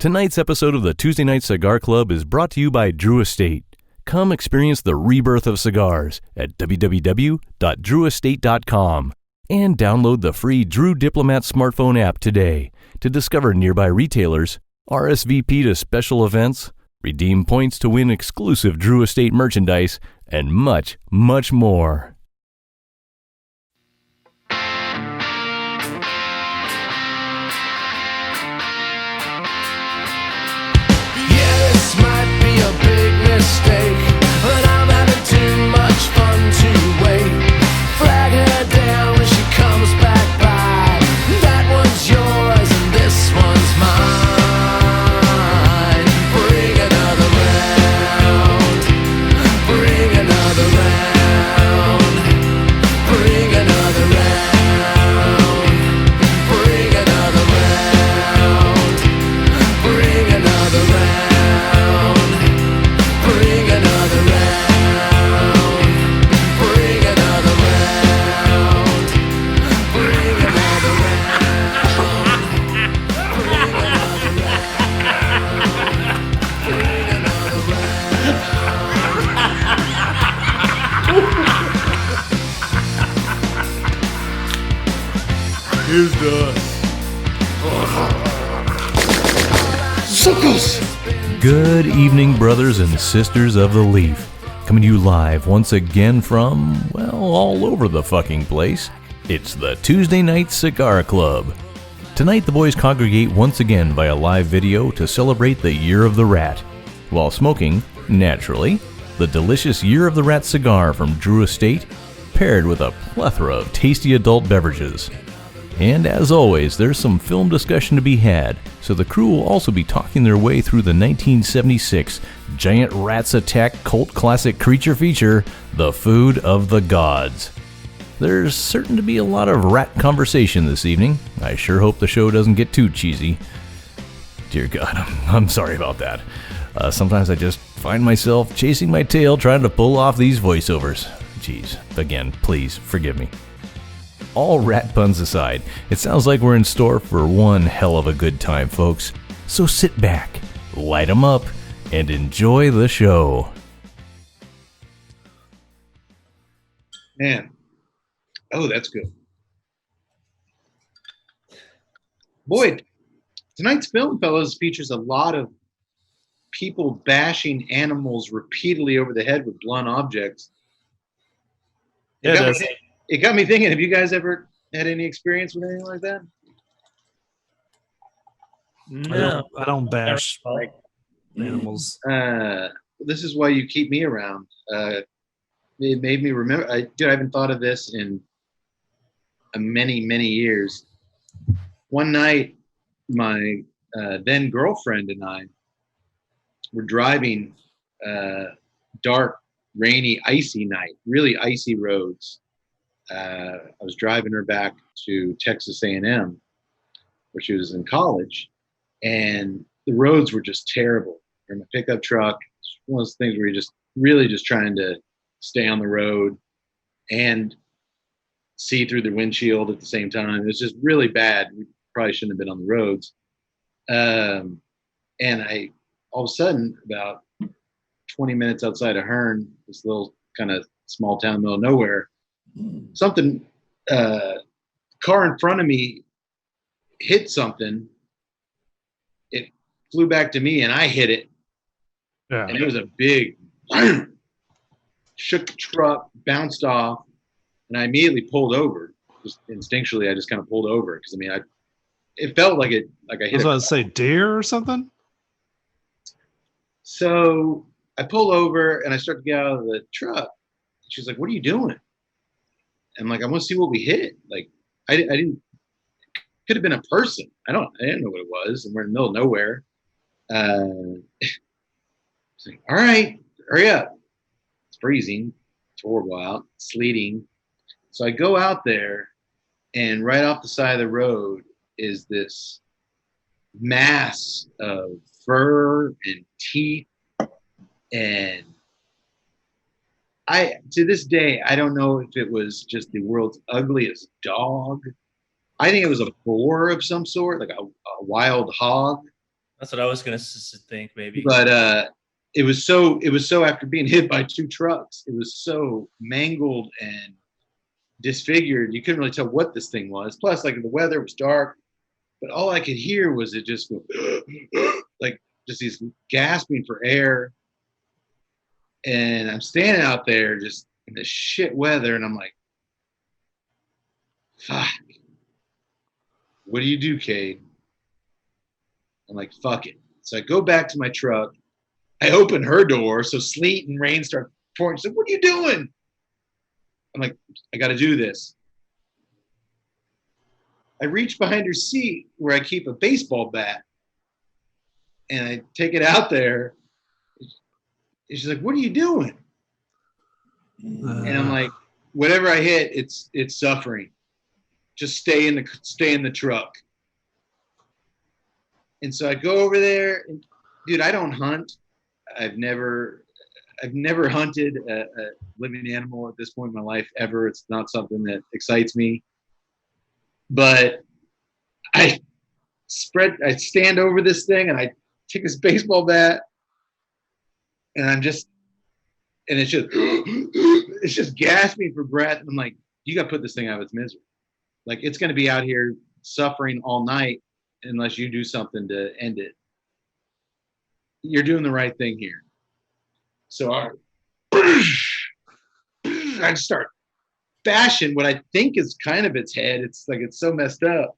Tonight's episode of the Tuesday Night Cigar Club is brought to you by Drew Estate. Come experience the rebirth of cigars at www.drewestate.com and download the free Drew Diplomat smartphone app today to discover nearby retailers, RSVP to special events, redeem points to win exclusive Drew Estate merchandise, and much, much more. Mistake, but I'm having too much fun to wait. Flag her down when she comes back by. That one's yours and this one's mine. Bring another round. Bring another round. Bring another round. Bring another round. Bring another round. Bring another round. Bring another round. Bring another round. Bring another round. Bring another round. Here's the suckers. Good evening, brothers and sisters of the Leaf. Coming to you live once again from, well, all over the fucking place. It's the Tuesday Night Cigar Club. Tonight the boys congregate once again via live video to celebrate the Year of the Rat, while smoking, naturally, the delicious Year of the Rat cigar from Drew Estate, paired with a plethora of tasty adult beverages. And as always, there's some film discussion to be had, so the crew will also be talking their way through the 1976 Giant Rats Attack cult classic creature feature, The Food of the Gods. There's certain to be a lot of rat conversation this evening. I sure hope the show doesn't get too cheesy. Dear God, I'm sorry about that. Sometimes I just find myself chasing my tail trying to pull off these voiceovers. Jeez, again, please forgive me. All rat puns aside, it sounds like we're in store for one hell of a good time, folks. So sit back, light 'em up, and enjoy the show. Man. Oh, that's good. Boy, tonight's film, fellas, features a lot of people bashing animals repeatedly over the head with blunt objects. It got me thinking, have you guys ever had any experience with anything like that? No, I don't bash animals. This is why you keep me around. It made me remember. I haven't thought of this in many, many years. One night, my then girlfriend and I were driving dark, rainy, icy night, really icy roads. I was driving her back to Texas A&M, where she was in college, and the roads were just terrible. In a pickup truck, it's one of those things where you're just really just trying to stay on the road and see through the windshield at the same time. It was just really bad. We probably shouldn't have been on the roads. And I, all of a sudden, about 20 minutes outside of Hearn, this little kind of small town, middle of nowhere, something, car in front of me hit something. It flew back to me and I hit it. Yeah. And it was a big, shook the truck, bounced off, and I immediately pulled over. Just instinctually, I just kind of pulled over because it felt like I hit. I was about to say deer or something. So I pull over and I start to get out of the truck. She's like, "What are you doing?" I'm like, "I want to see what we hit." Like, I didn't. Could have been a person. I didn't know what it was, and we're in the middle of nowhere. It's like, all right, hurry up. It's freezing. It's horrible out. It's sleeting. So I go out there, and right off the side of the road is this mass of fur and teeth, and to this day, I don't know if it was just the world's ugliest dog. I think it was a boar of some sort, like a wild hog. That's what I was gonna think, maybe. But it was so after being hit by 2 trucks, it was so mangled and disfigured. You couldn't really tell what this thing was. Plus, like the weather was dark, but all I could hear was it just go, like just these gasping for air. And I'm standing out there just in this shit weather, and I'm like, fuck. What do you do, Cade? I'm like, fuck it. So I go back to my truck. I open her door, so sleet and rain start pouring. She's like, what are you doing? I'm like, I got to do this. I reach behind her seat where I keep a baseball bat, and I take it out there. And she's like, what are you doing? And I'm like, whatever I hit, it's suffering. Just stay in the truck. And so I go over there, and dude, I don't hunt. I've never hunted a living animal at this point in my life ever. It's not something that excites me. But I stand over this thing, and I take this baseball bat, and it's just gasping for breath. And I'm like, you got to put this thing out of its misery. Like, it's going to be out here suffering all night unless you do something to end it. You're doing the right thing here. So I start bashing what I think is kind of its head. It's like, it's so messed up.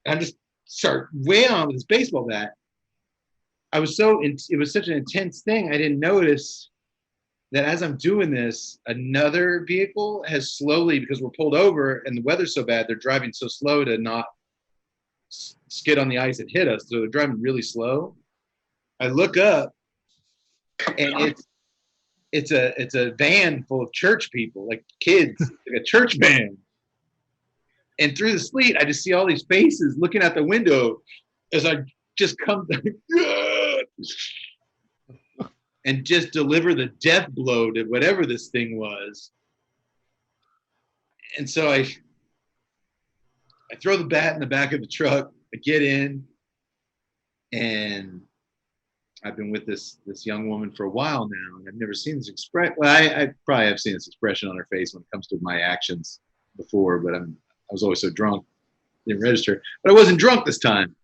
I just start wailing on with this baseball bat. It was such an intense thing. I didn't notice that as I'm doing this, another vehicle has slowly, because we're pulled over and the weather's so bad, they're driving so slow to not skid on the ice and hit us. So they're driving really slow. I look up, and it's a van full of church people, like kids, like a church van. And through the sleet, I just see all these faces looking out the window as I just come and just deliver the death blow to whatever this thing was. And so I throw the bat in the back of the truck. I get in, and I've been with this young woman for a while now, and I've never seen this expression. Well, I probably have seen this expression on her face when it comes to my actions before, but I was always so drunk, didn't register. But I wasn't drunk this time.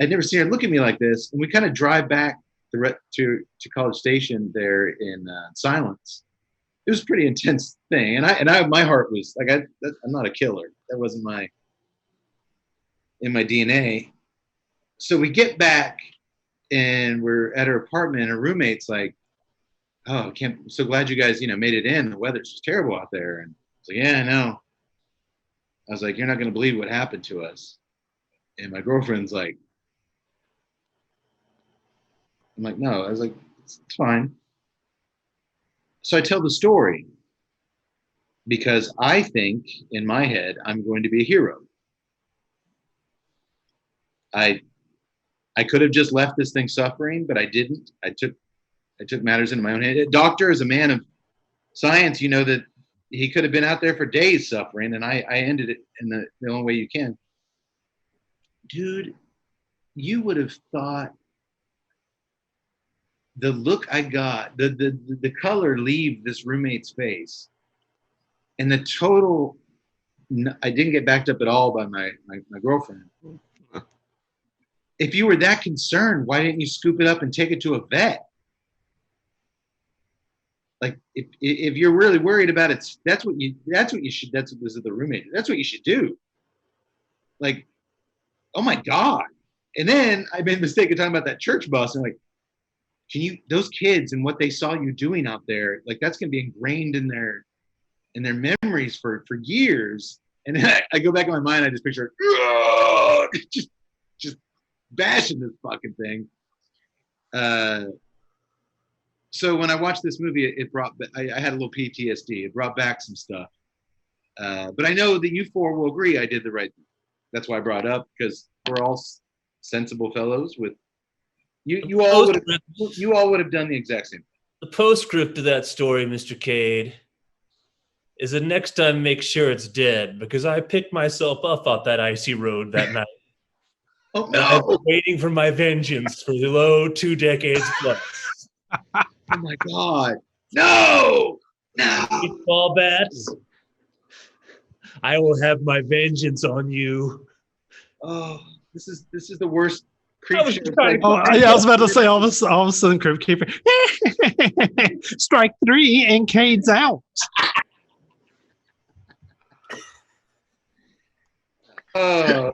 I'd never seen her look at me like this, and we kind of drive back to College Station there in silence. It was a pretty intense thing, and my heart was like, I'm not a killer. That wasn't in my DNA. So we get back, and we're at her apartment, and her roommate's like, "Oh, I'm so glad you guys, made it in. The weather's just terrible out there." And I was like, "Yeah, I know." I was like, "You're not going to believe what happened to us." And my girlfriend's like, I'm like, "No." I was like, it's fine. So I tell the story because I think in my head, I'm going to be a hero. I could have just left this thing suffering, but I didn't. I took matters into my own hand. A doctor is a man of science. You know that he could have been out there for days suffering, and I ended it in the only way you can. Dude, you would have thought the look I got, the color leave this roommate's face, and the total. I didn't get backed up at all by my girlfriend. If you were that concerned, why didn't you scoop it up and take it to a vet? Like, if you're really worried about it, that's what you should. This is the roommate. That's what you should do. Like, oh my God. And then I made the mistake of talking about that church bus, and like, those kids and what they saw you doing out there, like, that's gonna be ingrained in their memories for years. And then I go back in my mind, I just picture just bashing this fucking thing. So when I watched this movie, I had a little PTSD. It brought back some stuff. But I know that you four will agree I did the right thing. That's why I brought it up, because we're all sensible fellows. With you all would have done the exact same thing. The postscript to that story, Mr. Cade, is that next time make sure it's dead, because I picked myself up off that icy road that night. Oh And I've been no! waiting for my vengeance for the 2 decades plus. Oh my God! No! No! Baseball bats. I will have my vengeance on you. Oh, this is the worst I creep was show. trying to- Oh, yeah, I was about to say all of a sudden, Crypt Keeper. Strike 3 and Cade's out. Oh,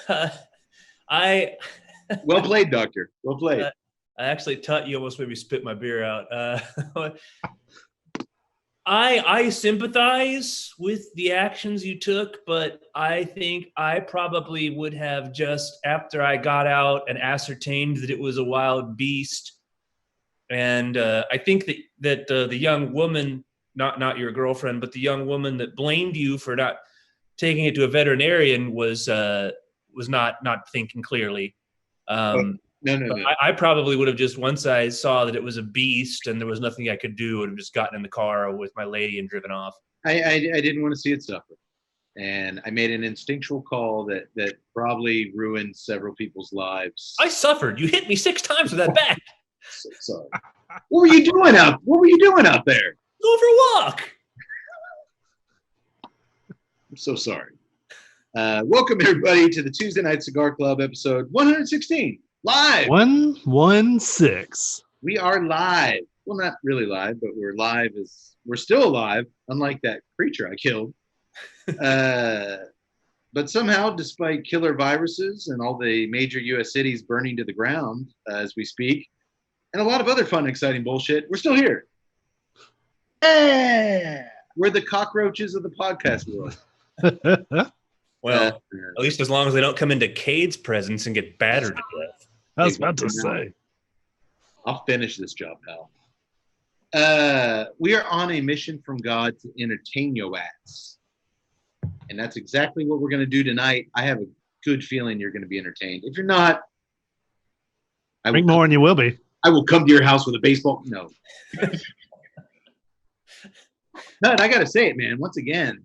Uh, I well played, Doctor. Well played. I actually taught you almost made me spit my beer out. I sympathize with the actions you took, but I think I probably would have just after I got out and ascertained that it was a wild beast, and I think that the young woman, not your girlfriend, but the young woman that blamed you for not taking it to a veterinarian was not thinking clearly. No. I probably would have just, once I saw that it was a beast and there was nothing I could do, would have just gotten in the car with my lady and driven off. I didn't want to see it suffer, and I made an instinctual call that probably ruined several people's lives. I suffered. You hit me 6 times with that bat. So sorry. What were you doing out there? Go for a walk. I'm so sorry. Welcome everybody to the Tuesday Night Cigar Club episode 116. Live. 116. We are live. Well, not really live, but we're live. We're still alive, unlike that creature I killed. But somehow, despite killer viruses and all the major U.S. cities burning to the ground as we speak, and a lot of other fun, exciting bullshit, we're still here. We're the cockroaches of the podcast world. Well, at least as long as they don't come into Cade's presence and get battered to death. I was about to say. I'll finish this job, pal. We are on a mission from God to entertain your ass. And that's exactly what we're going to do tonight. I have a good feeling you're going to be entertained. If you're not, Drink more and you will be. I will come to your house with a baseball. No. No, and I got to say it, man. Once again,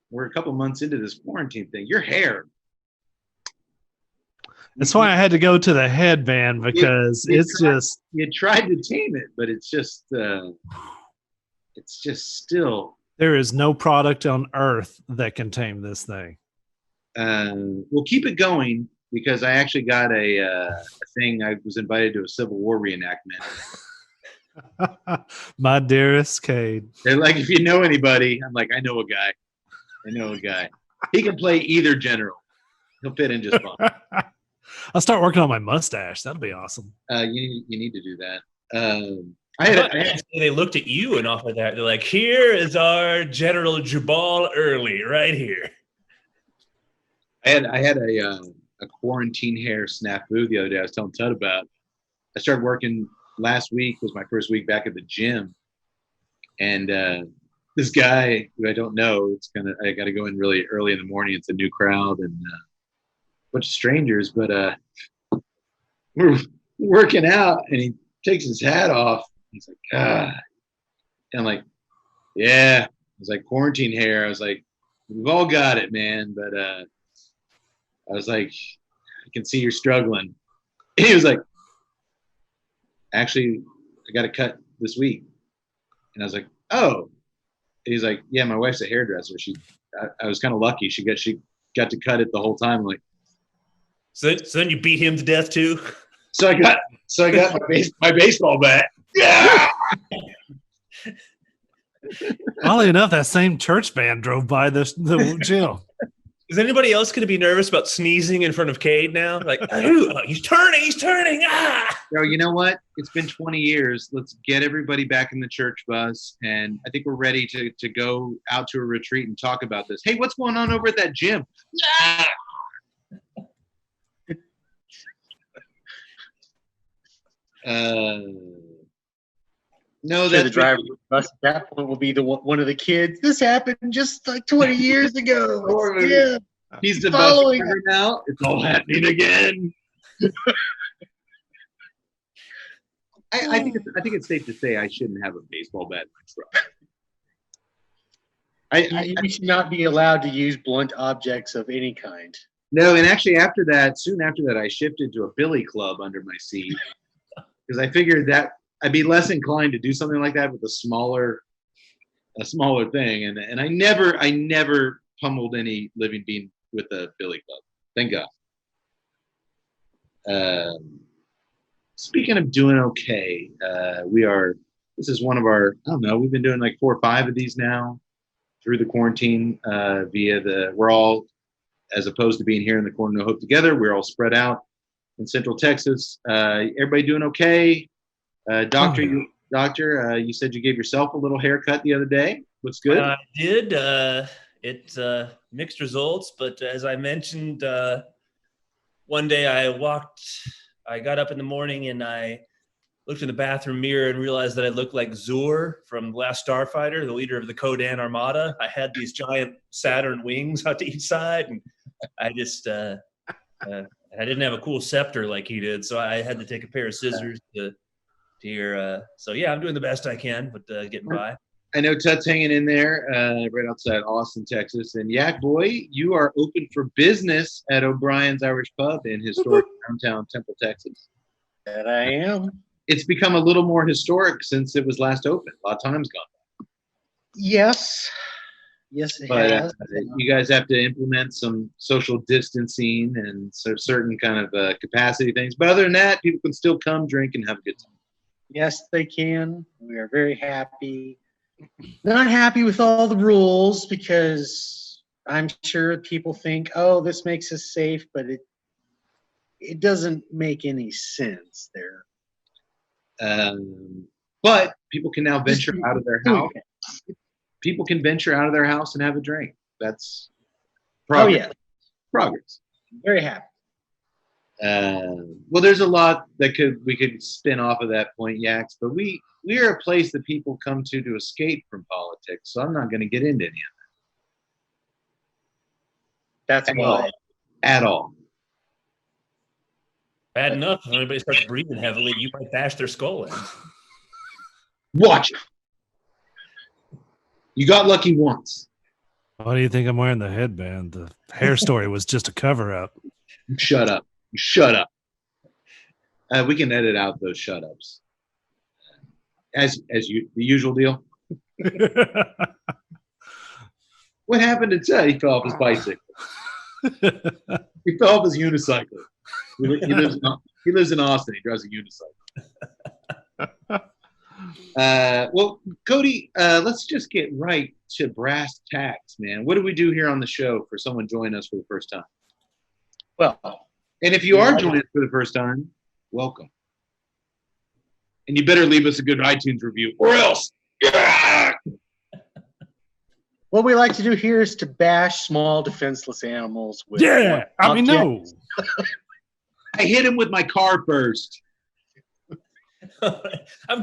we're a couple months into this quarantine thing. Your hair. That's why I had to go to the headband because you tried to tame it, but it's just still. There is no product on earth that can tame this thing. We'll keep it going because I actually got a thing. I was invited to a Civil War reenactment. My dearest Cade. They're like, if you know anybody, I'm like, I know a guy. He can play either general. He'll fit in just fine. I'll start working on my mustache. That'll be awesome. You need to do that. They looked at you and off of that, they're like, here is our General Jabal Early right here. I had a quarantine hair snafu the other day I was telling Tud about. I started working last week, was my first week back at the gym. And this guy who I don't know, I got to go in really early in the morning. It's a new crowd and a bunch of strangers, but we're working out and he takes his hat off. He's like, God. And I'm like, yeah. I was like, quarantine hair. I was like, we've all got it, man. But I was like, I can see you're struggling. And he was like, actually, I got a cut this week. And I was like, oh. And he's like, yeah, my wife's a hairdresser. I was kind of lucky. She got to cut it the whole time. I'm like, so then you beat him to death too? So I got my baseball bat. Yeah. Oddly enough, that same church band drove by the gym. Is anybody else going to be nervous about sneezing in front of Cade now? Like, he's turning. Ah! So you know what? It's been 20 years. Let's get everybody back in the church bus, and I think we're ready to go out to a retreat and talk about this. Hey, what's going on over at that gym? Ah! No, the driver of the bus at that point will be one of the kids. This happened just like 20 years ago. Yeah. He's the bus driver now. It's all happening again. I think it's safe to say I shouldn't have a baseball bat in my truck. You should not be allowed to use blunt objects of any kind. No, and actually soon after that, I shifted to a billy club under my seat because I figured that I'd be less inclined to do something like that with a smaller thing. And I never pummeled any living being with a billy club. Thank God. Speaking of doing okay, this is one of our, I don't know, we've been doing like 4 or 5 of these now through the quarantine we're all, as opposed to being here in the corner no hope together, we're all spread out in Central Texas. Everybody doing okay? Doctor, you said you gave yourself a little haircut the other day. Looks good. I did. It mixed results, but as I mentioned, one day I got up in the morning and I looked in the bathroom mirror and realized that I looked like Zur from The Last Starfighter, the leader of the Kodan Armada. I had these giant Saturn wings out to each side, and I just I didn't have a cool scepter like he did, so I had to take a pair of scissors to here. So yeah, I'm doing the best I can, but getting by. I know Tut's hanging in there right outside Austin, Texas. And Yak Boy, you are open for business at O'Brien's Irish Pub in historic downtown Temple, Texas. That I am. It's become a little more historic since it was last open. A lot of time's gone. Yes. Yes, it But has. you guys have to implement some social distancing and certain kind of capacity things. But other than that, people can still come, drink, and have a good time. Yes, they can. We are very happy. Not happy with all the rules because I'm sure people think, oh, this makes us safe, but it doesn't make any sense there. But people can now venture out of their house. People can venture out of their house and have a drink. That's progress. Oh, yeah. Progress. Very happy. Well, there's a lot that we could spin off of that point, Yaks, but we are a place that people come to escape from politics, so I'm not going to get into any of That's why. At all. Bad enough. If anybody starts breathing heavily, you might bash their skull in. Watch it. You got lucky once. Why do you think I'm wearing the headband? The hair story was just a cover-up. Shut up. Shut up. We can edit out those shut-ups. As the usual deal. What happened to Ted? He fell off his bicycle. He fell off his unicycle. He lives in Austin. He drives a unicycle. Well, Cody, let's just get right to brass tacks, man. What do we do here on the show for someone joining us for the first time? Well, and if you are joining us for the first time, welcome. And you better leave us a good iTunes review, or else. Yeah! What we like to do here is to bash small defenseless animals with no. I hit him with my car first.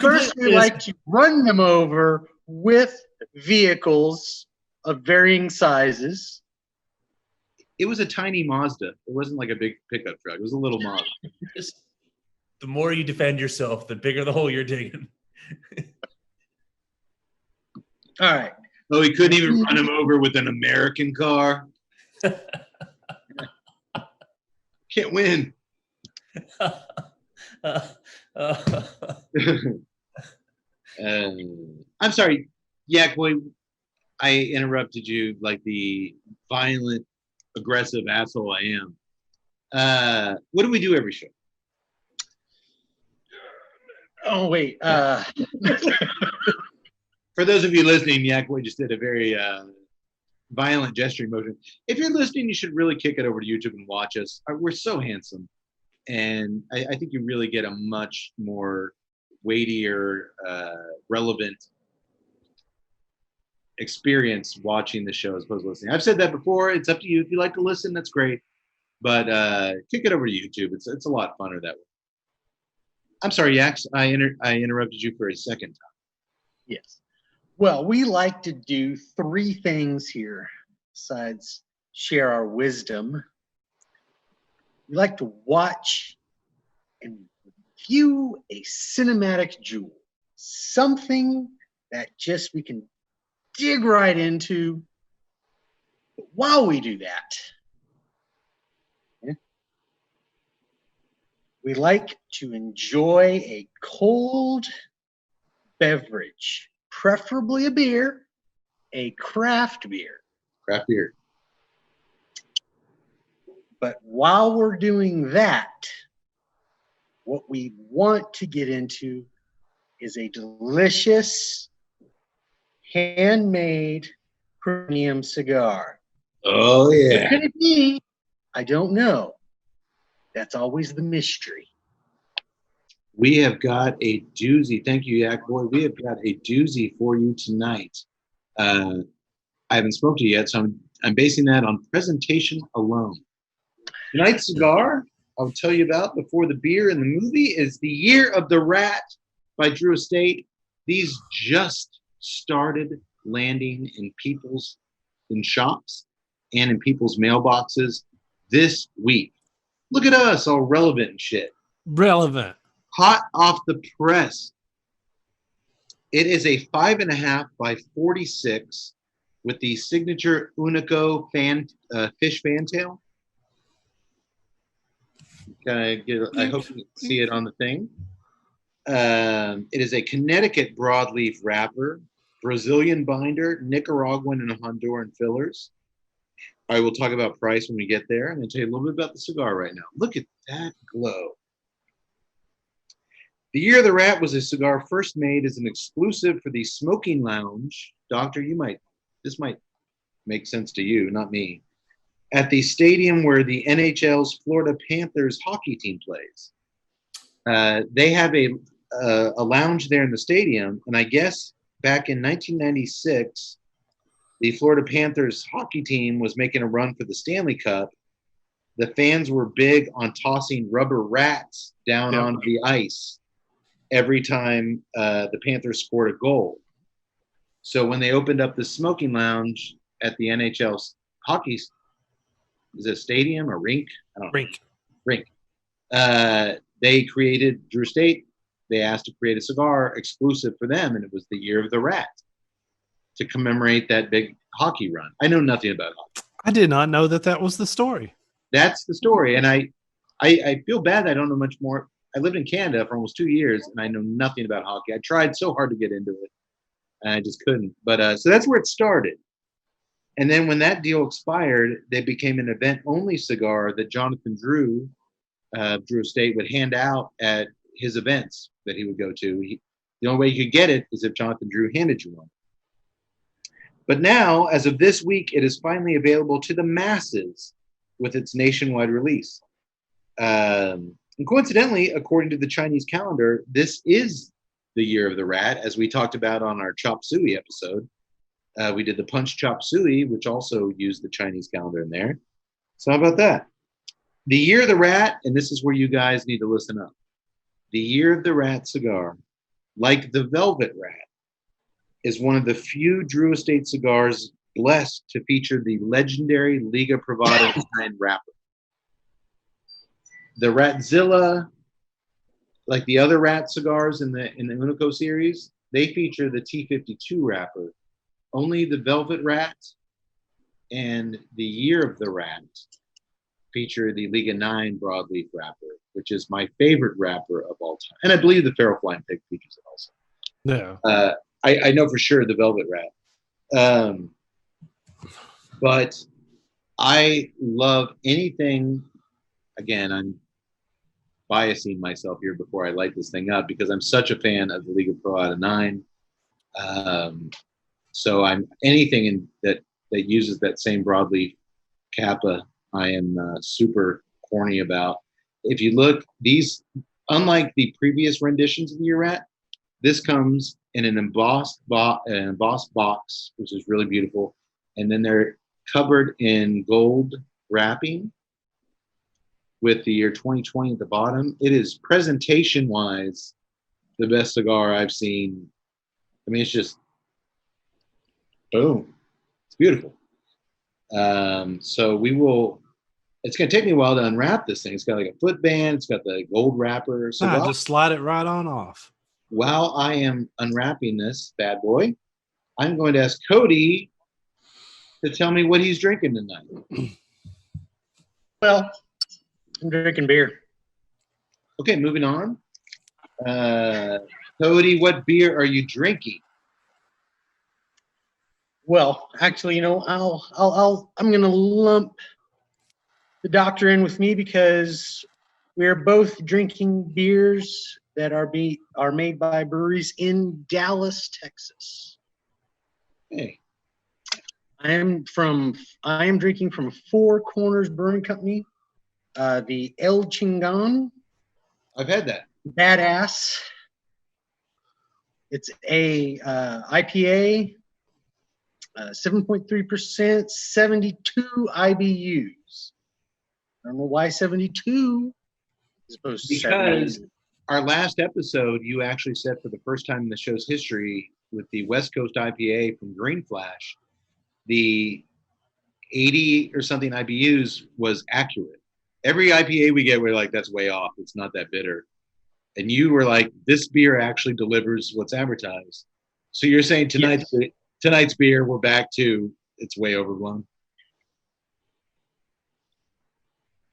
First, we like to run them over with vehicles of varying sizes. It was a tiny Mazda. It wasn't like a big pickup truck. It was a little Mazda. The more you defend yourself, the bigger the hole you're digging. All right. Oh, he couldn't even run him over with an American car. Can't win. I'm sorry, Yak Boy. I interrupted you like the violent, aggressive asshole I am. What do we do every show? Oh, wait. For those of you listening, Yak Boy just did a very violent gesturing motion. If you're listening, you should really kick it over to YouTube and watch us. We're so handsome. And I think you really get a much more weightier, relevant experience watching the show as opposed to listening. I've said that before. It's up to you. If you like to listen, that's great. But kick it over to YouTube. It's a lot funner that way. I'm sorry, Yaks. I interrupted you for a second time. Yes. Well, we like to do 3 things here besides share our wisdom. We like to watch and view a cinematic jewel, something that just we can dig right into. But while we do that, We like to enjoy a cold beverage, preferably a beer, a craft beer. Craft beer. But while we're doing that, what we want to get into is a delicious, handmade premium cigar. Oh What yeah. could it be? I don't know. That's always the mystery. We have got a doozy. Thank you, Yak Boy. We have got a doozy for you tonight. I haven't spoken to you yet, so I'm basing that on presentation alone. Tonight's cigar I'll tell you about before the beer and the movie is The Year of the Rat by Drew Estate. These just started landing in shops and in people's mailboxes this week. Look at us, all relevant and shit. Relevant. Hot off the press. It is a 5.5 by 46 with the signature Unico fish fantail. I hope you can see it on the thing. It is a Connecticut broadleaf wrapper, Brazilian binder, Nicaraguan and Honduran fillers. I will talk about price when we get there. I'm going to tell you a little bit about the cigar right now. Look at that glow. The Year of the Rat was a cigar first made as an exclusive for the smoking lounge. Doctor, this might make sense to you, not me. At the stadium where the NHL's Florida Panthers hockey team plays. They have a lounge there in the stadium, and I guess back in 1996, the Florida Panthers hockey team was making a run for the Stanley Cup. The fans were big on tossing rubber rats down onto the ice every time the Panthers scored a goal. So when they opened up the smoking lounge at the NHL hockey, is it a stadium or rink? I don't know. Rink. They created Drew Estate. They asked to create a cigar exclusive for them, and it was the Year of the Rat to commemorate that big hockey run. I know nothing about hockey. I did not know that was the story. That's the story, and I feel bad that I don't know much more. I lived in Canada for almost 2 years, and I know nothing about hockey. I tried so hard to get into it, and I just couldn't. But so that's where it started. And then when that deal expired, they became an event-only cigar that Jonathan Drew Estate would hand out at his events that he would go to. The only way you could get it is if Jonathan Drew handed you one. But now, as of this week, it is finally available to the masses with its nationwide release. And coincidentally, according to the Chinese calendar, this is the Year of the Rat, as we talked about on our Chop Suey episode. We did the Punch Chop Suey, which also used the Chinese calendar in there. So how about that? The Year of the Rat, and this is where you guys need to listen up. The Year of the Rat cigar, like the Velvet Rat, is one of the few Drew Estate cigars blessed to feature the legendary Liga Privada design wrapper. The Ratzilla, like the other Rat cigars in the Unico series, they feature the T52 wrapper. Only the Velvet Rat and the Year of the Rat feature the Liga 9 broadleaf wrapper, which is my favorite wrapper of all time. And I believe the Feral Flying Pig features it also. Yeah. I know for sure the Velvet Rat. But I love anything. Again, I'm biasing myself here before I light this thing up because I'm such a fan of the Liga Privada 9. So I'm anything that uses that same broadleaf Kappa, I am super corny about. If you look, these, unlike the previous renditions of the Year Rat, this comes in an embossed box, which is really beautiful. And then they're covered in gold wrapping with the year 2020 at the bottom. It is presentation-wise the best cigar I've seen. I mean, it's just boom. It's beautiful. So it's going to take me a while to unwrap this thing. It's got like a foot band. It's got the gold wrapper. So just slide it right on off. While I am unwrapping this bad boy, I'm going to ask Cody to tell me what he's drinking tonight. Well, I'm drinking beer. Okay, moving on. Cody, what beer are you drinking? Well, actually, I'm gonna lump the doctor in with me because we're both drinking beers that are made by breweries in Dallas, Texas. Hey, I am drinking from Four Corners Brewing Company, the El Chingon I've had that. Badass. It's a IPA, 7.3%, 72 IBUs. I don't know why 72 as opposed to Because 70. our last episode, you actually said for the first time in the show's history with the West Coast IPA from Green Flash, the 80 or something IBUs was accurate. Every IPA we get, we're like, that's way off. It's not that bitter. And you were like, this beer actually delivers what's advertised. So you're saying tonight's beer, we're back to it's way overblown.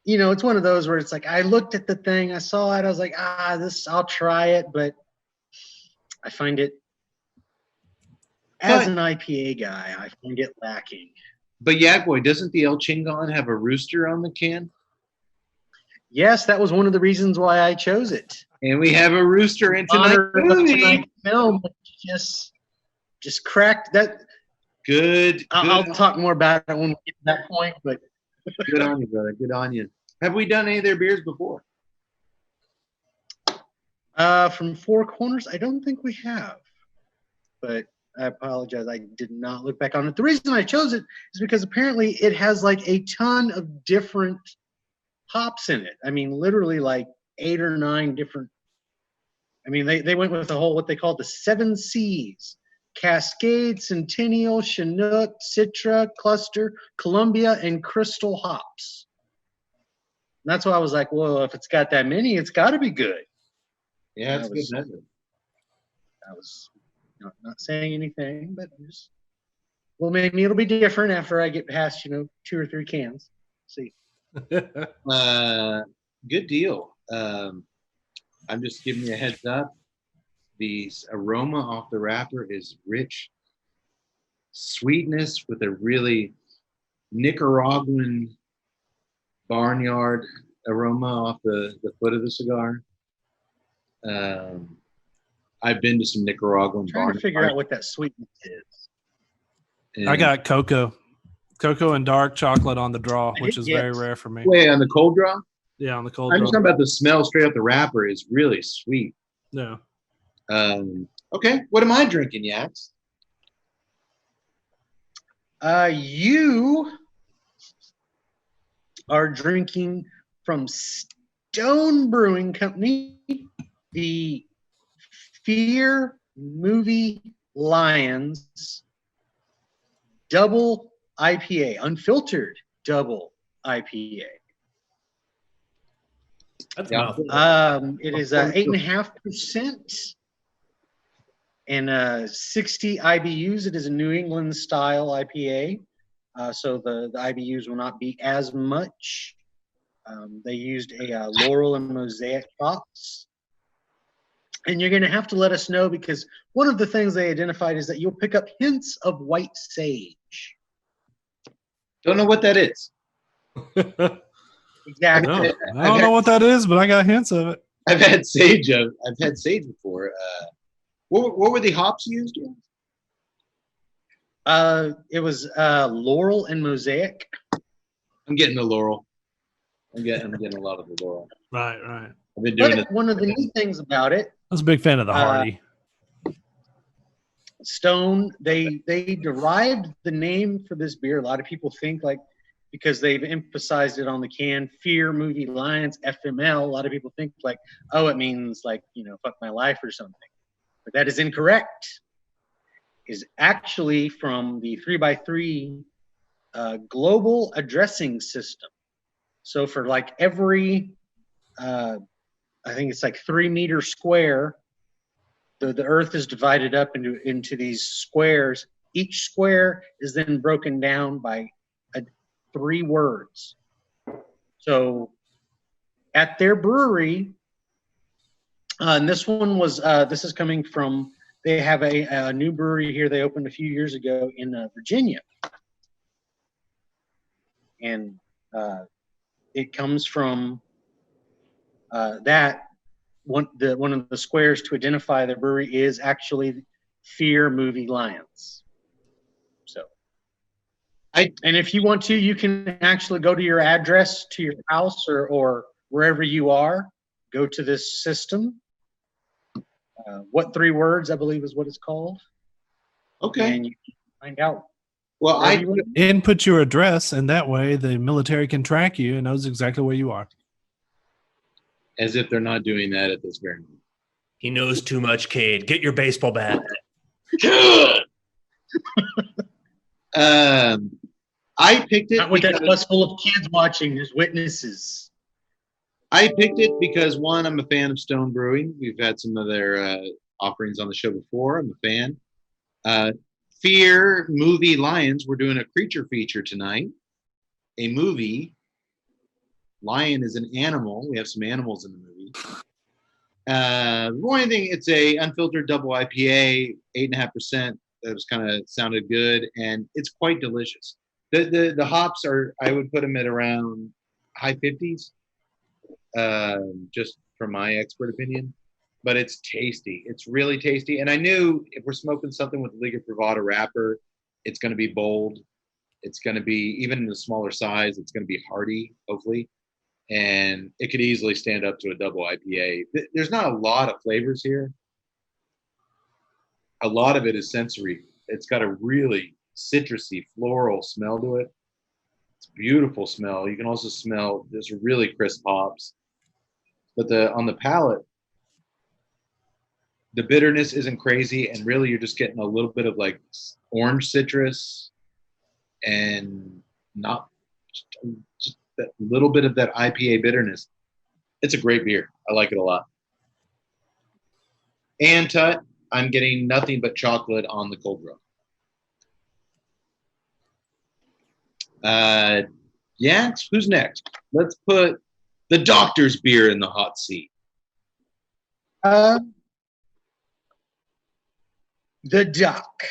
It's one of those where it's like I looked at the thing, I saw it, I was like, I'll try it, but I find it as an IPA guy, I find it lacking. But Yak Boy, doesn't the El Chingon have a rooster on the can? Yes, that was one of the reasons why I chose it. And we have a rooster in tonight's Tonight's film. Just cracked that. Good. I'll talk more about it when we get to that point, but good on you, brother. Good on you. Have we done any of their beers before? From Four Corners, I don't think we have. But I apologize. I did not look back on it. The reason I chose it is because apparently it has like a ton of different hops in it. I mean, literally like 8 or 9 different. I mean, they went with the whole, what they call the 7 C's: Cascade, Centennial, Chinook, Citra, Cluster, Columbia, and Crystal hops. And that's why I was like, well, if it's got that many, it's got to be good. Yeah, it's good method. I was not saying anything, but just, well, maybe it'll be different after I get past, 2 or 3 cans. See. Good deal. I'm just giving you a heads up. The aroma off the wrapper is rich sweetness with a really Nicaraguan barnyard aroma off the foot of the cigar. I've been to some Nicaraguan I'm trying to figure out what that sweetness is. I got cocoa and dark chocolate on the draw, which is very rare for me. Wait, on the cold draw? Yeah, on the cold I'm draw. just talking about the smell straight up the wrapper is really sweet. Yeah. Okay, what am I drinking, Yaks? You are drinking from Stone Brewing Company, the Fear Movie Lions Double IPA, unfiltered double IPA. That's Yeah. It is 8.5% and 60 IBUs. It is a New England style IPA, so the IBUs will not be as much. They used a Laurel and Mosaic hops. And you're going to have to let us know because one of the things they identified is that you'll pick up hints of white sage. Don't know what that is. Exactly. No, I don't know what that is, but I got hints of it. I've had sage before. What were the hops used? It was Laurel and Mosaic. I'm getting the Laurel. I'm getting a lot of the Laurel. Right. I've been doing But one of the neat things about it, I was a big fan of the Hardy. Stone, they derived the name for this beer. A lot of people think because they've emphasized it on the can, Fear Movie Lions, FML. A lot of people think it means fuck my life or something. But that is incorrect. Is actually from the 3x3 global addressing system. So for every, I think it's 3 meter square, the earth is divided up into these squares. Each square is then broken down by 3 words. So at their brewery, And this one was this is coming from. They have a new brewery here. They opened a few years ago in Virginia, and it comes from that one. One of the squares to identify the brewery is actually Fear Movie Lions. So, and if you want to, you can actually go to your address to your house or wherever you are. Go to this system. What 3 words, I believe, is what it's called. Okay. And you can find out. Well, Input your address, and that way the military can track you and knows exactly where you are. as if they're not doing that at this very moment. He knows too much, Cade. Get your baseball bat. I picked it. Not with that because- bus full of kids watching. There's witnesses. I picked it because one, I'm a fan of Stone Brewing. We've had some of their offerings on the show before. I'm a fan. Fear Movie Lions. We're doing a creature feature tonight. A movie. Lion is an animal. We have some animals in the movie. The only thing, it's a unfiltered double IPA, 8.5%. That was kind of sounded good, and it's quite delicious. The hops are, I would put them at around high 50s, just from my expert opinion. But it's tasty. It's really tasty. And I knew if we're smoking something with the Liga Privada wrapper, it's going to be bold. It's going to be, even in the smaller size, it's going to be hearty, hopefully. And it could easily stand up to a double IPA. There's not a lot of flavors here. A lot of it is sensory. It's got a really citrusy, floral smell to it. It's a beautiful smell. You can also smell there's really crisp hops. But on the palate, the bitterness isn't crazy, and really you're just getting a little bit of like orange citrus and not just that little bit of that IPA bitterness. It's a great beer. I like it a lot. And Tut, I'm getting nothing but chocolate on the cold brew. Yaks, who's next? Let's put the doctor's beer in the hot seat. The Doc.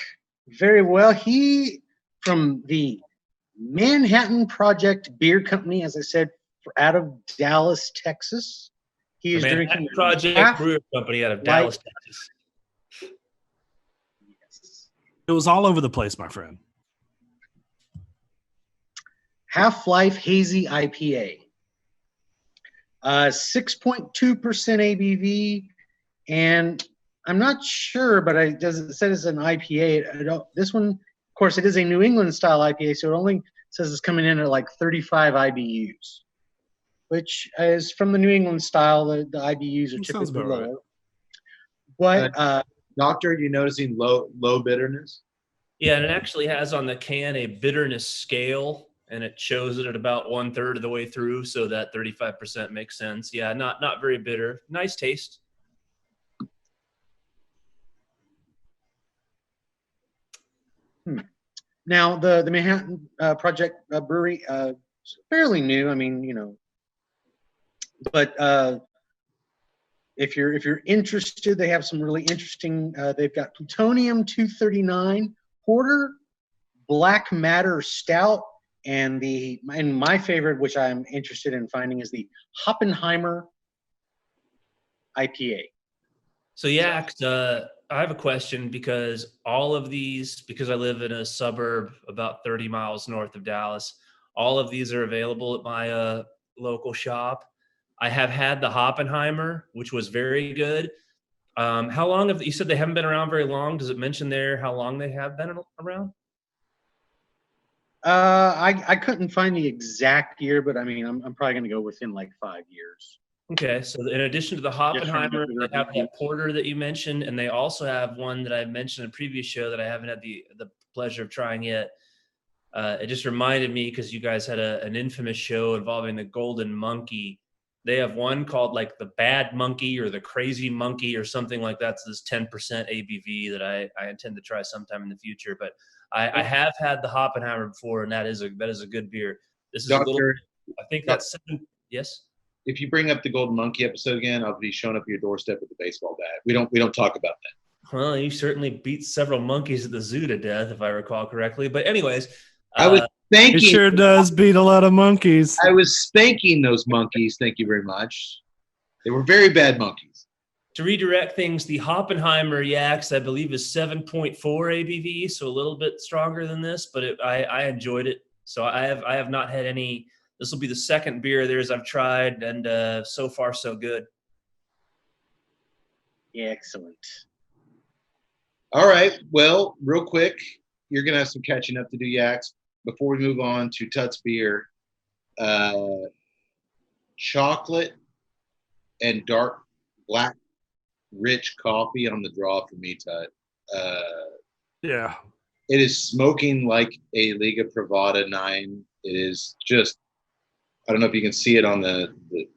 Very well. He, from the Manhattan Project Beer Company, as I said, out of Dallas, Texas. He is drinking Project Brewer Company out of Dallas, Texas. Yes. It was all over the place, my friend. Half-Life Hazy IPA. 6.2% ABV, and I'm not sure, but it said it's an IPA. This one, of course, it is a New England style IPA, so it only says it's coming in at like 35 IBUs, which is from the New England style. The IBUs are typically lower. Right. But Doctor, are you noticing low bitterness? Yeah, and it actually has on the can a bitterness scale, and it shows it at about 1/3 of the way through, so that 35% makes sense. Yeah, not very bitter. Nice taste. now the Manhattan Project Brewery is fairly new. I mean, but if you're interested, they have some really interesting. They've got Plutonium 239 Porter, Black Matter Stout, and my favorite, which I'm interested in finding, is the Hoppenheimer IPA. So yeah, I have a question because all of these, because I live in a suburb about 30 miles north of Dallas, all of these are available at my local shop. I have had the Hoppenheimer, which was very good. How long you said they haven't been around very long? Does it mention there how long they have been around? I couldn't find the exact year, but I mean, I'm probably going to go within like 5 years. Okay, so in addition to the Hoppenheimer, they have that porter that you mentioned, and they also have one that I mentioned in a previous show that I haven't had the pleasure of trying yet. It just reminded me because you guys had an infamous show involving the Golden Monkey. They have one called like the Bad Monkey or the Crazy Monkey or something like that. So this 10% ABV that I intend to try sometime in the future. But I have had the Hoppenheimer before, and that is a good beer. This is Doctor, a little. I think that's 7. Yes. if you bring up the Golden Monkey episode again, I'll be showing up at your doorstep with a baseball bat. We don't talk about that. Well, you certainly beat several monkeys at the zoo to death, if I recall correctly. But anyways, I was He thanking. sure does beat a lot of monkeys. I was thanking those monkeys. Thank you very much. They were very bad monkeys. to redirect things, the Hoppenheimer Yaks, I believe, is 7.4 ABV, so a little bit stronger than this, but I enjoyed it. So I have not had any. This will be the second beer of theirs I've tried, and so far so good. Yeah, excellent. All right. Well, real quick, you're going to have some catching up to do, Yaks. Before we move on to Tut's beer, chocolate and dark black rich coffee on the draw for me, Tut. Yeah. It is smoking like a Liga Privada 9. It is just, I don't know if you can see it on the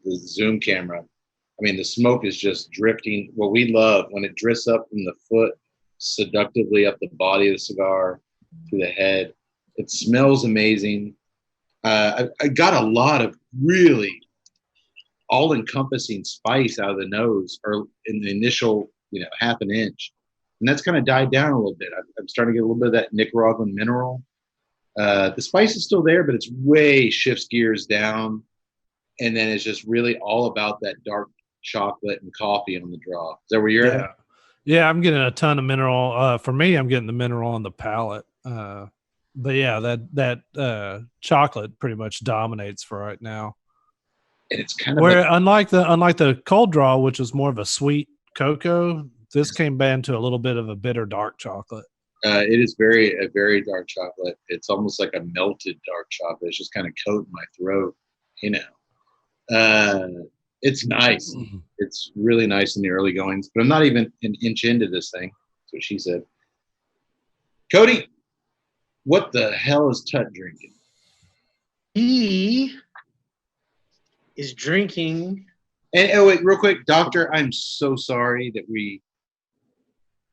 Zoom camera. I mean, the smoke is just drifting. What we love when it drifts up from the foot, seductively up the body of the cigar to the head. It smells amazing. I got a lot of really all-encompassing spice out of the nose, or in the initial, half an inch, and that's kind of died down a little bit. I'm starting to get a little bit of that Nicaraguan mineral. The spice is still there, but it's way shifts gears down, and then it's just really all about that dark chocolate and coffee on the draw. Is that where you're at? Yeah, I'm getting a ton of mineral. For me, I'm getting the mineral on the palate. But yeah, that chocolate pretty much dominates for right now. And it's kind of Where unlike the cold draw, which was more of a sweet cocoa, this came down to a little bit of a bitter dark chocolate. It is a very dark chocolate. It's almost like a melted dark chocolate. It's just kind of coating my throat, It's nice. Mm-hmm. It's really nice in the early goings, but I'm not even an inch into this thing. That's what she said. Cody, what the hell is Tut drinking? He is drinking. And wait, real quick, Doctor, I'm so sorry that we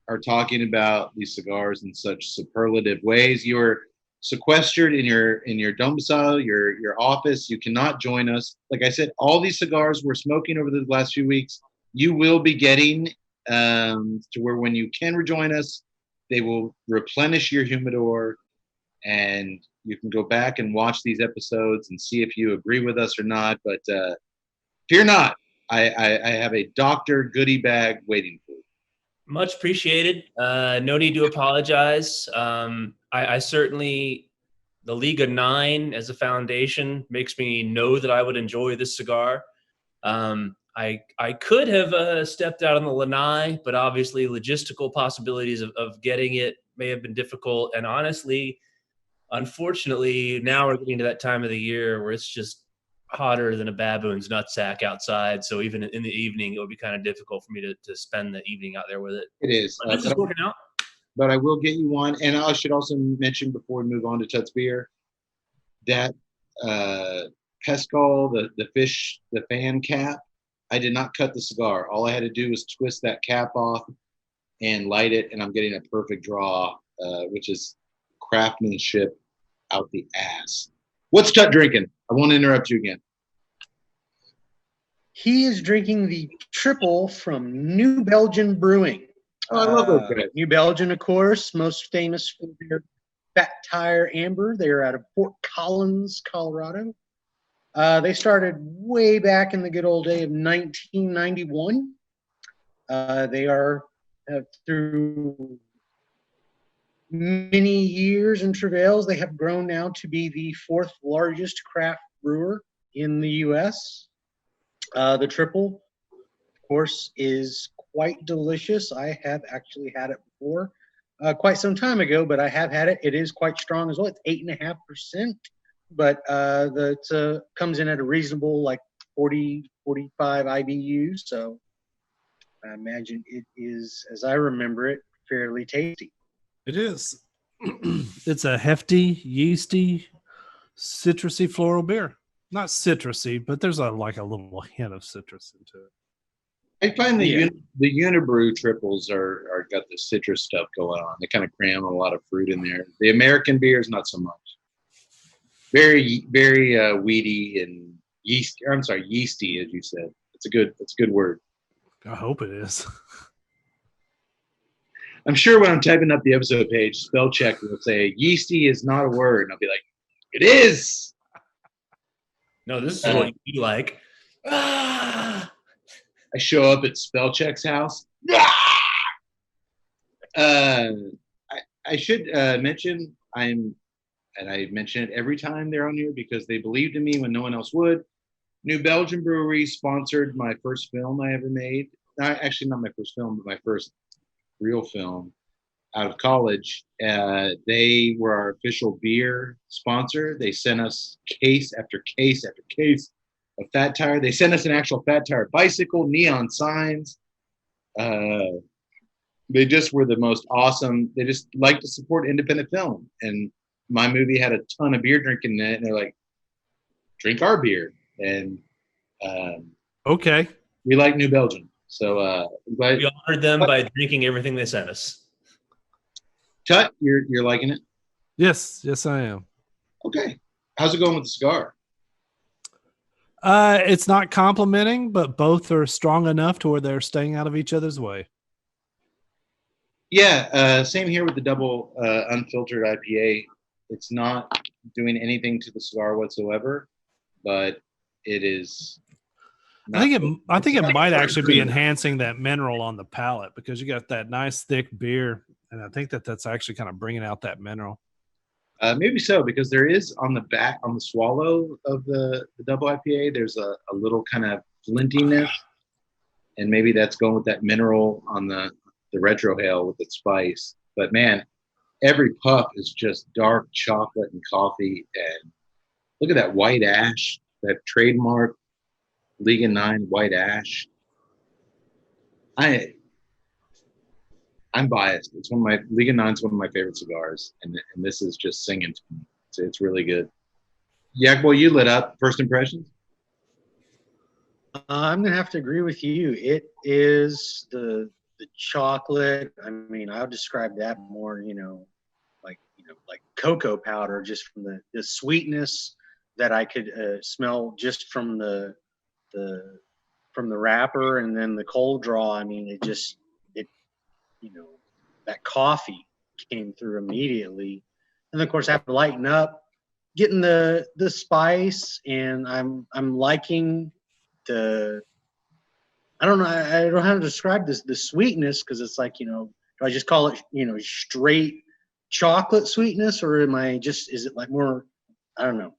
are talking about these cigars in such superlative ways. You're sequestered in your domicile, your office. You cannot join us. Like I said, all these cigars we're smoking over the last few weeks, you will be getting to where when you can rejoin us, they will replenish your humidor, and you can go back and watch these episodes and see if you agree with us or not. But fear not, I have a Dr. goodie bag waiting for you. Much appreciated. No need to apologize. I certainly, the Liga 9 as a foundation makes me know that I would enjoy this cigar. I could have stepped out on the Lanai, but obviously logistical possibilities of getting it may have been difficult. And honestly, unfortunately, now we're getting to that time of the year where it's just hotter than a baboon's nutsack outside. So even in the evening, it would be kind of difficult for me to spend the evening out there with it. It is. But this is working out. But I will get you one. And I should also mention before we move on to Tut's beer, that Pescal, the fish, the fan cap, I did not cut the cigar. All I had to do was twist that cap off and light it, and I'm getting a perfect draw, which is craftsmanship out the ass. What's Tut drinking? I won't interrupt you again. He is drinking the triple from New Belgian Brewing. Oh, I love those guys. New Belgian, of course, most famous for their Fat Tire Amber. They're out of Fort Collins, Colorado. They started way back in the good old day of 1991. They are through many years and travails, they have grown now to be the fourth largest craft brewer in the U.S. The triple, of course, is quite delicious. I have actually had it before quite some time ago, but I have had it. It is quite strong as well. It's 8.5%, but it comes in at a reasonable, like 40, 45 IBUs. So I imagine it is, as I remember it, fairly tasty. It is. It's a hefty, yeasty, citrusy floral beer. Not citrusy, but there's a little hint of citrus into it. I find the Unibrew triples are got the citrus stuff going on. They kind of cram a lot of fruit in there. The American beers, not so much. Very, very weedy and yeast. Or I'm sorry, yeasty, as you said. It's a good word. I hope it is. I'm sure when I'm typing up the episode page, spell check will say yeasty is not a word, and I'll be like, it is. No, this is what you be like. Ah! I show up at spell check's house. I should mention and I mention it every time they're on here because they believed in me when no one else would. New Belgium Brewery sponsored my first film I ever made. Actually, not my first film, but my first real film out of college. They were our official beer sponsor. They sent us case after case after case of Fat Tire. They sent us an actual Fat Tire bicycle, neon signs. They just were the most awesome. They just like to support independent film. And my movie had a ton of beer drinking in it. And they're like, drink our beer. And Okay. we like New Belgium. So I'm glad. We honored them by drinking everything they sent us. Tut, you're liking it? Yes, I am. Okay. How's it going with the cigar? It's not complimenting, but both are strong enough to where they're staying out of each other's way. Yeah, same here with the double unfiltered IPA. It's not doing anything to the cigar whatsoever, but it is. I think it might actually be enhancing that mineral on the palate because you got that nice thick beer, and I think that's actually kind of bringing out that mineral. Maybe so, because there is on the back, on the swallow of the double IPA, there's a little kind of flintiness, and maybe that's going with that mineral on the retrohale with its spice. But man, every puff is just dark chocolate and coffee, and look at that white ash, that trademark Liga 9 white ash. I'm biased. It's one of my Liga 9 is one of my favorite cigars, and this is just singing to me. It's really good. Yak Boy, you lit up. First impressions? I'm gonna have to agree with you. It is the chocolate. I mean, I would describe that more, like cocoa powder, just from the sweetness that I could smell just from the wrapper, and then the cold draw. I mean, it that coffee came through immediately, and of course I have to lighten up, getting the spice, and I'm liking the. I don't know. I don't know how to describe the sweetness, because it's like, do I just call it, straight chocolate sweetness, or is it like more, I don't know.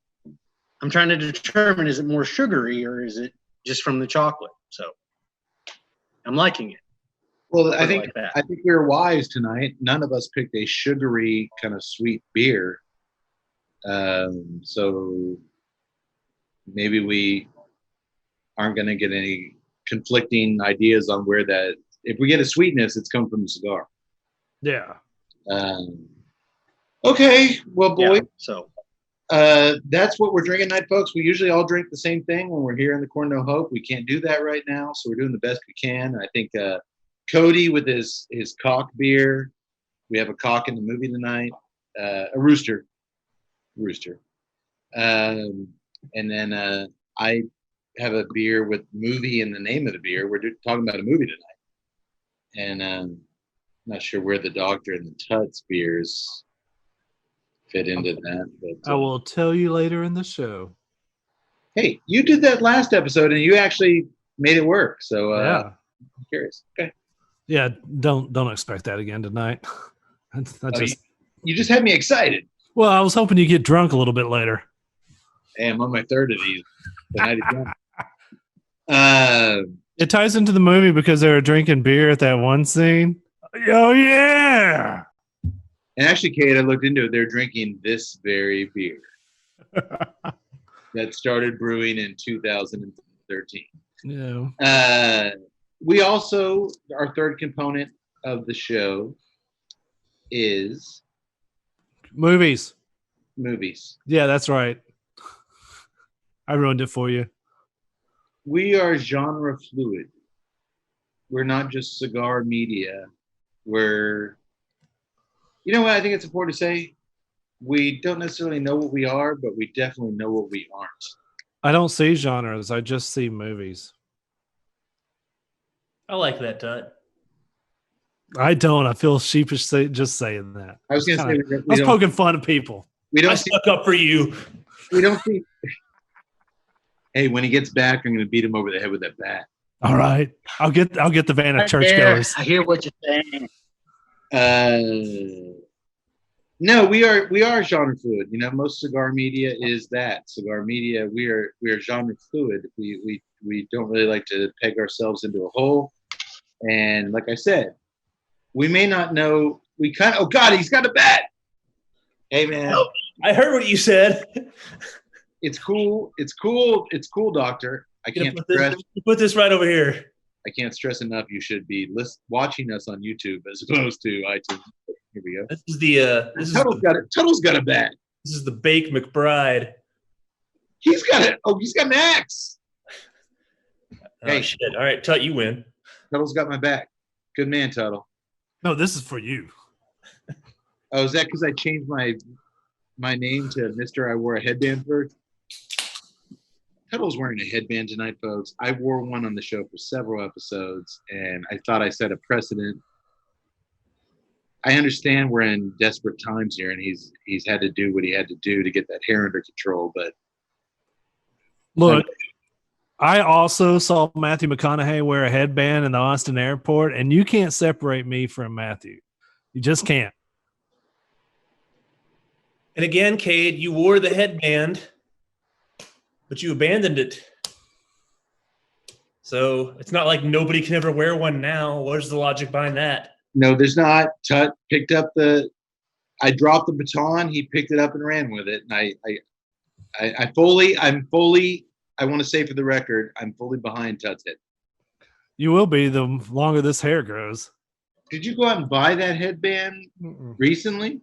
I'm trying to determine, is it more sugary or is it just from the chocolate? So I'm liking it. Well, I think we were wise tonight. None of us picked a sugary kind of sweet beer. So maybe we aren't going to get any conflicting ideas on where that. If we get a sweetness, it's come from the cigar. Yeah. Okay. Well, boy. Yeah, so that's what we're drinking tonight, folks. We usually all drink the same thing when we're here in the Corn No Hope. We can't do that right now, so we're doing the best we can. I think Cody with his cock beer. We have a cock in the movie tonight. A rooster. And then I have a beer with movie in the name of the beer. We're talking about a movie tonight. And I'm not sure where the Doctor and the Tuts beers fit into that. But I will tell you later in the show. Hey, you did that last episode and you actually made it work. So yeah. I'm curious. Okay. Yeah, don't expect that again tonight. You just had me excited. Well, I was hoping you get drunk a little bit later. Hey, I'm on my third of these. The night again. It ties into the movie because they were drinking beer at that one scene. Oh yeah. And actually, Kate, I looked into it. They're drinking this very beer that started brewing in 2013. Yeah. We also, our third component of the show is movies. Yeah, that's right. I ruined it for you. We are genre fluid. We're not just cigar media. We're, you know what I think it's important to say? We don't necessarily know what we are, but we definitely know what we aren't. I don't see genres. I just see movies. I like that, Tut. I don't. I feel sheepish just saying that. I was going to say I we was don't poking fun at people. we I don't see stuck up for you. we don't see. Hey, when he gets back, I'm going to beat him over the head with that bat. All right, I'll get the van of Right there. churchgoers. I hear what you're saying. No, we are genre fluid. You know, most cigar media is that cigar media. We are genre fluid. We don't really like to peg ourselves into a hole. And like I said, we may not know. We kind of. Oh God, he's got a bat. Hey man, I heard what you said. it's cool. It's cool. It's cool, doctor. I can't stress. Put this right over here. I can't stress enough. You should be watching us on YouTube as opposed to iTunes. Here we go. This is the Tuttle's got a bat. This is the Bake McBride. He's got it. Oh, he's got an axe. Oh, Hey. shit. All right, Tut, you win. Tuttle's got my back. Good man, Tuttle. No, this is for you. Oh, is that because I changed my name to Mr. I wore a headband first? Tuttle's wearing a headband tonight, folks. I wore one on the show for several episodes, and I thought I set a precedent. I understand we're in desperate times here, and he's had to do what he had to do to get that hair under control. But Look, I also saw Matthew McConaughey wear a headband in the Austin airport, and you can't separate me from Matthew. You just can't. And again, Cade, you wore the headband, but you abandoned it. So it's not like nobody can ever wear one now. Where's the logic behind that? no, there's not. Tut picked up I dropped the baton. He picked it up and ran with it. And I'm fully. I want to say for the record, I'm fully behind Tut's hit. You will be the longer this hair grows. Did you go out and buy that headband recently?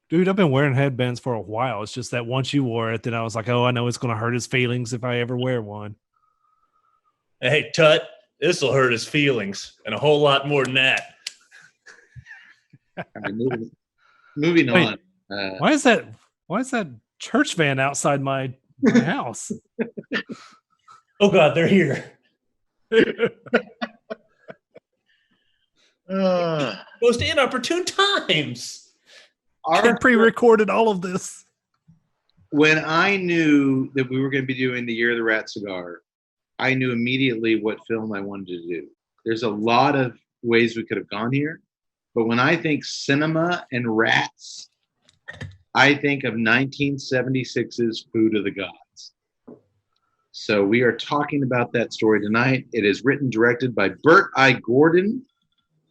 Dude, I've been wearing headbands for a while. It's just that once you wore it, then I was like, oh, I know it's going to hurt his feelings if I ever wear one. Hey, Tut, this will hurt his feelings and a whole lot more than that. All right, moving Wait, on. Why is that church van outside my house? Oh, God, they're here. Most inopportune times. I pre-recorded all of this. When I knew that we were going to be doing the Year of the Rat Cigar, I knew immediately what film I wanted to do. There's a lot of ways we could have gone here, but when I think cinema and rats, I think of 1976's Food of the Gods. So we are talking about that story tonight. It is written, directed by Burt I. Gordon,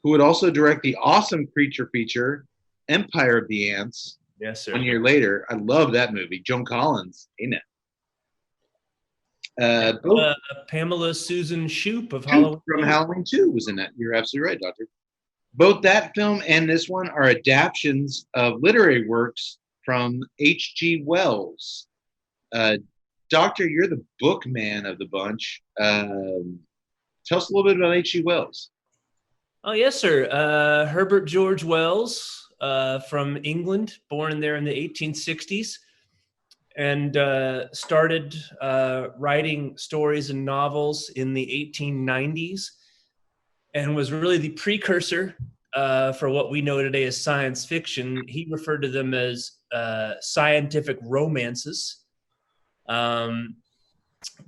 who would also direct the awesome creature feature, Empire of the Ants. Yes, sir. 1 year later. I love that movie. Joan Collins, ain't it? Pamela Susan Shoop of Halloween. From Halloween 2 was in that. You're absolutely right, Doctor. Both that film and this one are adaptions of literary works from H.G. Wells. Doctor, you're the book man of the bunch. Tell us a little bit about H.G. Wells. Oh, yes, sir. Herbert George Wells from England, born there in the 1860s, and started writing stories and novels in the 1890s, and was really the precursor for what we know today as science fiction. He referred to them as scientific romances.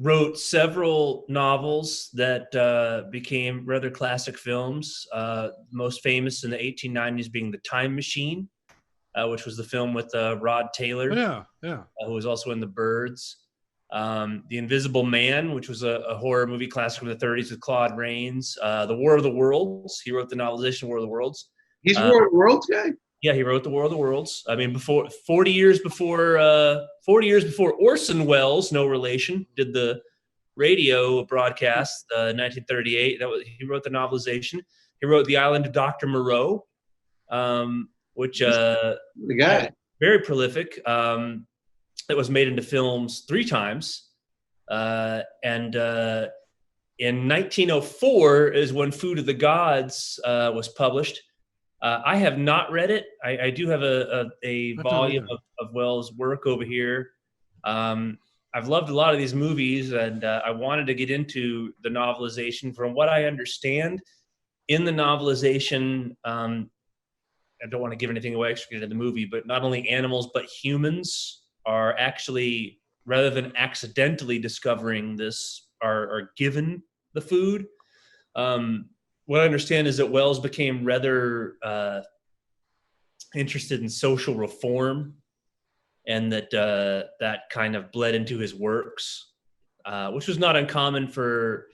Wrote several novels that became rather classic films. Most famous in the 1890s being The Time Machine, which was the film with Rod Taylor, who was also in The Birds. The Invisible Man, which was a horror movie classic from the 30s with Claude Rains. The War of the Worlds. He wrote the novelization War of the Worlds. He's a War of the Worlds guy? Yeah, he wrote the War of the Worlds. I mean, 40 years before Orson Welles, no relation, did the radio broadcast, 1938. He wrote the novelization. He wrote The Island of Dr. Moreau, which the guy very prolific. That was made into films 3 times, and in 1904 is when Food of the Gods was published. I have not read it. I do have a volume of Wells' work over here. I've loved a lot of these movies, and I wanted to get into the novelization. From what I understand, in the novelization, I don't want to give anything away extra in the movie, but not only animals but humans are actually, rather than accidentally discovering this, are given the food. What I understand is that Wells became rather interested in social reform, and that that kind of bled into his works, which was not uncommon for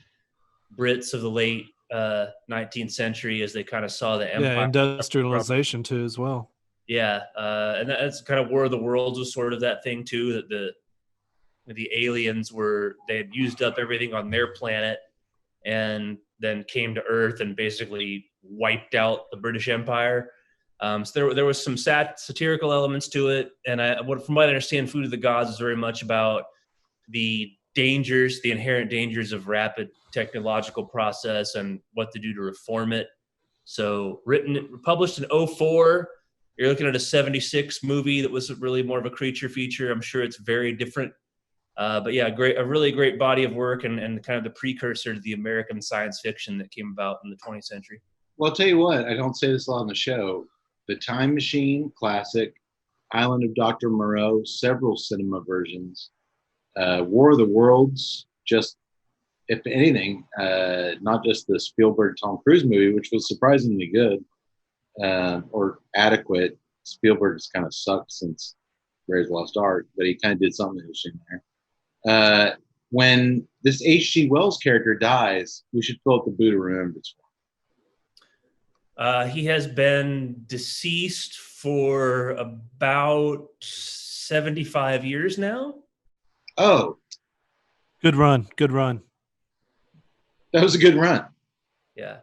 Brits of the late 19th century, as they kind of saw the empire. Yeah, industrialization too as well. Yeah, and that's kind of War of the Worlds was sort of that thing too. That the aliens they had used up everything on their planet, and then came to Earth and basically wiped out the British Empire. So there was some satirical elements to it, and from what I understand, Food of the Gods is very much about the inherent dangers of rapid technological process and what to do to reform it. So published in 2004. You're looking at a 76 movie that was really more of a creature feature. I'm sure it's very different. But yeah, a really great body of work, and kind of the precursor to the American science fiction that came about in the 20th century. Well, I'll tell you what, I don't say this a lot on the show. The Time Machine, classic. Island of Dr. Moreau, several cinema versions. War of the Worlds, just, if anything, not just the Spielberg Tom Cruise movie, which was surprisingly good or adequate. Spielberg's kind of sucked since Raiders of the Lost Ark, but he kind of did something interesting there. When this H.G. Wells character dies, we should fill up the boot of remembrance for him. He has been deceased for about 75 years now. Oh, good run. Good run. That was a good run. Yeah.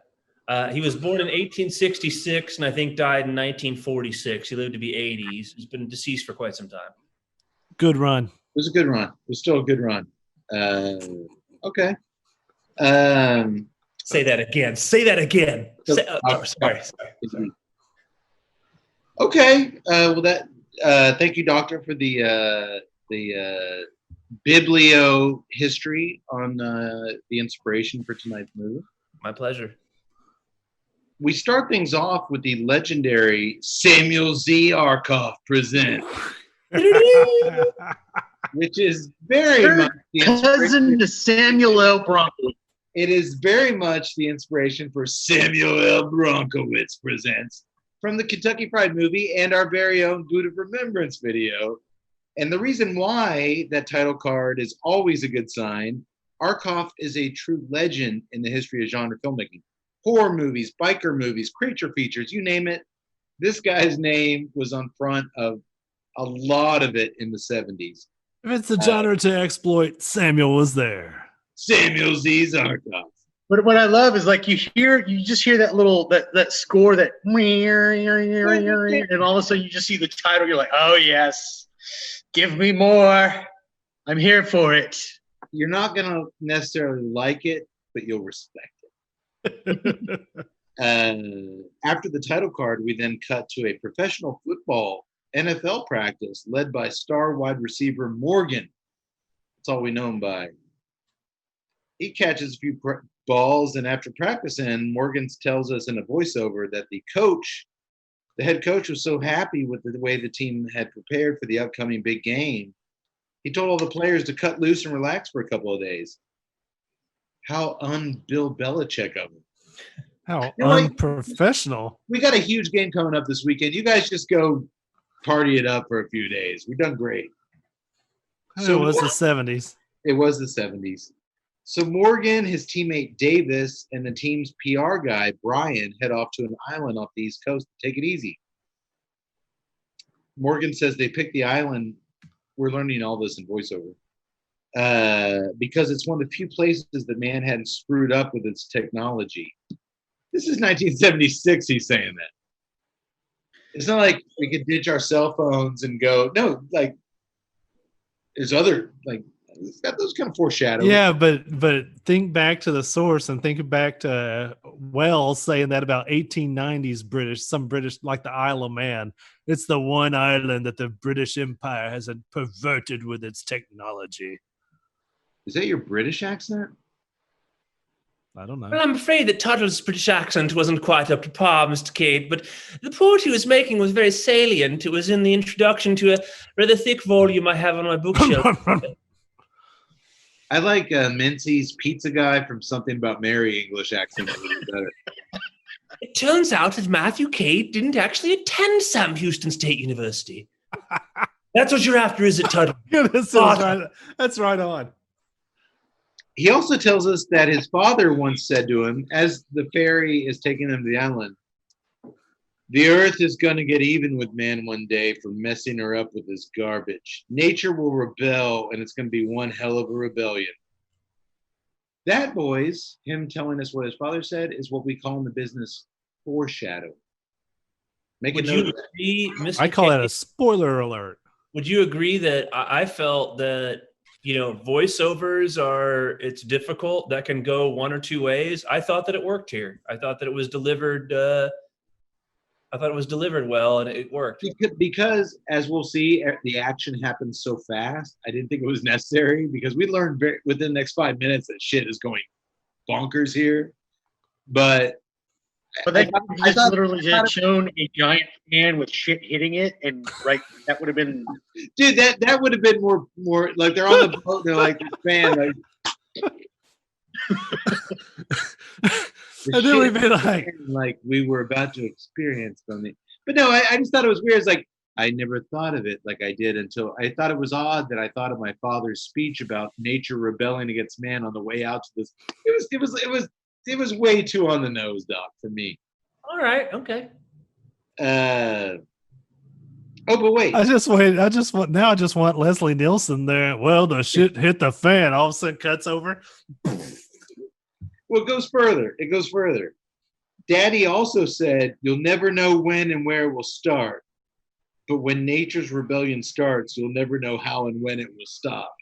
He was born in 1866 and I think died in 1946. He lived to be 80. He's been deceased for quite some time. Good run. It was a good run. It was still a good run. Okay. Say that again. Say that again. Sorry. Okay. Well, thank you, Doctor, for the biblio history on the inspiration for tonight's movie. My pleasure. We start things off with the legendary Samuel Z. Arkoff present, which is very much the cousin to Samuel L. Bronco. It is very much the inspiration for Samuel L. Bronkowitz presents from the Kentucky Fried Movie and our very own Boot of Remembrance video. And the reason why that title card is always a good sign, Arkoff is a true legend in the history of genre filmmaking. Horror movies, biker movies, creature features, you name it. This guy's name was on front of a lot of it in the 70s. If it's a genre to exploit, Samuel was there. Samuel Z. Arkoff. But what I love is like you just hear that little that score that and all of a sudden you just see the title. You're like, oh yes, give me more. I'm here for it. You're not gonna necessarily like it, but you'll respect it. After the title card, we then cut to a professional football NFL practice led by star wide receiver Morgan. That's all we know him by. He catches a few balls, and after practicing, Morgan tells us in a voiceover that the head coach was so happy with the way the team had prepared for the upcoming big game, he told all the players to cut loose and relax for a couple of days. How un-Bill Belichick of him. How unprofessional. We got a huge game coming up this weekend. You guys just go party it up for a few days. We've done great. So it was the 70s. It was the 70s. So Morgan, his teammate Davis, and the team's PR guy, Brian, head off to an island off the East Coast to take it easy. Morgan says they picked the island. We're learning all this in voiceover. Because it's one of the few places that man hadn't screwed up with its technology. This is 1976, he's saying that. It's not like we could ditch our cell phones and go, no, like, there's other, like, It's got those kind of foreshadowing. Yeah, but think back to the source and think back to Wells saying that about 1890s British, like the Isle of Man. It's the one island that the British Empire has perverted with its technology. Is that your British accent? I don't know. Well, I'm afraid that Toddle's British accent wasn't quite up to par, Mr. Cade, but the point he was making was very salient. It was in the introduction to a rather thick volume I have on my bookshelf. I like Mincy's pizza guy from Something About Mary English accent a little better. It turns out that Matthew Cade didn't actually attend Sam Houston State University. That's what you're after, is it, Tuttle? That's right on. He also tells us that his father once said to him, as the ferry is taking them to the island, the earth is going to get even with man one day for messing her up with his garbage. Nature will rebel, and it's going to be one hell of a rebellion. That, boys, him telling us what his father said, is what we call in the business foreshadow. Would you agree, Mr. I call Cade, that a spoiler alert. Would you agree that I felt that, voiceovers it's difficult. That can go one or two ways. I thought that it worked here. I thought that it was delivered. Well, and it worked. Because, as we'll see, the action happens so fast. I didn't think it was necessary because we learned within the next 5 minutes that shit is going bonkers here. But they literally just shown a giant fan with shit hitting it, and that would have been. Dude, that would have been more like they're on the boat and they're like this fan And then we've been like we were about to experience something. But no, I just thought it was weird. It's like I never thought of it like I did until I thought it was odd that I thought of my father's speech about nature rebelling against man on the way out to this. It was way too on the nose, Doc, for me. All right, okay. Oh, but wait. I just want Leslie Nielsen there. Well, the shit hit the fan. All of a sudden cuts over. Well, it goes further. Daddy also said, you'll never know when and where it will start. But when nature's rebellion starts, you'll never know how and when it will stop.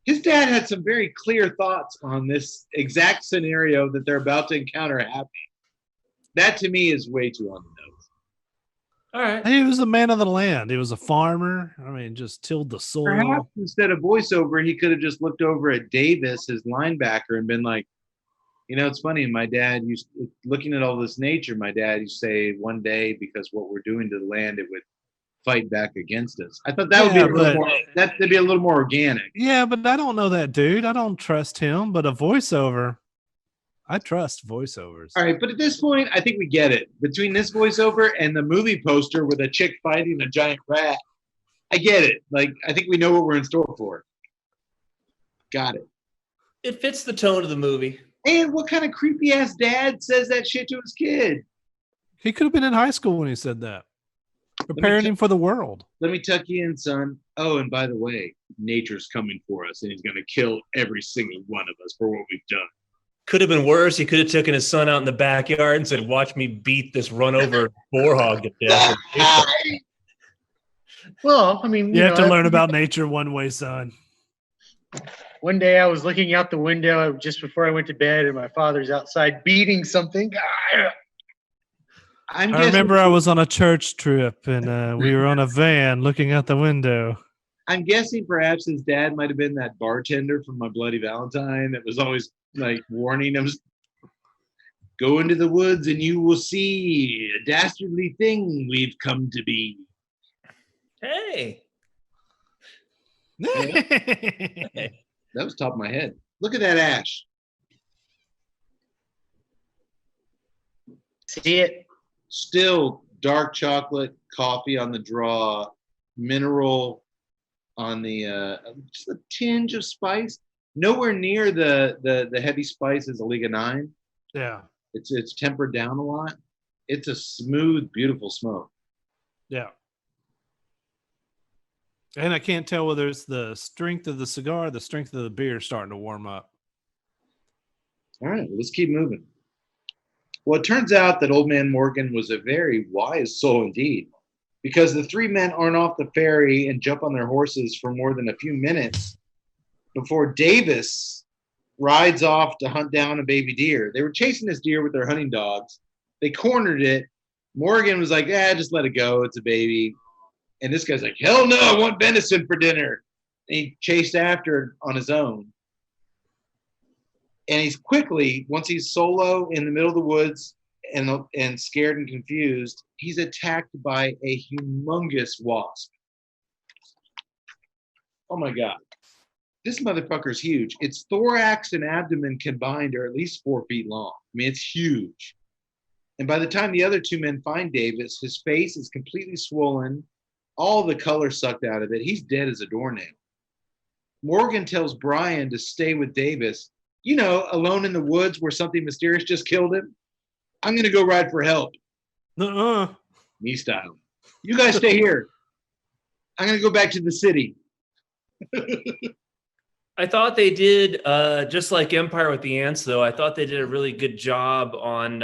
His dad had some very clear thoughts on this exact scenario that they're about to encounter happening. That to me is way too on the nose. All right. He was a man of the land. He was a farmer. I mean, just tilled the soil. Perhaps instead of voiceover, he could have just looked over at Davis, his linebacker, and been like, it's funny. My dad looking at all this nature, my dad used to say one day, because what we're doing to the land, it would fight back against us. I thought that would be that'd be a little more organic. Yeah, but I don't know that dude. I don't trust him. But a voiceover, I trust voiceovers. All right, but at this point, I think we get it. Between this voiceover and the movie poster with a chick fighting a giant rat, I get it. Like, I think we know what we're in store for. Got it. It fits the tone of the movie. And what kind of creepy ass dad says that shit to his kid? He could have been in high school when he said that. Preparing him for the world. Let me tuck you in, son. Oh, and by the way, nature's coming for us, and he's going to kill every single one of us for what we've done. Could have been worse. He could have taken his son out in the backyard and said, watch me beat this run over boar hog to death. Well, I mean, you have to learn about nature one way, son. One day I was looking out the window just before I went to bed, and my father's outside beating something. I remember I was on a church trip, and we were on a van looking out the window. I'm guessing perhaps his dad might have been that bartender from My Bloody Valentine that was always like warning him, go into the woods and you will see a dastardly thing we've come to be. Hey. That was top of my head. Look at that ash. See it? Still dark chocolate, coffee on the draw, mineral on the just a tinge of spice. Nowhere near the heavy spices of Liga 9. Yeah. It's tempered down a lot. It's a smooth, beautiful smoke. Yeah. And I can't tell whether it's the strength of the cigar or the strength of the beer starting to warm up. All right, let's keep moving. Well, it turns out that Old Man Morgan was a very wise soul indeed, because the three men aren't off the ferry and jump on their horses for more than a few minutes before Davis rides off to hunt down a baby deer. They were chasing this deer with their hunting dogs. They cornered it. Morgan was like, just let it go. It's a baby. And this guy's like, hell no, I want venison for dinner. And he chased after it on his own. And he's quickly, once he's solo in the middle of the woods and scared and confused, he's attacked by a humongous wasp. Oh my God. This motherfucker's huge. Its thorax and abdomen combined are at least 4 feet long. I mean, it's huge. And by the time the other 2 men find Davis, his face is completely swollen, all the color sucked out of it. He's dead as a doornail. Morgan tells Brian to stay with Davis, alone in the woods where something mysterious just killed him. I'm going to go ride for help. Me style. You guys stay here. I'm going to go back to the city. I thought they did, just like Empire with the Ants, though, I thought they did a really good job on,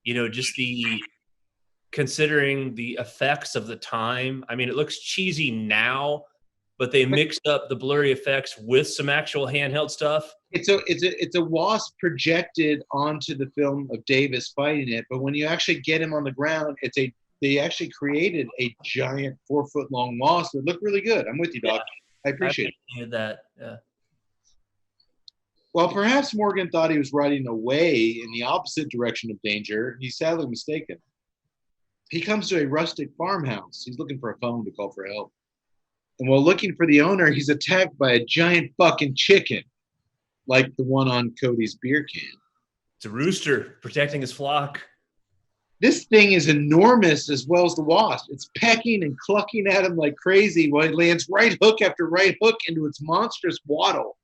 just considering the effects of the time. I mean, it looks cheesy now, but they mixed up the blurry effects with some actual handheld stuff. It's a wasp projected onto the film of Davis fighting it, but when you actually get him on the ground, they actually created a giant 4-foot-long wasp that looked really good. I'm with you, dog. I appreciate that. Yeah. Well, perhaps Morgan thought he was riding away in the opposite direction of danger. He's sadly mistaken. He comes to a rustic farmhouse. He's looking for a phone to call for help. And while looking for the owner, he's attacked by a giant fucking chicken, like the one on Cody's beer can. It's a rooster protecting his flock. This thing is enormous as well as the wasp. It's pecking and clucking at him like crazy while it lands right hook after right hook into its monstrous waddle.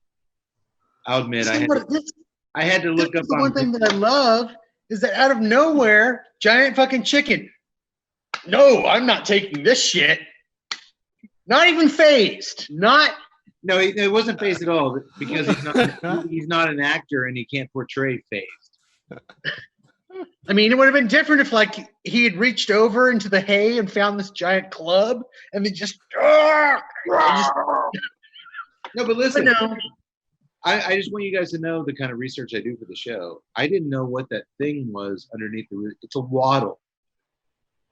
I'll admit, I had to look up on one thing that I love is that out of nowhere, giant fucking chicken. No, I'm not taking this shit. Not even phased. No, it wasn't phased at all because he's not an actor and he can't portray phased. I mean, it would have been different if, like, he had reached over into the hay and found this giant club and then just. No, but listen. But no. I just want you guys to know the kind of research I do for the show. I didn't know what that thing was underneath the root. It's a waddle.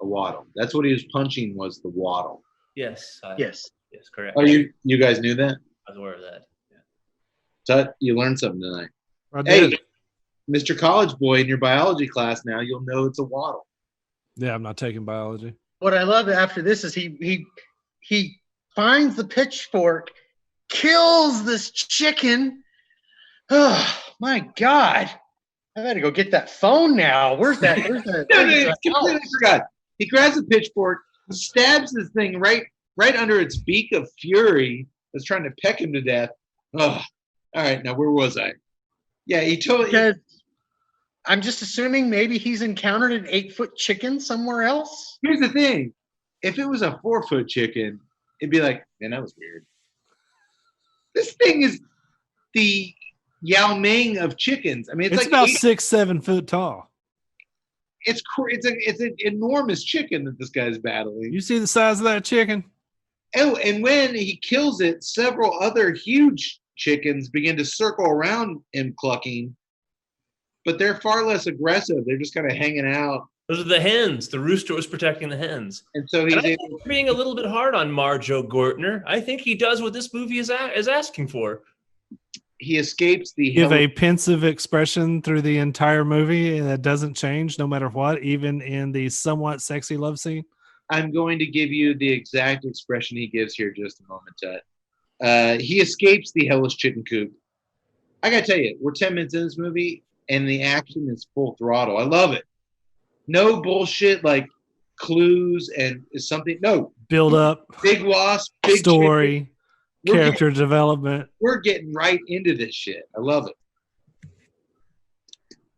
A waddle. That's what he was punching, was the waddle. Yes. Yes, correct. Oh, you guys knew that? I was aware of that. Yeah. Tut, you learned something tonight. I did. Hey, Mr. College Boy, in your biology class now, you'll know it's a waddle. Yeah, I'm not taking biology. What I love after this is he finds the pitchfork, kills this chicken. Oh my God! I gotta go get that phone now. Where's that? Completely forgot. He grabs a pitchfork, stabs this thing right under its beak of fury that's trying to peck him to death. Oh, all right. Now where was I? Yeah, he totally. Because I'm just assuming maybe he's encountered an 8-foot chicken somewhere else. Here's the thing: if it was a 4-foot chicken, it'd be like, man, that was weird. This thing is the Yao Ming of chickens. I mean, it's like about 6-7 foot tall. It's an enormous chicken that this guy's battling. You see the size of that chicken? Oh, and when he kills it, several other huge chickens begin to circle around him clucking, but they're far less aggressive. They're just kind of hanging out. Those are the hens. The rooster was protecting the hens. And so I think we're being a little bit hard on Marjo Gortner. I think he does what this movie is asking for. He escapes the give a pensive expression through the entire movie, and that doesn't change no matter what, even in the somewhat sexy love scene. I'm going to give you the exact expression he gives here just a moment, Tut. He escapes the hellish chicken coop. I gotta tell you, we're 10 minutes in this movie, and the action is full throttle. I love it. No bullshit like clues and something. No. Build up. Big wasp. Big story. Character development. We're getting right into this shit. I love it.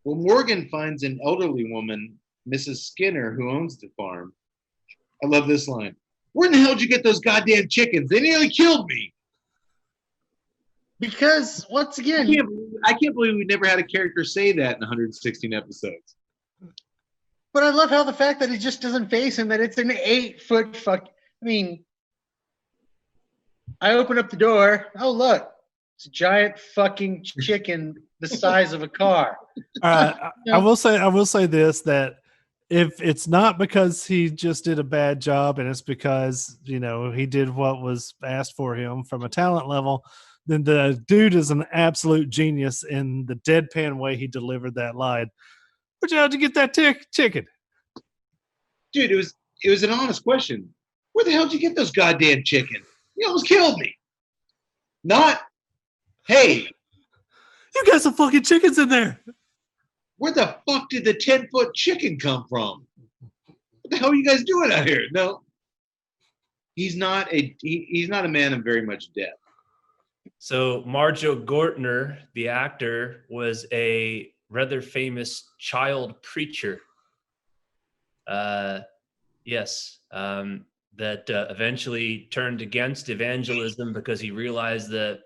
Well, Morgan finds an elderly woman, Mrs. Skinner, who owns the farm. I love this line. Where in the hell did you get those goddamn chickens? They nearly killed me. Because, once again, I can't believe we never had a character say that in 116 episodes. But I love how the fact that it just doesn't face him, that it's an 8-foot fuck. I mean, I open up the door. Oh, look. It's a giant fucking chicken the size of a car. I will say this, that if it's not because he just did a bad job and it's because, he did what was asked for him from a talent level, then the dude is an absolute genius in the deadpan way he delivered that line. Where'd you have to get that chicken? Dude, it was an honest question. Where the hell did you get those goddamn chicken? You almost killed me. Not, hey, You got some fucking chickens in there. where the fuck did the 10-foot chicken come from? What the hell are you guys doing out here? No, he's not a man of very much depth. So Marjo Gortner, the actor, was a rather famous child preacher. Yes, that eventually turned against evangelism because he realized that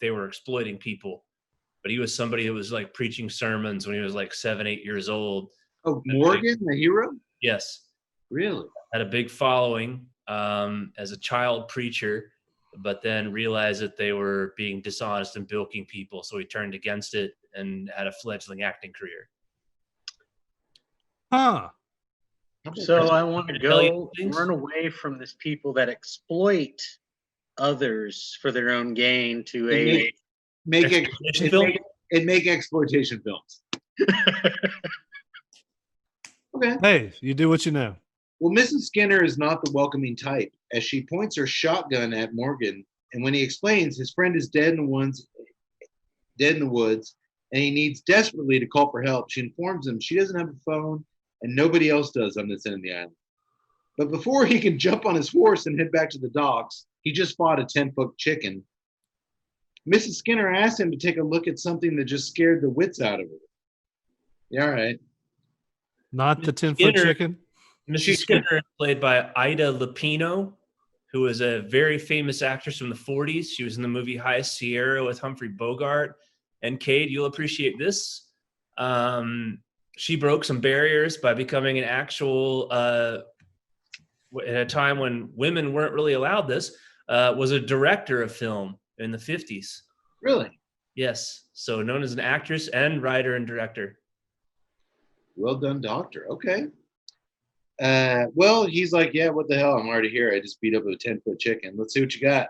they were exploiting people. But he was somebody who was like preaching sermons when he was like 7, 8 years old. Oh, Morgan, the hero? Yes. Really? Had a big following as a child preacher, but then realized that they were being dishonest and bilking people. So he turned against it and had a fledgling acting career. Huh. So I want to go things? run away from this people that exploit others for their own gain to a Make Exploitation film? make exploitation films. Okay. Hey, you do what you know. Well, Mrs. Skinner is not the welcoming type, as she points her shotgun at Morgan, and when he explains his friend is dead in the woods, and he needs desperately to call for help, she informs him she doesn't have a phone and nobody else does on this end of the island. But before he can jump on his horse and head back to the docks, he just fought a 10-foot chicken. Mrs. Skinner asked him to take a look at something that just scared the wits out of her. Yeah, all right. Not the 10-foot chicken. Mrs. Skinner is played by Ida Lupino, who is a very famous actress from the 40s. She was in the movie High Sierra with Humphrey Bogart. And Kate, you'll appreciate this. She broke some barriers by becoming an actual, at a time when women weren't really allowed this, was a director of film in the 50s. Really? Yes. So known as an actress and writer and director. Well done, doctor. Okay. Well, he's like, yeah, what the hell? I'm already here. I just beat up a 10-foot chicken. Let's see what you got.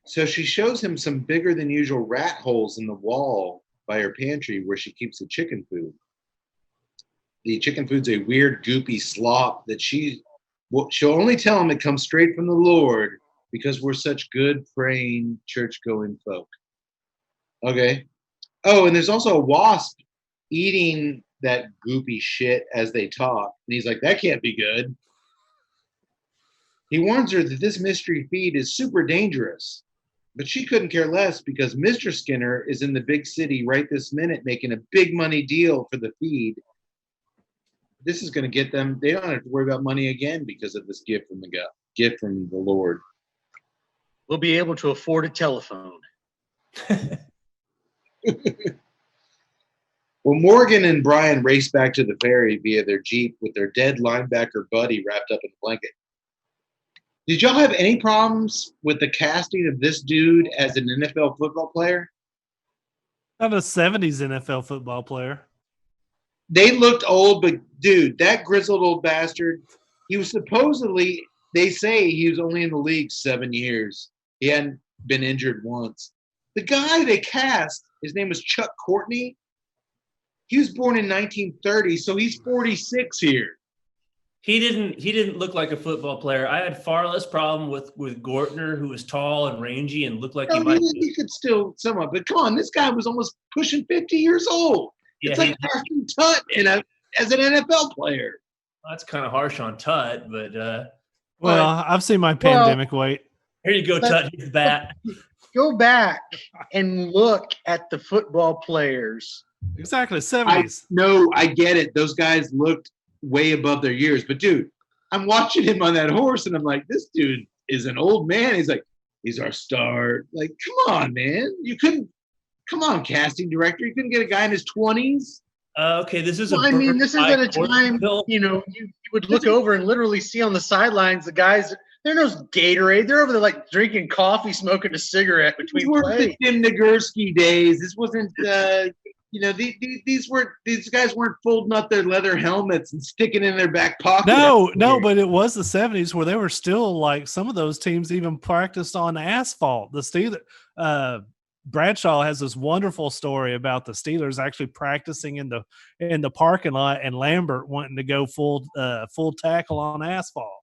So she shows him some bigger than usual rat holes in the wall by her pantry where she keeps the chicken food. The chicken food's a weird, goopy slop that she'll only tell him it comes straight from the Lord because we're such good, praying, church-going folk. Okay. Oh, and there's also a wasp eating that goopy shit as they talk. And he's like, that can't be good. He warns her that this mystery feed is super dangerous, but she couldn't care less because Mr. Skinner is in the big city right this minute making a big money deal for the feed. This is going to get them. They don't have to worry about money again because of this gift from the Lord. We'll be able to afford a telephone. Well, Morgan and Brian race back to the ferry via their Jeep with their dead linebacker buddy wrapped up in a blanket. Did y'all have any problems with the casting of this dude as an NFL football player? Not a 70s NFL football player. They looked old, but dude, that grizzled old bastard, he was supposedly, they say he was only in the league 7 years. He hadn't been injured once. The guy they cast, his name was Chuck Courtney. He was born in 1930, so he's 46 here. He didn't look like a football player. I had far less problem with Gortner, who was tall and rangy and looked like He could still somewhat, but come on, this guy was almost pushing 50 years old. Yeah, it's like Ashton Tutt as an NFL player. That's kind of harsh on Tut, but well, I've seen my pandemic weight. Here you go, Tut. Here's the bat. Go back and look at the football players. Exactly, 70s. I get it. Those guys looked way above their years. But, dude, I'm watching him on that horse, and I'm like, this dude is an old man. He's like, he's our star. Like, come on, man. Come on, casting director. You couldn't get a guy in his 20s? Okay, this is this is at a time, you would look over and literally see on the sidelines the guys There are no Gatorade. They're over there like drinking coffee, smoking a cigarette These between weren't plays. the Tim Nagurski days. This wasn't, these guys weren't folding up their leather helmets and sticking in their back pocket. No, but it was the 70s where they were still like some of those teams even practiced on asphalt. The Steelers, Bradshaw has this wonderful story about the Steelers actually practicing in the parking lot and Lambert wanting to go full tackle on asphalt.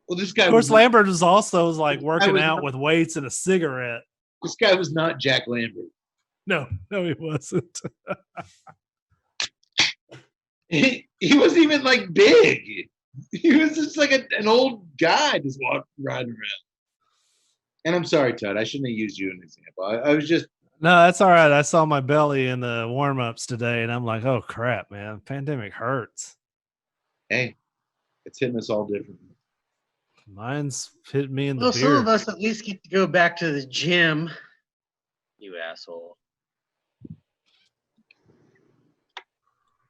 Well, this guy Of course, was Lambert is also like working was out not- with weights and a cigarette. this guy was not Jack Lambert. No, he wasn't. He wasn't even like big. He was just like an old guy just riding around. And I'm sorry, Todd. I shouldn't have used you as an example. I was just No, that's all right. I saw my belly in the warm-ups today, and I'm like, oh, crap, man. Pandemic hurts. hey, it's hitting us all differently. Mine's hit me in the Well, some of beard. us at least get to go back to the gym. You asshole.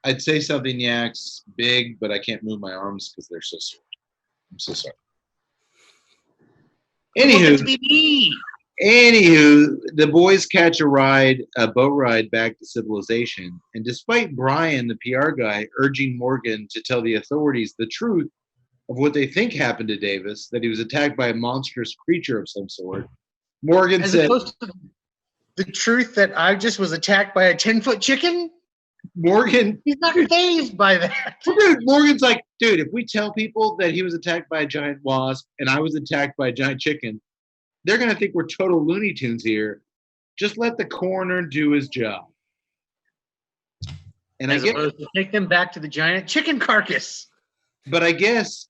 I'd say something Yak's big, but I can't move my arms because they're so sore. I'm so sorry. Anywho, the boys catch a boat ride back to civilization, and despite Brian, the PR guy, urging Morgan to tell the authorities the truth of what they think happened to Davis, that he was attacked by a monstrous creature of some sort, Morgan As said, opposed to the truth that I just was attacked by a 10-foot chicken? He's not fazed by that. Well, dude, Morgan's like, dude, if we tell people that he was attacked by a giant wasp and I was attacked by a giant chicken, they're going to think we're total Looney Tunes here. Just let the coroner do his job. And As opposed to take them back to the giant chicken carcass. But I guess,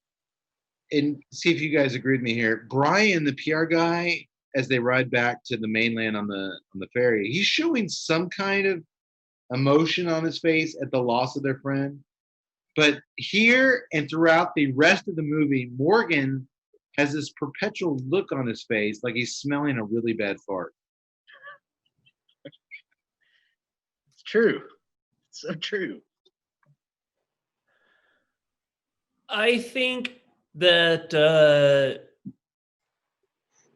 and see if you guys agree with me here, Brian, the PR guy, as they ride back to the mainland on the ferry, he's showing some kind of emotion on his face at the loss of their friend. But here and throughout the rest of the movie, Morgan has this perpetual look on his face like he's smelling a really bad fart. It's true. It's so true. I think that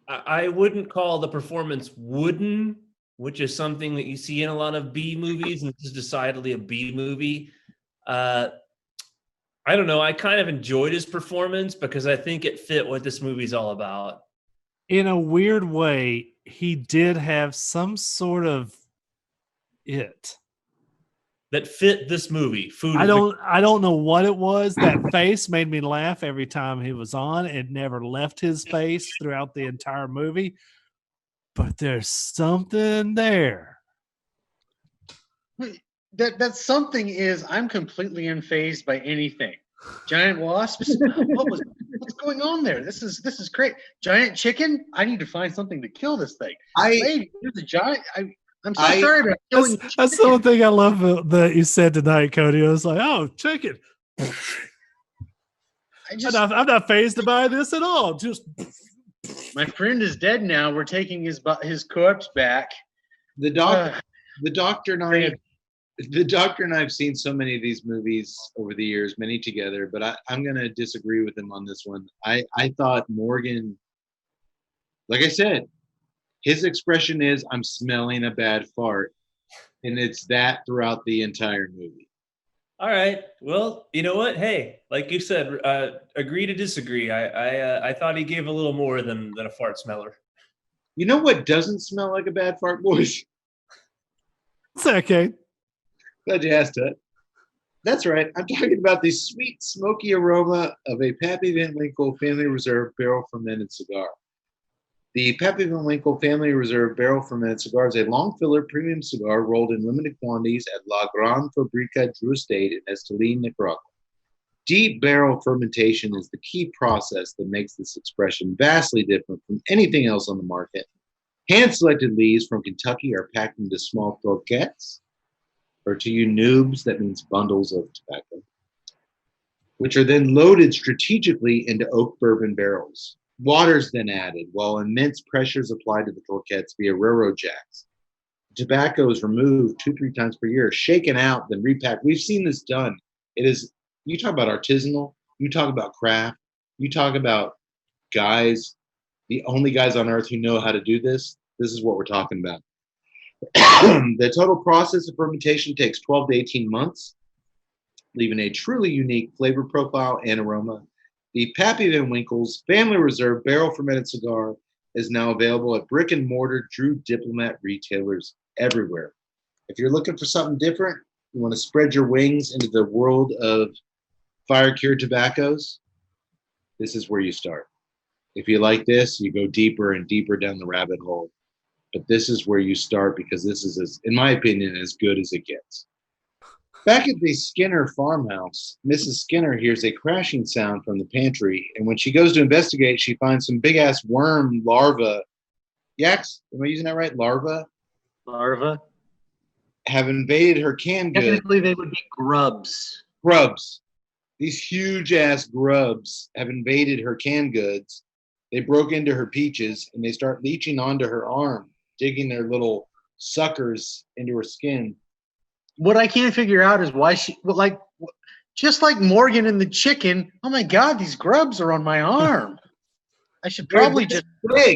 I wouldn't call the performance wooden, which is something that you see in a lot of B movies, and this is decidedly a B movie. I don't know. I kind of enjoyed his performance because I think it fit what this movie's all about. In a weird way, he did have some sort of it. That fit this movie. Food. I don't know what it was. That face made me laugh every time he was on. It never left his face throughout the entire movie. But there's something there. That something is I'm completely unfazed by anything. Giant wasps? What's going on there? This is great. Giant chicken? I need to find something to kill this thing. Lady, there's a giant. I'm so sorry about killing. That's the one thing I love that you said tonight, Cody. I was like, oh, chicken. I'm not fazed by this at all. Just my friend is dead now. We're taking his corpse back. The doctor and I have seen so many of these movies over the years, many together, but I'm going to disagree with him on this one. I thought Morgan, like I said, his expression is, I'm smelling a bad fart. And it's that throughout the entire movie. All right. Well, you know what? Hey, like you said, agree to disagree. I thought he gave a little more than a fart smeller. You know what doesn't smell like a bad fart, boys? It's okay. Glad you asked that. That's right. I'm talking about the sweet, smoky aroma of a Pappy Van Winkle Family Reserve barrel fermented cigar. The Pappy Van Winkle Family Reserve barrel fermented cigar is a long filler premium cigar rolled in limited quantities at La Gran Fabrica Drew Estate in Estelí, Nicaragua. Deep barrel fermentation is the key process that makes this expression vastly different from anything else on the market. Hand-selected leaves from Kentucky are packed into small croquettes, or to you noobs, that means bundles of tobacco, which are then loaded strategically into oak bourbon barrels. Water is then added, while immense pressure is applied to the croquettes via railroad jacks. Tobacco is removed 2-3 times per year, shaken out, then repacked. We've seen this done. It is, you talk about artisanal, you talk about craft. You talk about guys, the only guys on earth who know how to do this. This is what we're talking about. The total process of fermentation takes 12 to 18 months, leaving a truly unique flavor profile and aroma. The Pappy Van Winkle's Family Reserve Barrel Fermented Cigar is now available at brick and mortar Drew Diplomat retailers everywhere. If you're looking for something different, you want to spread your wings into the world of fire-cured tobaccos, this is where you start. If you like this, you go deeper and deeper down the rabbit hole. But this is where you start because this is, in my opinion, as good as it gets. Back at the Skinner farmhouse, Mrs. Skinner hears a crashing sound from the pantry, and when she goes to investigate, she finds some big-ass worm larvae. Yaks, am I using that right? Larva? Larva. Have invaded her canned goods. Technically, they would be grubs. Grubs. These huge-ass grubs have invaded her canned goods. They broke into her peaches, and they start leeching onto her arm, digging their little suckers into her skin. What I can't figure out is why just like Morgan and the chicken, oh my God, these grubs are on my arm. I should probably just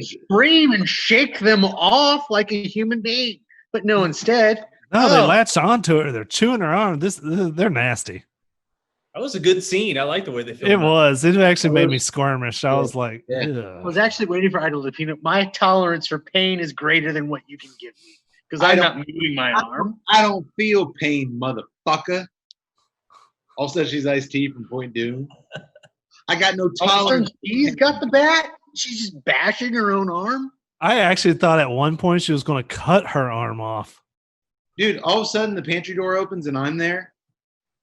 scream and shake them off like a human being. But no, instead. No, they latched onto her. They're chewing her arm. They're nasty. That was a good scene. I like the way they filmed it. Was. It actually made me squirmish. I was like, I was actually waiting for Idol Lupino. My tolerance for pain is greater than what you can give me. Because I'm not moving my arm. I don't feel pain, motherfucker. Also, she's Ice-T from Point Doom. I got no tolerance. She's got the bat. She's just bashing her own arm. I actually thought at one point she was going to cut her arm off. Dude, all of a sudden the pantry door opens and I'm there.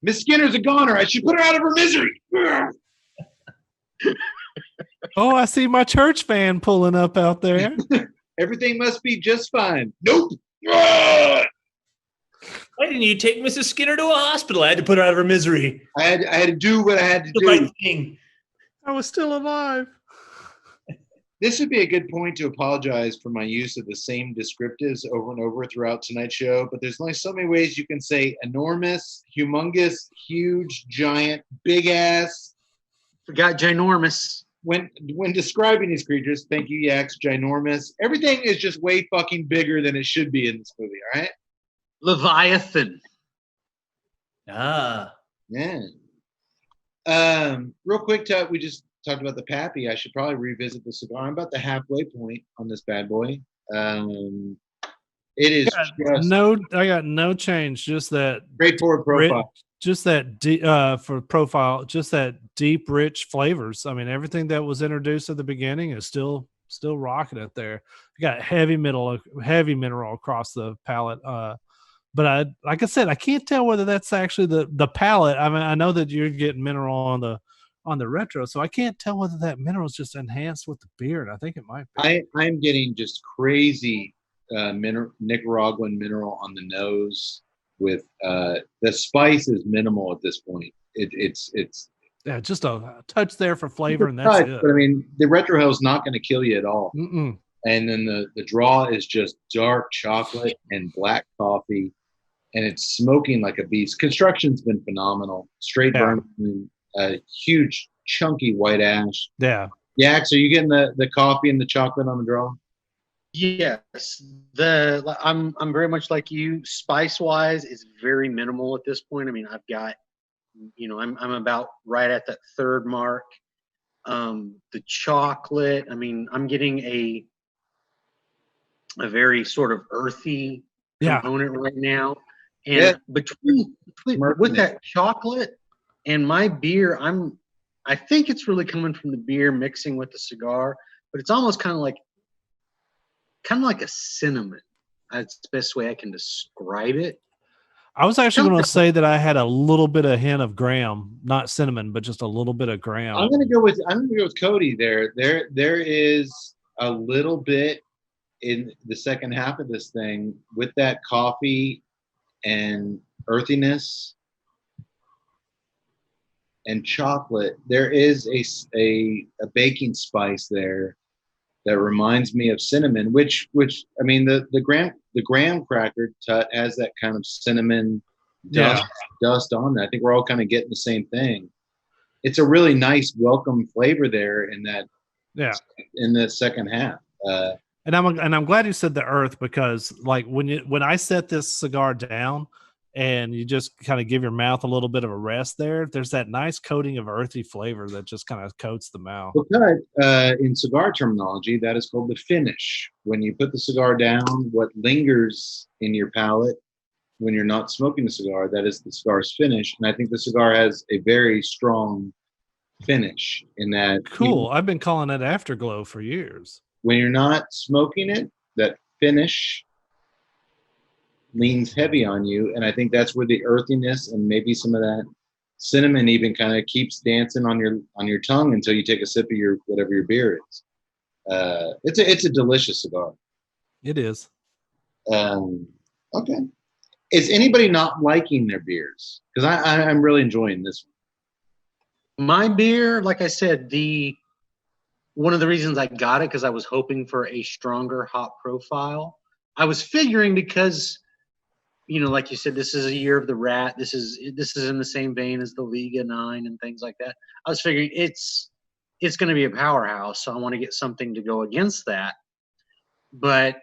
Miss Skinner's a goner. I should put her out of her misery. Oh, I see my church van pulling up out there. Everything must be just fine. Nope. Why didn't you take Mrs. Skinner to a hospital? I had to put her out of her misery. I had to do what I had to do. The right thing. I was still alive. This would be a good point to apologize for my use of the same descriptives over and over throughout tonight's show, but there's only so many ways you can say enormous, humongous, huge, giant, big ass. Forgot ginormous. When describing these creatures, thank you, Yaks, ginormous. Everything is just way fucking bigger than it should be in this movie, all right? Leviathan. Ah. Yeah. Real quick, we just talked about the Pappy. I should probably revisit the cigar. I'm about the halfway point on this bad boy. It is I got no change. Just that straightforward profile. Just that just that deep, rich flavors. I mean, everything that was introduced at the beginning is still rocking it there. You got heavy mineral across the palate. But like I said, I can't tell whether that's actually the palate. I mean, I know that you're getting mineral on the retro, so I can't tell whether that mineral is just enhanced with the beard. I think it might be. I'm getting just crazy Nicaraguan mineral on the nose. With the spice is minimal at this point. It's just a touch there for flavor, and that's it. But I mean, the retrohale is not going to kill you at all. Mm-mm. And then the draw is just dark chocolate and black coffee, and it's smoking like a beast. Construction's been phenomenal. Straight burn, huge chunky white ash. Yeah. Yaks, are you getting the coffee and the chocolate on the draw? Yes, I'm very much like you. Spice wise, it's very minimal at this point. I mean, I've got, I'm about right at that third mark. The chocolate, I mean, I'm getting a very sort of earthy component right now, and between with that chocolate and my beer, I think it's really coming from the beer mixing with the cigar, but it's almost kind of like a cinnamon. That's the best way I can describe it. I was actually going to say that I had a little bit of hint of graham, not cinnamon, but just a little bit of graham. I'm going to go with Cody there. There is a little bit in the second half of this thing with that coffee and earthiness and chocolate. There is a baking spice there that reminds me of cinnamon, which I mean the graham cracker tut has that kind of cinnamon dust on there. I think we're all kind of getting the same thing. it's a really nice welcome flavor there in Yeah. the second half. And I'm glad you said the earth, because like when I set this cigar down and you just kind of give your mouth a little bit of a rest there's that nice coating of earthy flavor that just kind of coats the mouth. Because in cigar terminology, that is called the finish. When you put the cigar down, what lingers in your palate when you're not smoking the cigar, that is the cigar's finish. And I think the cigar has a very strong finish in that. Cool. I've been calling it afterglow for years. When you're not smoking it, that finish leans heavy on you. And I think that's where the earthiness and maybe some of that cinnamon even kind of keeps dancing on your tongue until you take a sip of your whatever your beer is. It's a delicious cigar. It is. Okay. Is anybody not liking their beers? Because I'm really enjoying this one. My beer, like I said, one of the reasons I got it because I was hoping for a stronger hop profile. I was figuring because, like you said, this is a year of the rat. This is in the same vein as the Liga 9 and things like that. I was figuring it's going to be a powerhouse, so I want to get something to go against that. But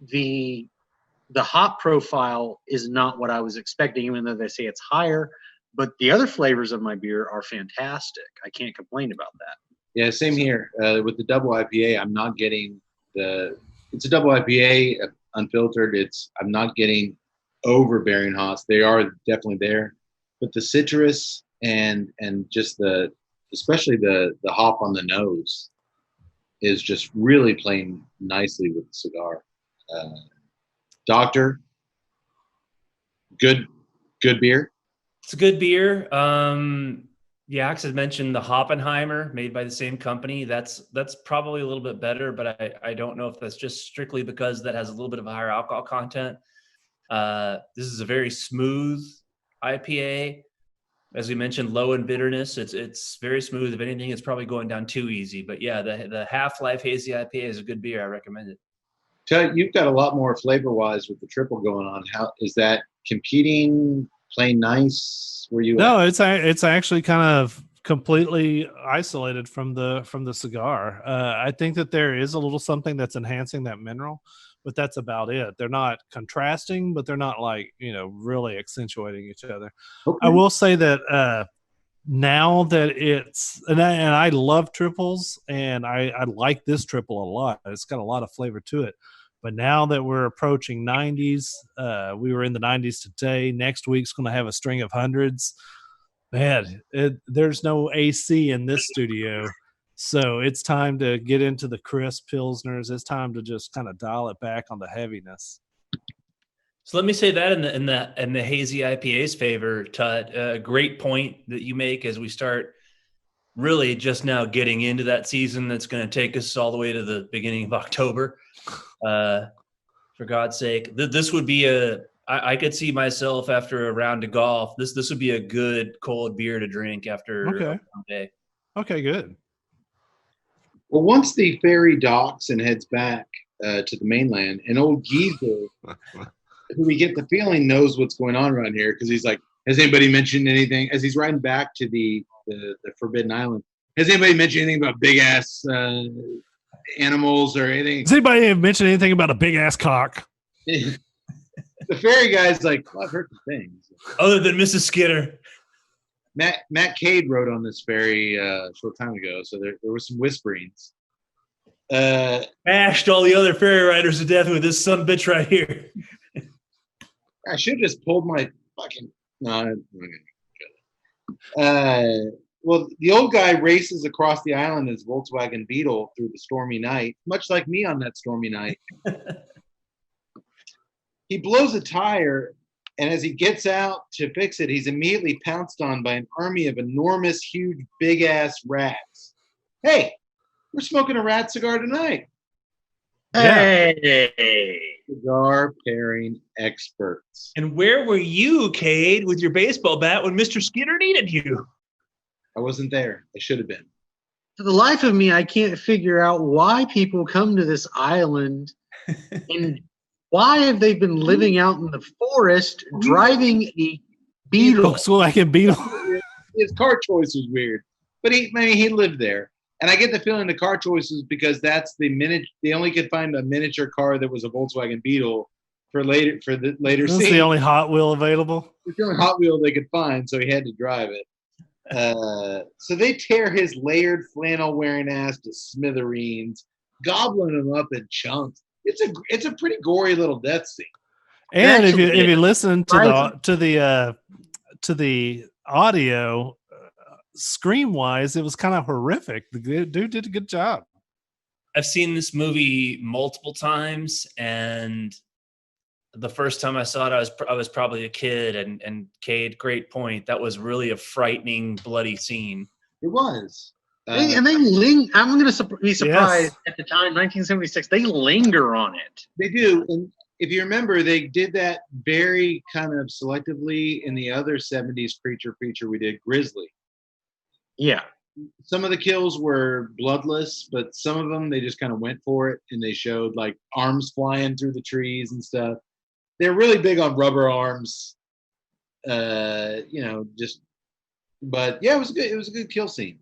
the hop profile is not what I was expecting, even though they say it's higher. But the other flavors of my beer are fantastic. I can't complain about that. Yeah, same here. With the double IPA, I'm not getting it's a double IPA, unfiltered. I'm not getting overbearing hops. They are definitely there. But the citrus and just especially the hop on the nose is just really playing nicely with the cigar. Doctor, good beer. It's a good beer. Yax had mentioned the Hoppenheimer, made by the same company. That's probably a little bit better, but I don't know if that's just strictly because that has a little bit of a higher alcohol content. This is a very smooth IPA. As we mentioned, low in bitterness. It's very smooth. If anything, it's probably going down too easy. But yeah, the Half-Life Hazy IPA is a good beer. I recommend it. You've got a lot more flavor-wise with the triple going on. How is that competing? Playing nice? Where you? No, at? it's actually kind of completely isolated from the cigar. I think that there is a little something that's enhancing that mineral, but that's about it. They're not contrasting, but they're not like really accentuating each other. Okay. I will say that now that it's and I love triples, and I like this triple a lot. It's got a lot of flavor to it. But now that we're approaching 90s, we were in the 90s today. Next week's going to have a string of hundreds. Man, there's no AC in this studio. So it's time to get into the crisp Pilsners. It's time to just kind of dial it back on the heaviness. So let me say that in the hazy IPA's favor, Tut. Great point that you make as we start really just now getting into that season that's going to take us all the way to the beginning of October. For God's sake, this would be I could see myself after a round of golf. This would be a good cold beer to drink after a long day. Okay, good. Well, once the ferry docks and heads back to the mainland, an old geezer who we get the feeling knows what's going on around here because he's like, has anybody mentioned anything as he's riding back to the Forbidden Island? Has anybody mentioned anything about big ass animals or anything? Does anybody mention anything about a big ass cock? The ferry guy's like, well, I've heard some things. Other than Mrs. Skinner. Matt Cade rode on this ferry a short time ago, so there were some whisperings. Bashed all the other ferry riders to death with this son bitch right here. I should have just pulled my fucking... No, well, the old guy races across the island in his Volkswagen Beetle through the stormy night, much like me on that stormy night. He blows a tire, and as he gets out to fix it, he's immediately pounced on by an army of enormous, huge, big-ass rats. Hey, we're smoking a rat cigar tonight. Hey! Cigar pairing experts. And where were you, Cade, with your baseball bat when Mr. Skinner needed you? I wasn't there. I should have been. For the life of me, I can't figure out why people come to this island and why have they been living out in the forest driving a Beetle? Volkswagen Beetle. his car choice was weird. But he lived there. And I get the feeling the car choice was because that's they only could find a miniature car that was a Volkswagen Beetle for the later This is scene. the only Hot Wheel available. It's the only Hot Wheel they could find, so he had to drive it. So they tear his layered flannel wearing ass to smithereens, gobbling him up in chunks. It's a pretty gory little death scene. And Actually, if you listen surprising. to the audio, scream wise, it was kind of horrific. The dude did a good job. I've seen this movie multiple times, and the first time I saw it, I was probably a kid. And Cade, great point. That was really a frightening, bloody scene. It was. I'm going to be surprised at the time, 1976. They linger on it. They do. And if you remember, they did that very kind of selectively in the other 70s creature feature we did, Grizzly. Yeah. Some of the kills were bloodless, but some of them they just kind of went for it, and they showed like arms flying through the trees and stuff. They're really big on rubber arms, but yeah, it was good. It was a good kill scene.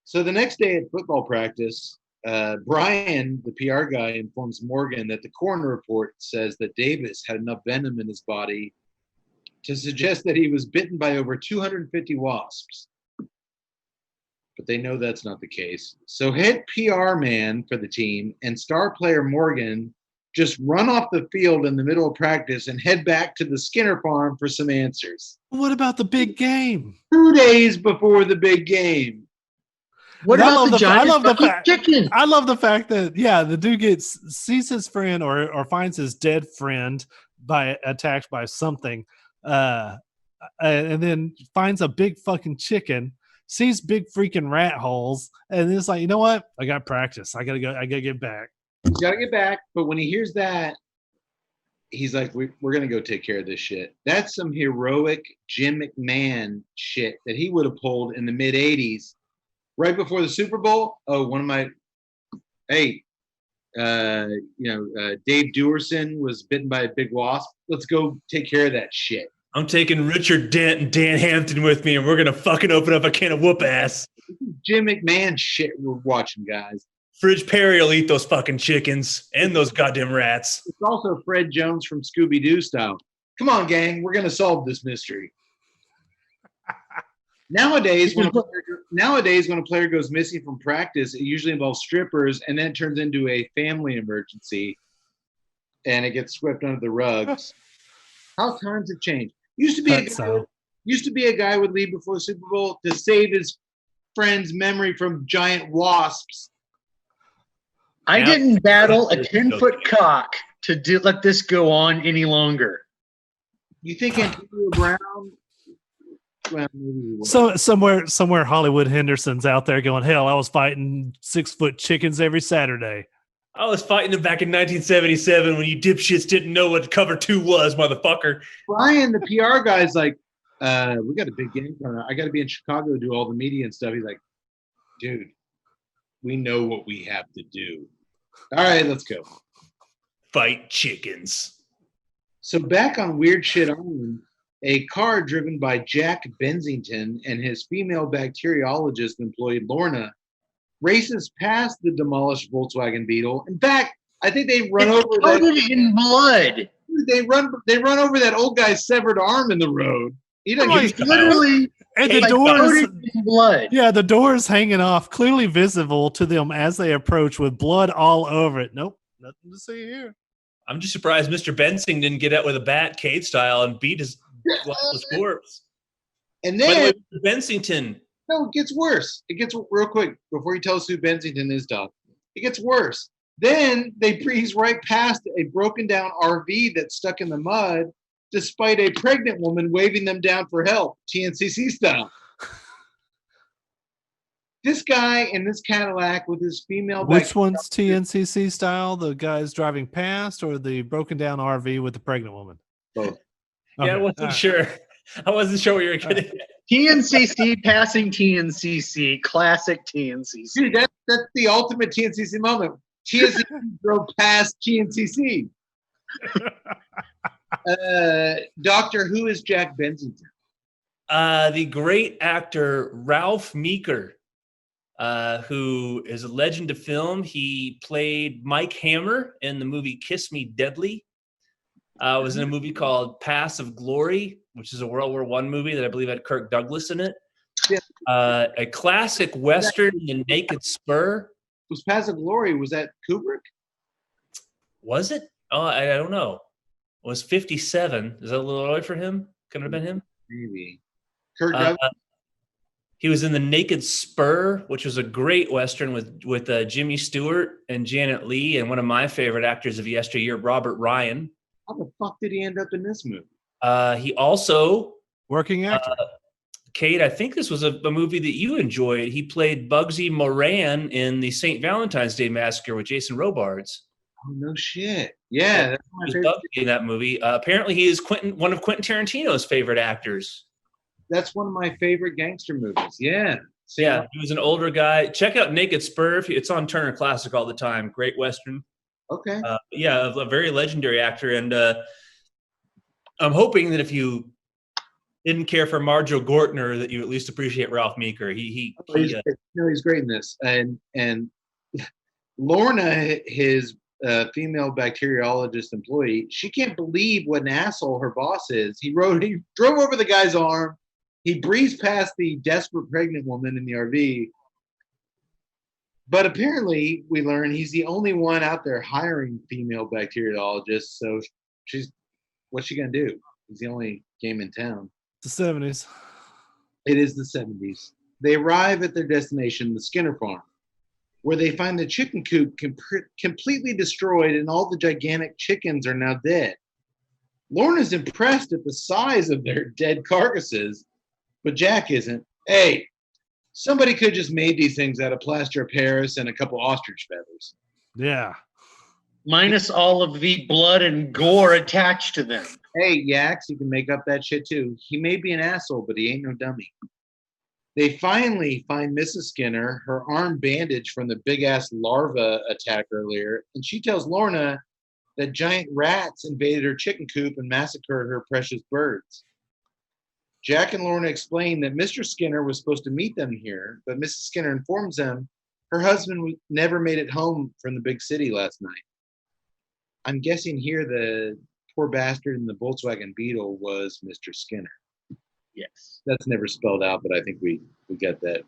So the next day at football practice, Brian, the PR guy, informs Morgan that the coroner report says that Davis had enough venom in his body to suggest that he was bitten by over 250 wasps. But they know that's not the case. So head PR man for the team and star player Morgan just run off the field in the middle of practice and head back to the Skinner farm for some answers. What about the big game? 2 days before the big game. What about the giant chicken? I love the fact that the dude sees his friend or finds his dead friend attacked by something, and then finds a big fucking chicken, sees big freaking rat holes, and it's like, you know what? I got practice. I gotta go. I gotta get back. He's gotta get back. But when he hears that, he's like, we're gonna go take care of this shit. That's some heroic Jim McMahon shit that he would have pulled in the mid '80s. Right before the Super Bowl, Dave Dewerson was bitten by a big wasp. Let's go take care of that shit. I'm taking Richard Dent and Dan Hampton with me, and we're going to fucking open up a can of whoop ass. Jim McMahon shit we're watching, guys. Fridge Perry will eat those fucking chickens and those goddamn rats. It's also Fred Jones from Scooby-Doo style. Come on, gang. We're going to solve this mystery. Nowadays, when a player goes missing from practice, it usually involves strippers, and then it turns into a family emergency, and it gets swept under the rugs. How times have changed. Used to be a guy would leave before the Super Bowl to save his friend's memory from giant wasps. I didn't battle a 10-foot cock to let this go on any longer. You think Antonio Brown? Well, So somewhere Hollywood Henderson's out there going, hell, I was fighting 6-foot chickens every Saturday. I was fighting them back in 1977 when you dipshits didn't know what cover 2 was, motherfucker. Brian, the PR guy's like, we got a big game coming up. I got to be in Chicago to do all the media and stuff. He's like, dude, we know what we have to do. All right, let's go. Fight chickens. So back on Weird Shit Island, a car driven by Jack Bensington and his female bacteriologist employee Lorna races past the demolished Volkswagen Beetle. In fact, I think they run over that in blood. They run over that old guy's severed arm in the road. He doesn't literally, and the doors in blood. Yeah, the doors hanging off, clearly visible to them as they approach with blood all over it. Nope, nothing to see here. I'm just surprised Mr. Bensing didn't get out with a bat, Cade style, and beat his lifeless corpse. And then Bensington. No, it gets worse. It gets real quick before you tell us who Bensington is, Doc. It gets worse. Then they breeze right past a broken down RV that's stuck in the mud, despite a pregnant woman waving them down for help, TNCC style. This guy in this Cadillac with his female. Which one's TNCC style? The guys driving past, or the broken down RV with the pregnant woman? Both. Yeah, I wasn't sure. I wasn't sure what you were getting at. TNCC passing TNCC, classic TNCC. Dude, that's the ultimate TNCC moment. TNCC drove past TNCC. Doctor, who is Jack Bensington? The great actor Ralph Meeker, who is a legend of film. He played Mike Hammer in the movie Kiss Me Deadly. Was in a movie called Pass of Glory, which is a World War I movie that I believe had Kirk Douglas in it. Yeah. A classic Western, The Naked Spur. Was Pass of Glory, was that Kubrick? Was it? Oh, I don't know. It was 57. Is that a little early for him? Could it have been him? Maybe. Kirk Uh, Douglas? He was in The Naked Spur, which was a great Western with Jimmy Stewart and Janet Leigh, and one of my favorite actors of yesteryear, Robert Ryan. How the fuck did he end up in this movie? He also, Working actor. Kate, I think this was a movie that you enjoyed. He played Bugsy Moran in the St. Valentine's Day Massacre with Jason Robards. Oh, no shit. Yeah, that's my He was favorite. Bugsy in that movie. Apparently, he is one of Quentin Tarantino's favorite actors. That's one of my favorite gangster movies. Yeah. Yeah, he was an older guy. Check out Naked Spur. It's on Turner Classic all the time. Great Western. Okay. Yeah, a very legendary actor. And I'm hoping that if you didn't care for Marjo Gortner, that you at least appreciate Ralph Meeker. He's great in this. And Lorna, his female bacteriologist employee, she can't believe what an asshole her boss is. He drove over the guy's arm. He breezed past the desperate pregnant woman in the RV. But apparently, we learn he's the only one out there hiring female bacteriologists. So what's she gonna do? He's the only game in town. The 70s. It is the 70s. They arrive at their destination, the Skinner farm, where they find the chicken coop completely destroyed and all the gigantic chickens are now dead. Lorna's impressed at the size of their dead carcasses, but Jack isn't. Hey, somebody could have just made these things out of plaster of Paris and a couple ostrich feathers. Yeah. Minus all of the blood and gore attached to them. Hey, Yaks, you can make up that shit too. He may be an asshole, but he ain't no dummy. They finally find Mrs. Skinner, her arm bandaged from the big-ass larva attack earlier, and she tells Lorna that giant rats invaded her chicken coop and massacred her precious birds. Jack and Lorna explain that Mr. Skinner was supposed to meet them here, but Mrs. Skinner informs them her husband never made it home from the big city last night. I'm guessing here the poor bastard in the Volkswagen Beetle was Mr. Skinner. Yes. That's never spelled out, but I think we get that.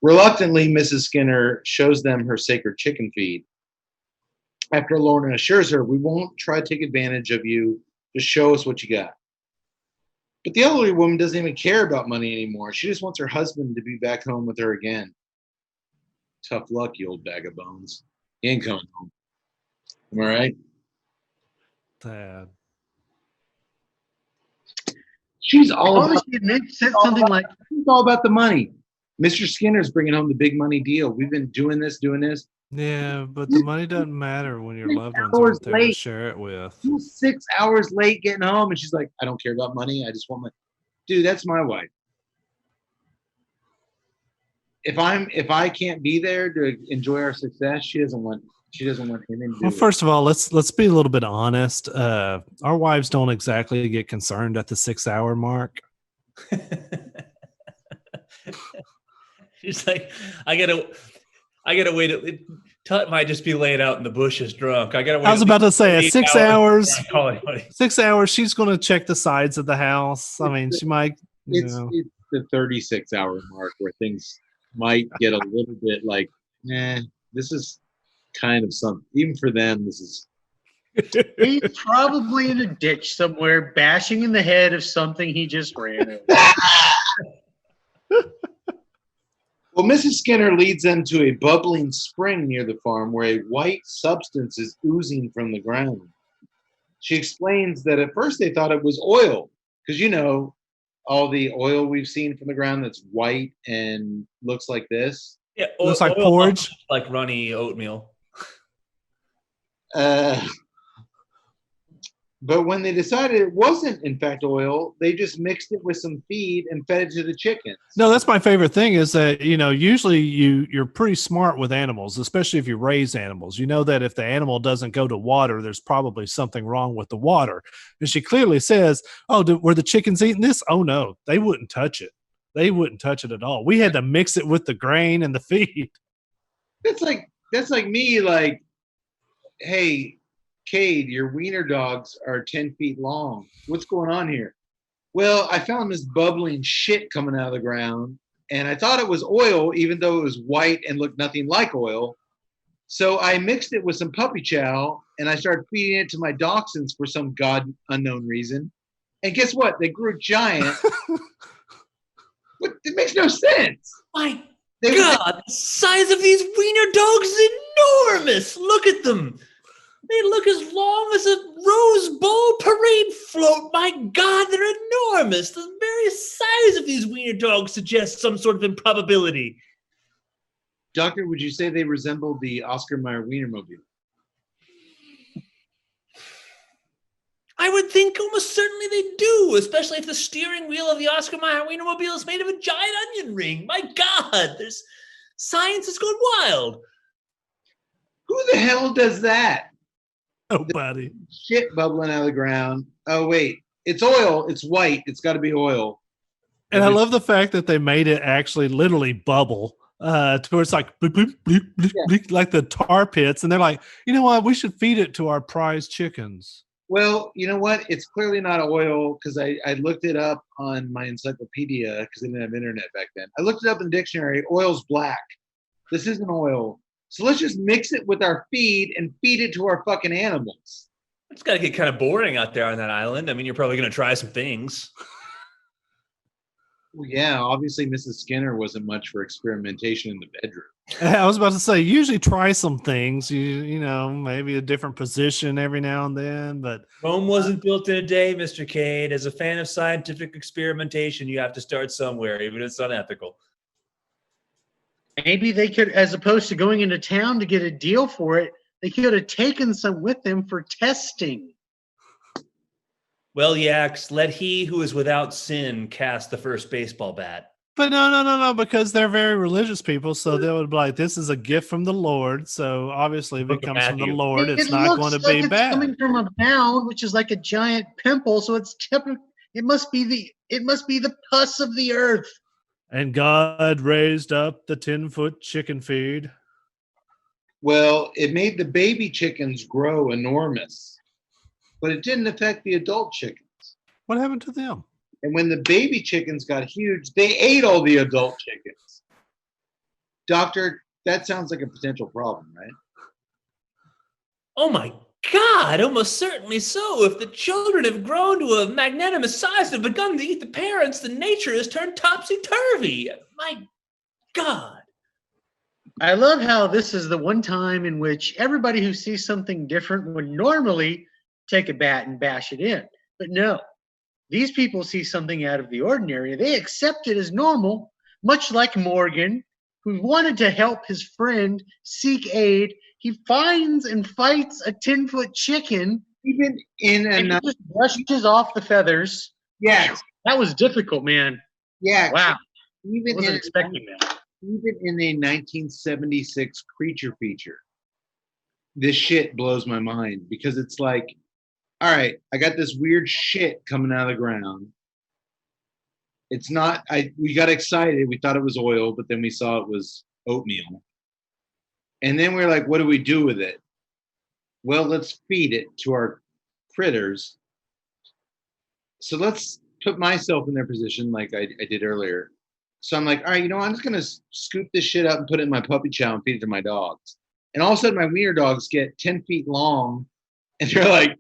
Reluctantly, Mrs. Skinner shows them her sacred chicken feed. After Lorna assures her, we won't try to take advantage of you. Just show us what you got. But the elderly woman doesn't even care about money anymore. She just wants her husband to be back home with her again. Tough luck, you old bag of bones. He ain't coming home. Am I right? Dad. She's all about, said something like, she's all about the money. Mr. Skinner's bringing home the big money deal. We've been doing this. Yeah, but the money doesn't matter when your 6 loved ones hours aren't there to late. share it with. He was 6 hours late getting home, and she's like, I don't care about money. I just want my dude. That's my wife. If I can't be there to enjoy our success, she doesn't want him to do Well, it. first of all, let's be a little bit honest. Our wives don't exactly get concerned at the 6 hour mark. She's like, I gotta wait. Tut might just be laying out in the bushes drunk. I gotta wait. I was about to say at 6 hours. before I call anybody. 6 hours, she's going to check the sides of the house. I mean, she might. It's the 36-hour mark where things might get a little bit like, this is kind of something. Even for them, this is. he's probably in a ditch somewhere, bashing in the head of something he just ran over. Well, Mrs. Skinner leads them to a bubbling spring near the farm where a white substance is oozing from the ground. She explains that at first they thought it was oil, because all the oil we've seen from the ground that's white and looks like this. Yeah, Looks like porridge, like runny oatmeal. But when they decided it wasn't, in fact, oil, they just mixed it with some feed and fed it to the chickens. No, that's my favorite thing is that, usually you're pretty smart with animals, especially if you raise animals. You know that if the animal doesn't go to water, there's probably something wrong with the water. And she clearly says, oh, were the chickens eating this? Oh, no, they wouldn't touch it. They wouldn't touch it at all. We had to mix it with the grain and the feed. That's like me, like, hey, Cade, your wiener dogs are 10 feet long. What's going on here? Well, I found this bubbling shit coming out of the ground, and I thought it was oil, even though it was white and looked nothing like oil. So I mixed it with some puppy chow, and I started feeding it to my dachshunds for some god unknown reason. And guess what? They grew giant. But it makes no sense. My God, the size of these wiener dogs is enormous. Look at them. They look as long as a Rose Bowl parade float. My God, they're enormous. The very size of these wiener dogs suggests some sort of improbability. Doctor, would you say they resemble the Oscar Mayer Wienermobile? I would think almost certainly they do, especially if the steering wheel of the Oscar Mayer Wienermobile is made of a giant onion ring. My God, science is going wild. Who the hell does that? Nobody. Shit bubbling out of the ground. Oh, wait. It's oil. It's white. It's got to be oil. And I love the fact that they made it actually literally bubble to where it's like bleep, bleep, bleep, bleep, bleep, like the tar pits. And they're like, you know what? We should feed it to our prize chickens. Well, you know what? It's clearly not oil because I looked it up on my encyclopedia because I didn't have internet back then. I looked it up in the dictionary. Oil's black. This isn't oil. So let's just mix it with our feed and feed it to our fucking animals. It's got to get kind of boring out there on that island. I mean, you're probably going to try some things. Well, yeah, obviously Mrs. Skinner wasn't much for experimentation in the bedroom. I was about to say, usually try some things, you know, maybe a different position every now and then, but Rome wasn't built in a day, Mr. Cade. As a fan of scientific experimentation, you have to start somewhere, even if it's unethical. Maybe they could, as opposed to going into town to get a deal for it, they could have taken some with them for testing. Well, Yax, let he who is without sin cast the first baseball bat. But no, because they're very religious people, so they would be like, this is a gift from the Lord. So obviously, if it comes from the Lord, it's not going to be it's bad. Coming from a mound, which is like a giant pimple, so it's it must be the pus of the earth. And God raised up the 10-foot chicken feed. Well, it made the baby chickens grow enormous, but it didn't affect the adult chickens. What happened to them? And when the baby chickens got huge, they ate all the adult chickens. Doctor, that sounds like a potential problem, right? Oh my God, almost certainly so. If the children have grown to a magnanimous size and begun to eat the parents, then nature has turned topsy-turvy. My God. I love how this is the one time in which everybody who sees something different would normally take a bat and bash it in. But no, these people see something out of the ordinary. They accept it as normal, much like Morgan, who wanted to help his friend seek aid. He finds and fights a 10-foot chicken. Even in and he just brushes off the feathers. Yes. That was difficult, man. Yeah. Wow. Even I wasn't expecting that. Even in a 1976 creature feature, this shit blows my mind because it's like, all right, I got this weird shit coming out of the ground. It's not, we got excited. We thought it was oil, but then we saw it was oatmeal. And then we're like, what do we do with it? Well, let's feed it to our critters. So let's put myself in their position like I did earlier. So I'm like, all right, I'm just going to scoop this shit up and put it in my puppy chow and feed it to my dogs. And all of a sudden my wiener dogs get 10 feet long and they're like,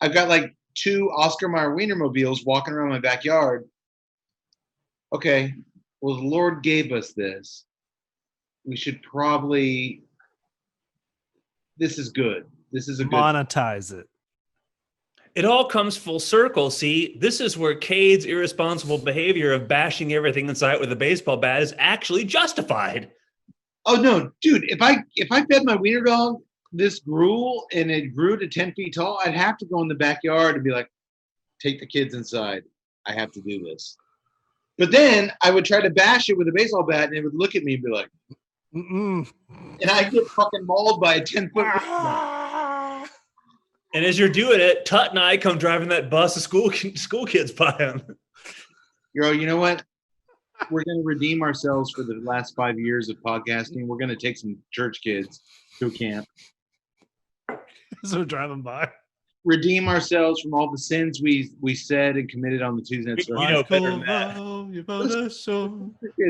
I've got like 2 Oscar Mayer Wienermobiles walking around my backyard. Okay, well, the Lord gave us this. We should probably, this is good. This is a good. Monetize it. It all comes full circle. See, this is where Cade's irresponsible behavior of bashing everything in sight with a baseball bat is actually justified. Oh no, dude! If I fed my wiener dog this grew and it grew to 10 feet tall, I'd have to go in the backyard and be like, take the kids inside. I have to do this. But then I would try to bash it with a baseball bat and it would look at me and be like, Mm-mm. and I'd get fucking mauled by a 10-foot. And as you're doing it, Tut and I come driving that bus of school kids by him. You know what? We're going to redeem ourselves for the last 5 years of podcasting. We're going to take some church kids to a camp. So we're driving by. Redeem ourselves from all the sins we said and committed on the Tuesday Night Cigar You know better than that.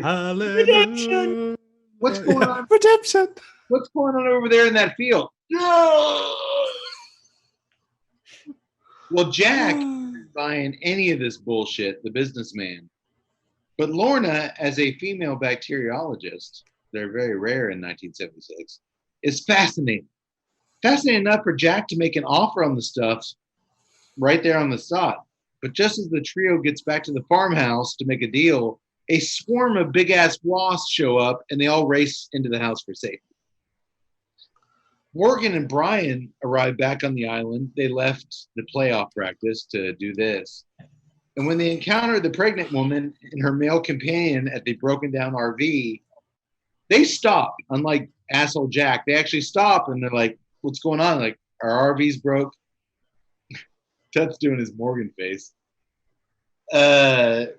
Hallelujah. What's going on? Redemption. What's going on over there in that field? No. Well, Jack isn't buying any of this bullshit, the businessman. But Lorna, as a female bacteriologist, they're very rare in 1976, is fascinating. Fascinating enough for Jack to make an offer on the stuff right there on the spot. But just as the trio gets back to the farmhouse to make a deal, a swarm of big-ass wasps show up, and they all race into the house for safety. Morgan and Brian arrive back on the island. They left the playoff practice to do this. And when they encounter the pregnant woman and her male companion at the broken down RV, they stop. Unlike asshole Jack, they actually stop and they're like, what's going on? Like, our RV's broke. Tut's doing his Morgan face. Can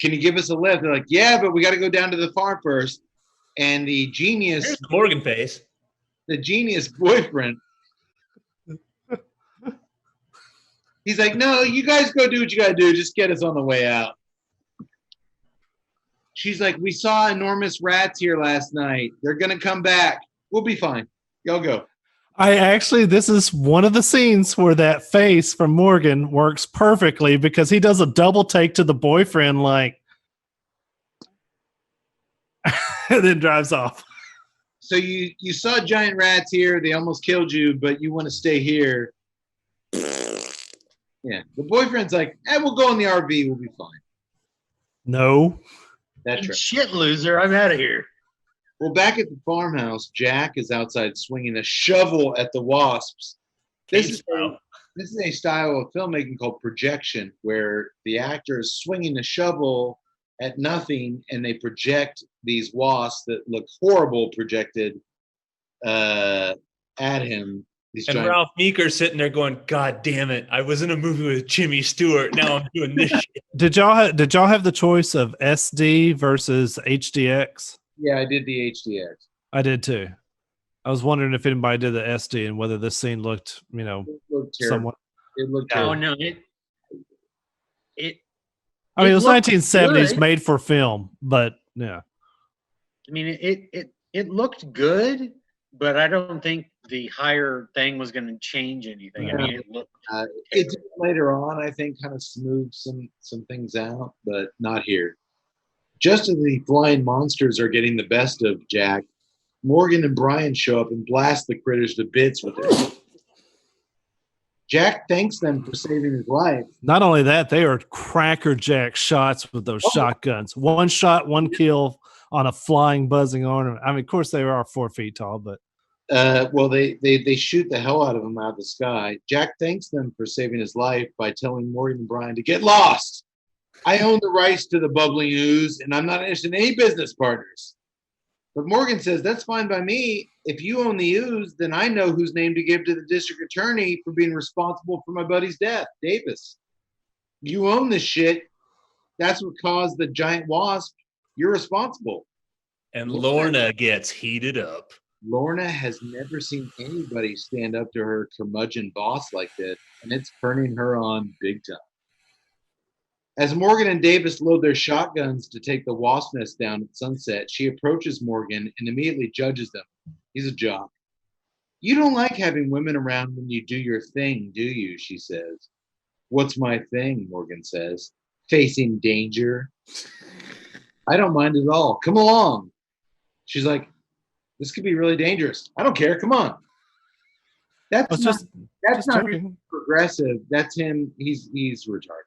you give us a lift? They're like, yeah, but we got to go down to the farm first. And the genius, Here's the Morgan face. the genius boyfriend, he's like, no, you guys go do what you got to do. Just get us on the way out. She's like, we saw enormous rats here last night. They're going to come back. We'll be fine. Y'all go. This is one of the scenes where that face from Morgan works perfectly because he does a double take to the boyfriend, like, and then drives off. So you saw giant rats here. They almost killed you, but you want to stay here. Yeah. The boyfriend's like, we'll go in the RV. We'll be fine. No. That's right. Shit, loser. I'm out of here. Well, back at the farmhouse, Jack is outside swinging a shovel at the wasps. This is a style of filmmaking called projection, where the actor is swinging a shovel at nothing, and they project these wasps that look horrible projected at him. And Ralph Meeker's sitting there going, God damn it. I was in a movie with Jimmy Stewart. Now I'm doing this shit. Did y'all have the choice of SD versus HDX? Yeah, I did the HDX. I did too. I was wondering if anybody did the SD and whether this scene looked, It looked terrible. somewhat. It looked Oh terrible. no, I mean, it was looked 1970s, good. made for film, but yeah. I mean, it looked good, but I don't think the higher thing was going to change anything. I mean, it looked. It did later on, I think, kind of smoothed some things out, but not here. Just as the flying monsters are getting the best of Jack, Morgan and Brian show up and blast the critters to bits with their. Jack thanks them for saving his life. Not only that, they are crackerjack shots with those shotguns. One shot, one kill on a flying, buzzing ornament. I mean, of course, they are 4 feet tall, but Well, they shoot the hell out of him out of the sky. Jack thanks them for saving his life by telling Morgan and Brian to get lost. I own the rights to the bubbling ooze, and I'm not interested in any business partners. But Morgan says, that's fine by me. If you own the ooze, then I know whose name to give to the district attorney for being responsible for my buddy's death, Davis. You own this shit. That's what caused the giant wasp. You're responsible. And Lorna gets heated up. Lorna has never seen anybody stand up to her curmudgeon boss like this, and it's turning her on big time. As Morgan and Davis load their shotguns to take the wasp nest down at sunset, she approaches Morgan and immediately judges them. He's a jock. You don't like having women around when you do your thing, do you? She says. What's my thing? Morgan says. Facing danger. I don't mind at all. Come along. She's like, this could be really dangerous. I don't care. Come on. That's not progressive. That's him. He's retarded.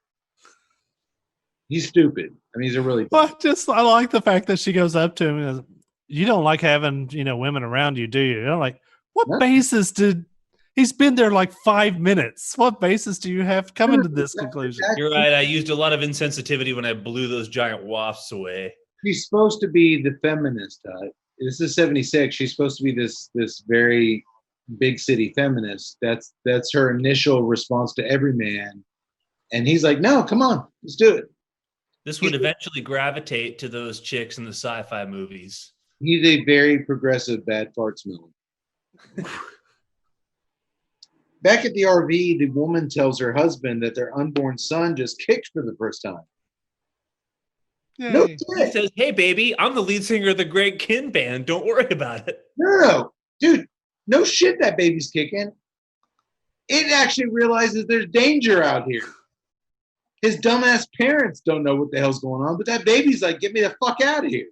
He's stupid. I mean, he's a really. I like the fact that she goes up to him and goes, you don't like having women around you, do you? Like, What No. basis did he's been there like 5 minutes? What basis do you have coming to this conclusion? You're right. I used a lot of insensitivity when I blew those giant wafts away. She's supposed to be the feminist. This is 76. She's supposed to be this very big city feminist. That's her initial response to every man. And he's like, no, come on, let's do it. This would eventually gravitate to those chicks in the sci-fi movies. He's a very progressive bad farts Miller. Back at the RV, the woman tells her husband that their unborn son just kicked for the first time. Yay. No He shit. says, "Hey, baby, I'm the lead singer of the Great Kin Band. Don't worry about it." No, dude, no shit that baby's kicking. It actually realizes there's danger out here. His dumbass parents don't know what the hell's going on, but that baby's like, get me the fuck out of here.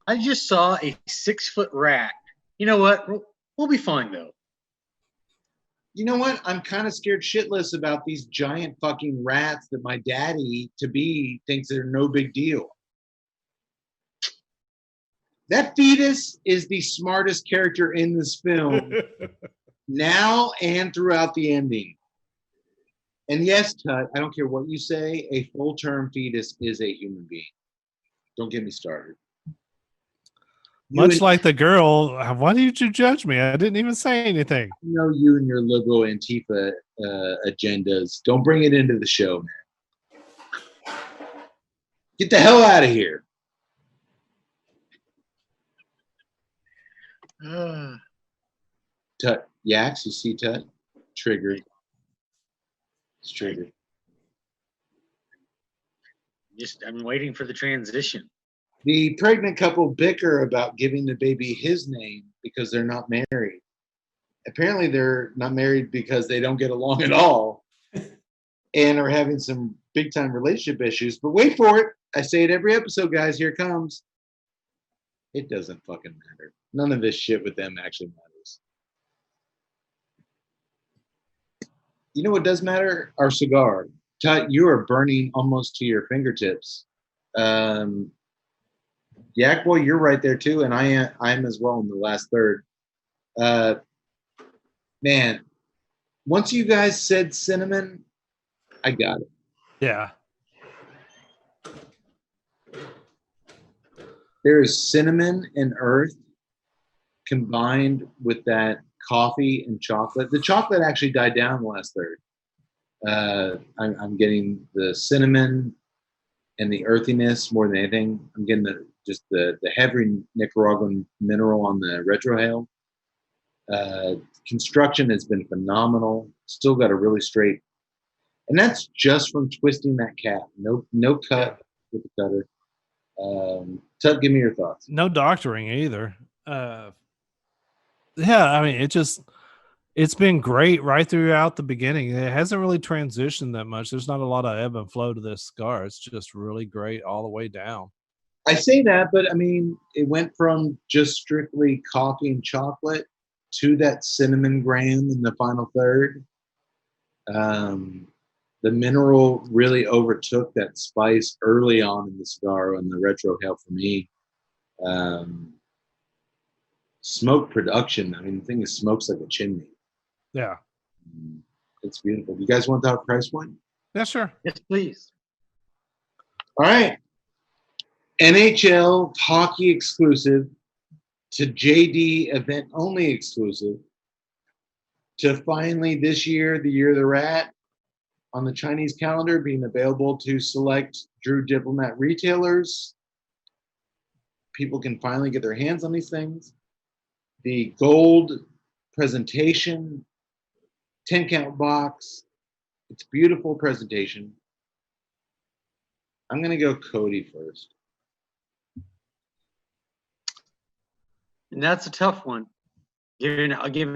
I just saw a 6-foot rat. You know what? We'll be fine though. You know what? I'm kind of scared shitless about these giant fucking rats that my daddy to be thinks they're no big deal. That fetus is the smartest character in this film now and throughout the ending. And yes, Tut, I don't care what you say, a full-term fetus is a human being. Don't get me started. Much like the girl, why did you judge me? I didn't even say anything. You know you and your liberal Antifa agendas. Don't bring it into the show, man. Get the hell out of here. Tut, Yaks, you see Tut? Triggered. It's triggered. I'm waiting for the transition. The pregnant couple bicker about giving the baby his name because they're not married. Apparently, they're not married because they don't get along at all and are having some big time relationship issues. But wait for it. I say it every episode, guys. Here it comes. It doesn't fucking matter. None of this shit with them actually matters. You know what does matter? Our cigar. Tut, you are burning almost to your fingertips. Yak Boy, you're right there too, and I'm as well in the last third. Man, once you guys said cinnamon, I got it. Yeah. There is cinnamon and earth combined with that coffee and chocolate. The chocolate actually died down in the last third. I'm getting the cinnamon and the earthiness more than anything. I'm getting the heavy Nicaraguan mineral on the retrohale. Construction has been phenomenal. Still got a really straight, and that's just from twisting that cap. No cut with the cutter. Tut, give me your thoughts. No doctoring either. Yeah, I mean, it's been great right throughout the beginning. It hasn't really transitioned that much. There's not a lot of ebb and flow to this cigar. It's just really great all the way down. I say that, but I mean, it went from just strictly coffee and chocolate to that cinnamon graham in the final third. The mineral really overtook that spice early on in the cigar and the retrohale for me. Smoke production. I mean, the thing is, smokes like a chimney. Yeah. It's beautiful. Do you guys want that price point? Yeah, sure. Yes, please. All right. NHL hockey exclusive to JD event only exclusive to finally this year, the year of the rat, on the Chinese calendar, being available to select Drew Diplomat retailers. People can finally get their hands on these things. The gold presentation, 10 count box. It's beautiful presentation. I'm going to go Cody first. And that's a tough one. Given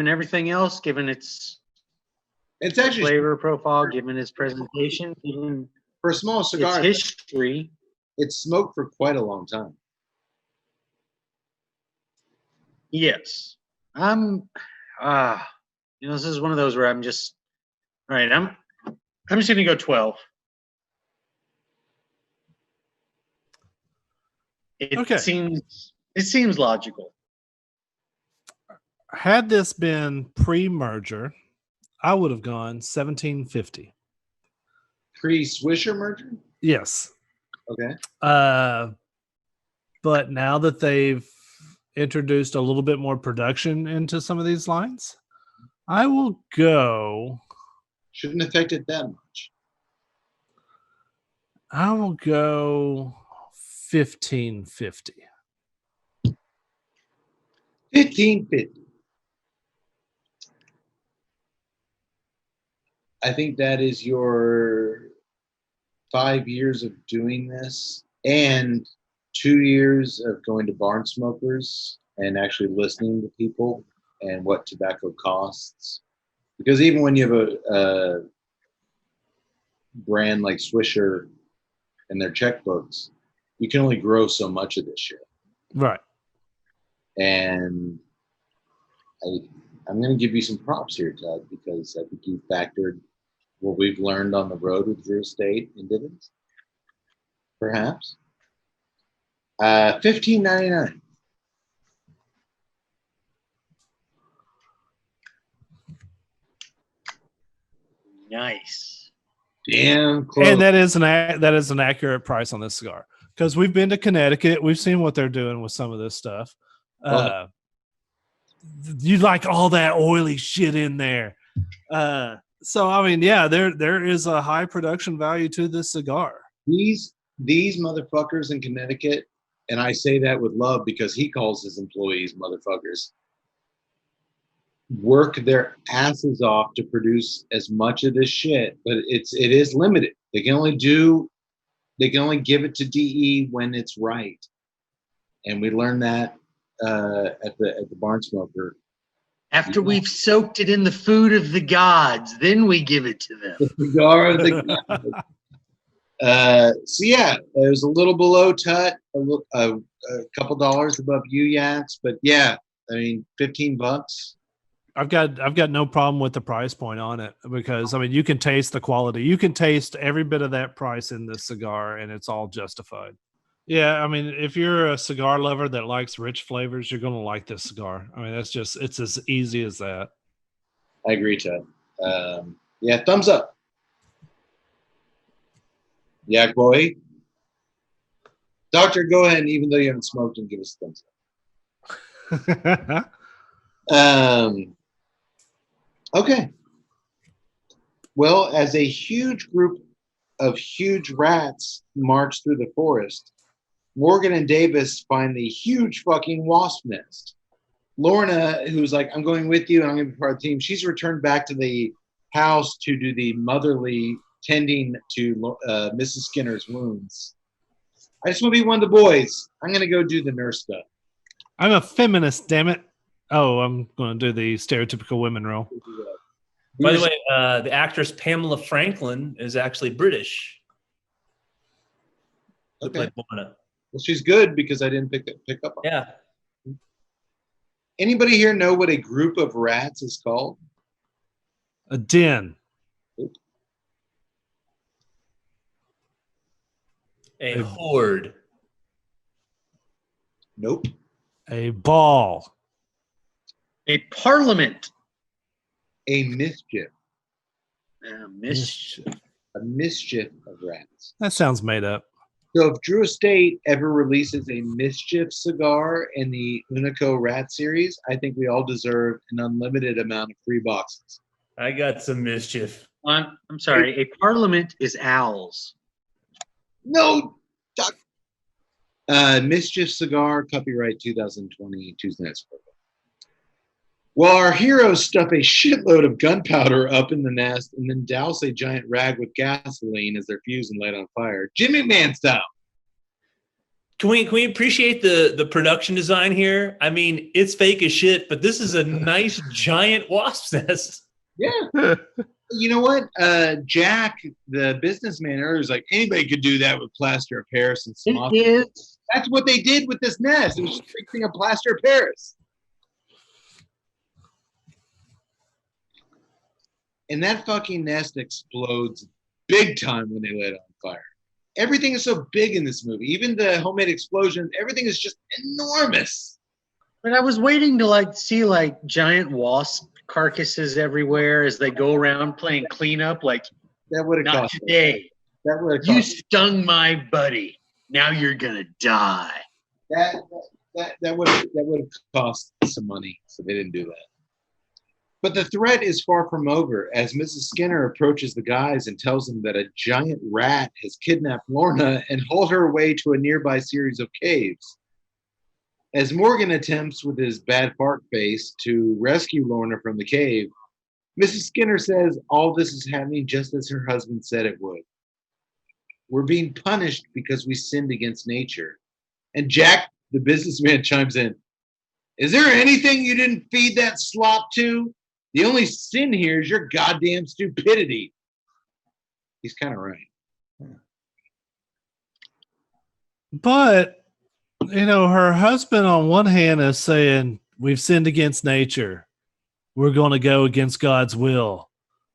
everything else, given its actually flavor profile, given its presentation, given for a small cigar. its history. It's smoked for quite a long time. Yes. This is one of those where I'm just all right, I'm just gonna go 12. It seems logical. Had this been pre-merger, I would have gone 1750. Pre-Swisher merger? Yes. Okay. But now that they've introduced a little bit more production into some of these lines, I will go. Shouldn't affect it that much. I will go 1550. 1550. I think that is your 5 years of doing this and 2 years of going to barn smokers and actually listening to people and what tobacco costs. Because even when you have a brand like Swisher and their checkbooks, you can only grow so much of this shit. Right. And I'm going to give you some props here, Todd, because I think you factored what we've learned on the road with Drew Estate into this. Perhaps. $15.99. Nice. Damn close. And that is an accurate price on this cigar because we've been to Connecticut. We've seen what they're doing with some of this stuff. You like all that oily shit in there. So I mean, yeah, there is a high production value to this cigar. These motherfuckers in Connecticut, and I say that with love because he calls his employees motherfuckers, work their asses off to produce as much of this shit, but it is limited. They can only give it to DE when it's right. And we learned that at the barn smoker. After we've soaked it in the food of the gods, then we give it to them. The cigar of the so yeah, it was a little below Tut, a couple dollars above UYATS, but yeah, I mean, $15. I've got no problem with the price point on it because I mean you can taste the quality. You can taste every bit of that price in this cigar, and it's all justified. Yeah, I mean, if you're a cigar lover that likes rich flavors, you're going to like this cigar. I mean, it's as easy as that. I agree, Ted. Yeah, thumbs up. Yeah, boy. Doctor, go ahead, and even though you haven't smoked, and give us a thumbs up. Okay. Well, as a huge group of huge rats march through the forest, Morgan and Davis find the huge fucking wasp nest. Lorna, who's like, I'm going with you and I'm going to be part of the team, she's returned back to the house to do the motherly tending to Mrs. Skinner's wounds. I just want to be one of the boys. I'm going to go do the nurse stuff. I'm a feminist, damn it. Oh, I'm going to do the stereotypical women role. By the way, the actress Pamela Franklin is actually British. Okay. Lorna. Well, she's good because I didn't pick up on it. Yeah. Anybody here know what a group of rats is called? A den. A horde. Nope. A ball. A parliament. A mischief. Mischief. A mischief of rats. That sounds made up. So if Drew Estate ever releases a mischief cigar in the Unico Rat series, I think we all deserve an unlimited amount of free boxes. I got some mischief. I'm sorry. A parliament is owls. No, Doc. Mischief cigar, copyright 2020, Tuesday Night Cigar Club. While our heroes stuff a shitload of gunpowder up in the nest and then douse a giant rag with gasoline as they're fused and light on fire, Jimmy Man style. Can we appreciate the production design here? I mean, it's fake as shit, but this is a nice giant wasp's nest. Yeah. You know what? Jack, the businessman earlier, was like, anybody could do that with plaster of Paris and smoke. That's what they did with this nest. It was just a big thing of plaster of Paris. And that fucking nest explodes big time when they light it on fire. Everything is so big in this movie. Even the homemade explosions, everything is just enormous. But I was waiting to see giant wasp carcasses everywhere as they go around playing cleanup. Like, That would have not cost. today. That would have You cost. stung my buddy. Now you're gonna die. That would have cost some money, so they didn't do that. But the threat is far from over as Mrs. Skinner approaches the guys and tells them that a giant rat has kidnapped Lorna and hauled her away to a nearby series of caves. As Morgan attempts with his bad fart face to rescue Lorna from the cave, Mrs. Skinner says all this is happening just as her husband said it would. We're being punished because we sinned against nature. And Jack, the businessman, chimes in. Is there anything you didn't feed that slop to? The only sin here is your goddamn stupidity. He's kind of right. But, her husband on one hand is saying, we've sinned against nature. We're going to go against God's will.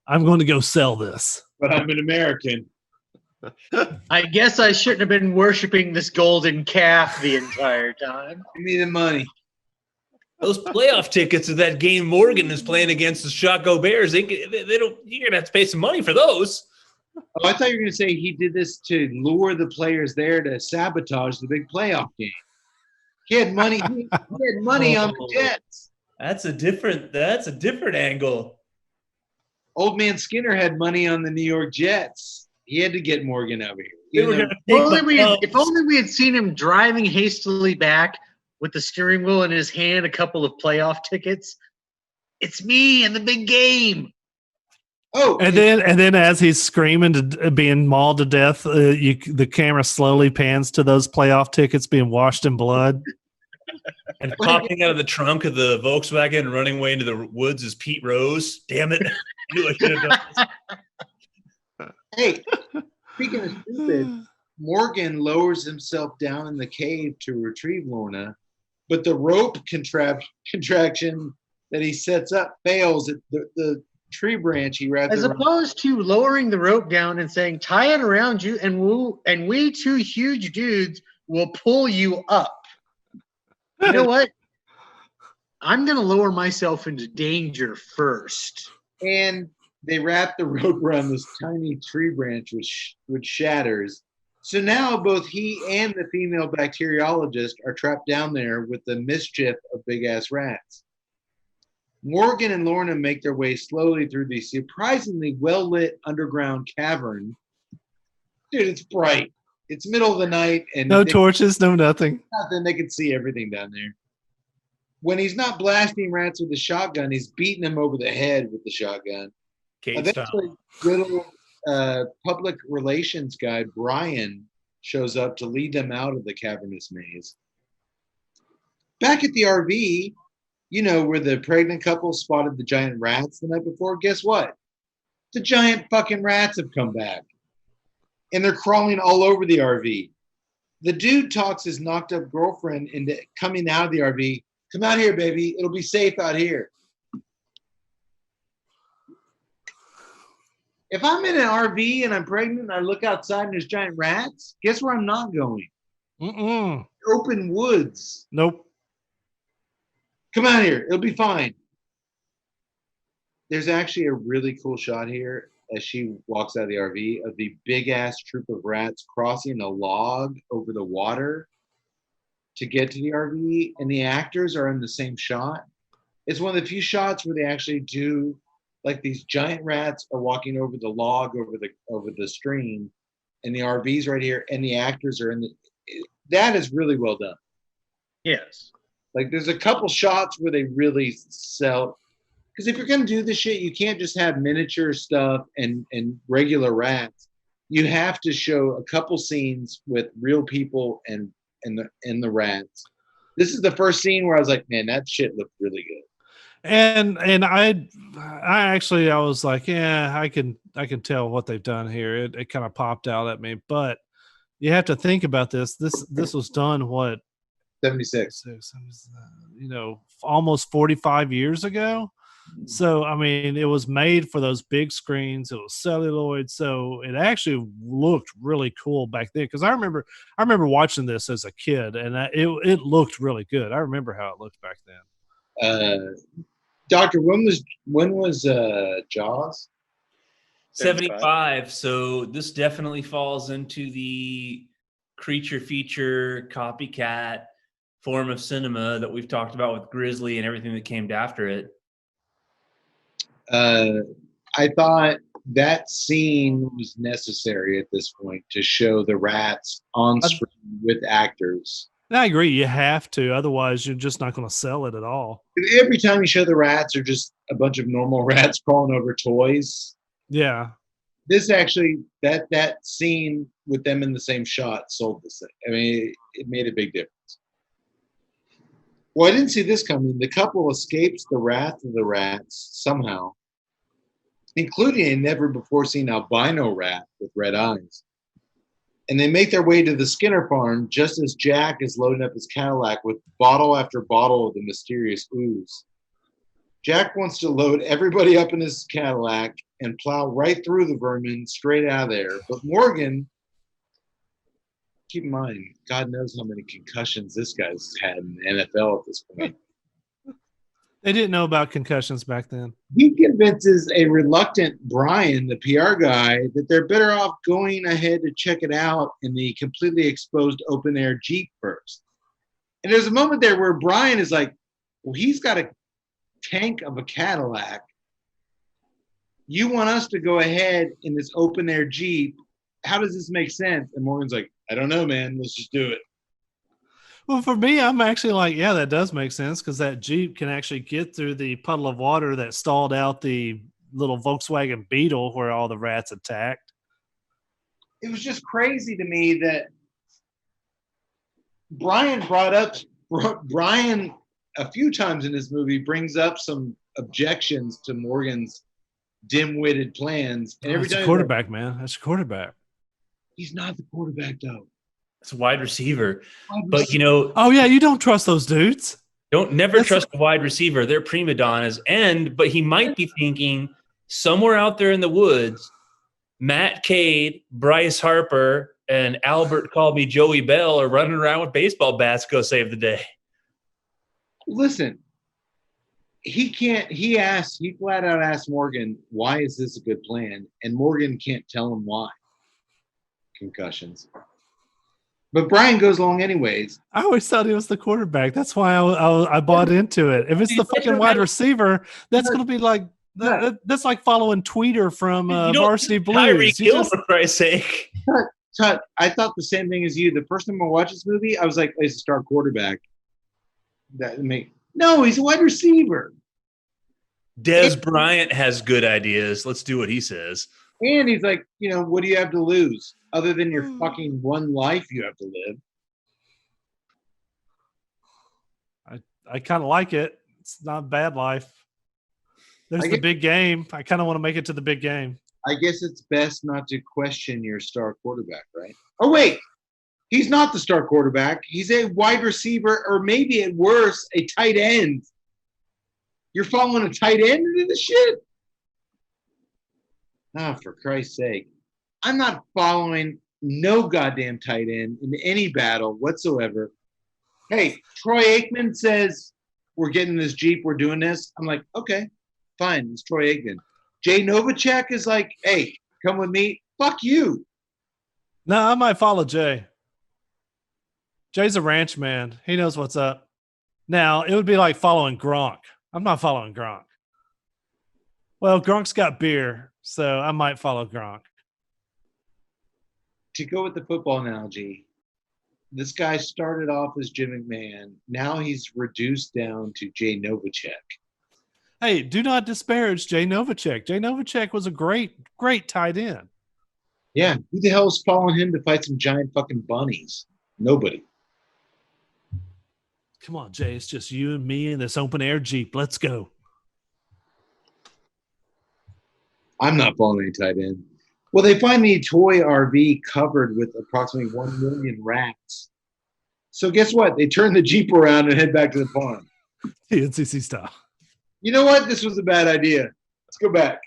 I'm going to go sell this. But I'm an American. I guess I shouldn't have been worshiping this golden calf the entire time. Give me the money. Those playoff tickets of that game Morgan is playing against the Chicago Bears, they don't. You're gonna have to pay some money for those. Oh, I thought you were going to say he did this to lure the players there to sabotage the big playoff game. He had money. He had money on the Jets. That's a different angle. Old man Skinner had money on the New York Jets. He had to get Morgan over here. They were Even gonna though- If only we had seen him driving hastily back with the steering wheel in his hand, a couple of playoff tickets. It's me in the big game. Oh, And then as he's screaming to being mauled to death, the camera slowly pans to those playoff tickets being washed in blood. And popping out of the trunk of the Volkswagen and running away into the woods is Pete Rose. Damn it. I knew I should have done this. hey, speaking of stupid, Morgan lowers himself down in the cave to retrieve Lorna, but the rope contraction that he sets up fails at the tree branch he wraps As around. opposed to lowering the rope down and saying, tie it around you, and we two huge dudes will pull you up. You know what? I'm going to lower myself into danger first. And they wrap the rope around this tiny tree branch, which shatters. So now both he and the female bacteriologist are trapped down there with the mischief of big-ass rats. Morgan and Lorna make their way slowly through the surprisingly well-lit underground cavern. Dude, it's bright. It's middle of the night. And No torches, no nothing. nothing. They can see everything down there. When he's not blasting rats with the shotgun, he's beating them over the head with the shotgun. Cade Eventually, style. little public relations guy, Brian, shows up to lead them out of the cavernous maze. Back at the RV, where the pregnant couple spotted the giant rats the night before, guess what? The giant fucking rats have come back. And they're crawling all over the RV. The dude talks his knocked up girlfriend into coming out of the RV. Come out here, baby. It'll be safe out here. If I'm in an RV and I'm pregnant and I look outside and there's giant rats, guess where I'm not going? Mm-mm. Open woods. Nope. Come out here. It'll be fine. There's actually a really cool shot here as she walks out of the RV of the big-ass troop of rats crossing a log over the water to get to the RV, and the actors are in the same shot. It's one of the few shots where they actually do, like, these giant rats are walking over the log over the stream, and the RV's right here, and the actors are in the. That is really well done. Yes. Like, there's a couple shots where they really sell. Because if you're going to do this shit, you can't just have miniature stuff and regular rats. You have to show a couple scenes with real people and the rats. This is the first scene where I was like, man, that shit looked really good. And I was like, yeah, I can tell what they've done here. It kind of popped out at me, but you have to think about this. This was done what 76. almost 45 years ago. So, I mean, it was made for those big screens. It was celluloid, so it actually looked really cool back then. Because I remember watching this as a kid, and it looked really good. I remember how it looked back then. Doctor, when was Jaws? 75. So this definitely falls into the creature feature copycat form of cinema that we've talked about with Grizzly and everything that came after it. I thought that scene was necessary at this point to show the rats on screen with actors. I agree. You have to, otherwise you're just not going to sell it at all. Every time you show the rats, are just a bunch of normal rats crawling over toys. Yeah. This actually, that scene with them in the same shot sold this thing. I mean, it made a big difference. Well, I didn't see this coming. The couple escapes the wrath of the rats somehow, including a never before seen albino rat with red eyes. And they make their way to the Skinner farm just as Jack is loading up his Cadillac with bottle after bottle of the mysterious ooze. Jack wants to load everybody up in his Cadillac and plow right through the vermin straight out of there. But Morgan, keep in mind, God knows how many concussions this guy's had in the NFL at this point. They didn't know about concussions back then. He convinces a reluctant Brian, the PR guy, that they're better off going ahead to check it out in the completely exposed open air Jeep first. And there's a moment there where Brian is like, well, he's got a tank of a Cadillac. You want us to go ahead in this open air Jeep. How does this make sense? And Morgan's like, I don't know, man. Let's just do it. Well, for me, I'm actually like, yeah, that does make sense because that Jeep can actually get through the puddle of water that stalled out the little Volkswagen Beetle where all the rats attacked. It was just crazy to me that Brian a few times in this movie brings up some objections to Morgan's dim-witted plans. And every That's time a quarterback, man. That's a quarterback. He's not the quarterback, though. It's a wide receiver. But, oh, yeah, you don't trust those dudes. Never trust a wide receiver. They're prima donnas. But he might be thinking somewhere out there in the woods, Matt Cade, Bryce Harper, and Albert Colby Joey Bell are running around with baseball bats to go save the day. Listen, he flat out asked Morgan, why is this a good plan? And Morgan can't tell him why. Concussions. But Brian goes along anyways. I always thought he was the quarterback. That's why I bought into it. If it's the fucking wide receiver, that's going to be like that's like following Tweeter from Varsity Blues. Tyreek Hill, for Christ's sake. Tut, I thought the same thing as you. The first time I watched this movie, I was like, he's a star quarterback. No, he's a wide receiver. Des Bryant has good ideas. Let's do what he says. And he's like, what do you have to lose other than your fucking one life you have to live? I kind of like it. It's not a bad life. There's the big game. I kind of want to make it to the big game. I guess it's best not to question your star quarterback, right? Oh, wait. He's not the star quarterback. He's a wide receiver or maybe at worst, a tight end. You're following a tight end into the shit? For Christ's sake. I'm not following no goddamn tight end in any battle whatsoever. Hey, Troy Aikman says, we're getting this Jeep, we're doing this. I'm like, okay, fine, it's Troy Aikman. Jay Novacek is like, hey, come with me. Fuck you. No, I might follow Jay. Jay's a ranch man. He knows what's up. Now, it would be like following Gronk. I'm not following Gronk. Well, Gronk's got beer, so I might follow Gronk. To go with the football analogy, this guy started off as Jim McMahon. Now he's reduced down to Jay Novacek. Hey, do not disparage Jay Novacek. Jay Novacek was a great, great tight end. Yeah, who the hell is following him to fight some giant fucking bunnies? Nobody. Come on, Jay. It's just you and me in this open air Jeep. Let's go. I'm not following any tight end. Well, they find the toy RV covered with approximately 1 million rats. So guess what? They turn the Jeep around and head back to the farm. TNCC style. You know what? This was a bad idea. Let's go back.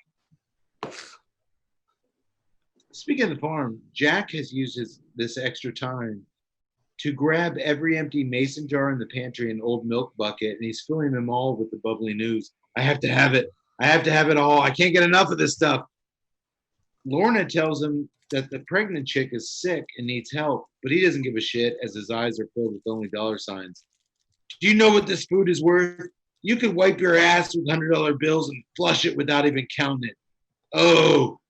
Speaking of the farm, Jack has used this extra time to grab every empty mason jar in the pantry and old milk bucket, and he's filling them all with the bubbly news. I have to have it. I have to have it all. I can't get enough of this stuff. Lorna tells him that the pregnant chick is sick and needs help, but he doesn't give a shit as his eyes are filled with only dollar signs. Do you know what this food is worth? You could wipe your ass with $100 bills and flush it without even counting it. Oh,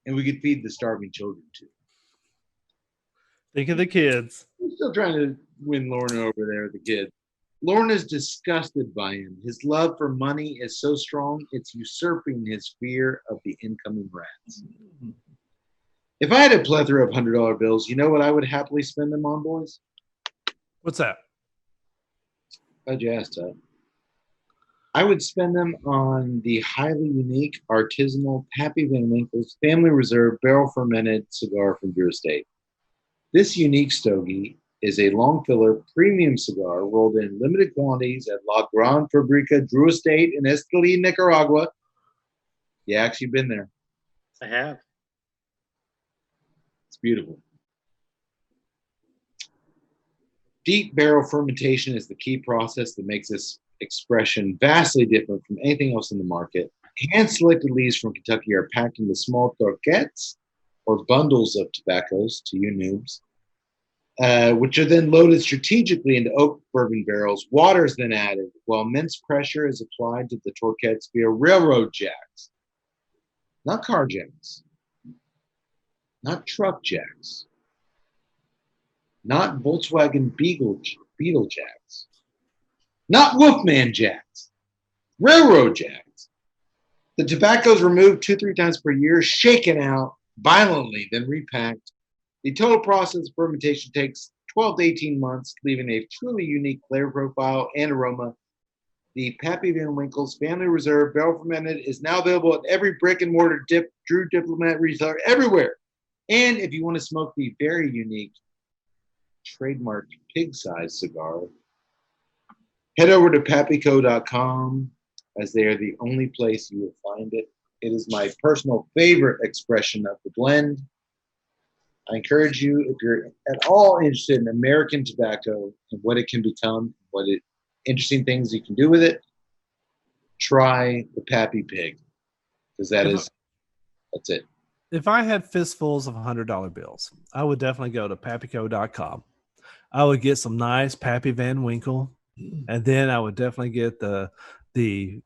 and we could feed the starving children too. Think of the kids. I'm still trying to win Lorna over there with the kid. Lorna's disgusted by him. His love for money is so strong, it's usurping his fear of the incoming rats. If I had a plethora of $100 bills, you know what I would happily spend them on, boys? What's that? Glad you asked that. I would spend them on the highly unique artisanal Pappy Van Winkle's Family Reserve Barrel Fermented Cigar from Drew Estate. This unique stogie is a long filler premium cigar rolled in limited quantities at La Gran Fabrica Drew Estate in Esteli, Nicaragua. You actually been there. I have. It's beautiful. Deep barrel fermentation is the key process that makes this expression vastly different from anything else in the market. Hand-selected leaves from Kentucky are packed into small torquettes or bundles of tobaccos, to you noobs, which are then loaded strategically into oak bourbon barrels. Water is then added, while immense pressure is applied to the torquettes via railroad jacks. Not car jacks. Not truck jacks. Not Volkswagen Beetle jacks. Not Wolfman jacks. Railroad jacks. The tobacco is removed 2-3 times per year, shaken out violently, then repacked. The total process of fermentation takes 12 to 18 months, leaving a truly unique flavor profile and aroma. The Pappy Van Winkle's Family Reserve Barrel Fermented is now available at every brick and mortar Drew Diplomat retailer everywhere. And if you want to smoke the very unique trademark pig-sized cigar, head over to pappyco.com, as they are the only place you will find it. It is my personal favorite expression of the blend. I encourage you, if you're at all interested in American tobacco and what it can become, interesting things you can do with it, try the Pappy Pig, because that's it. If I had fistfuls of $100 bills, I would definitely go to pappyco.com. I would get some nice Pappy Van Winkle, and then I would definitely get the pig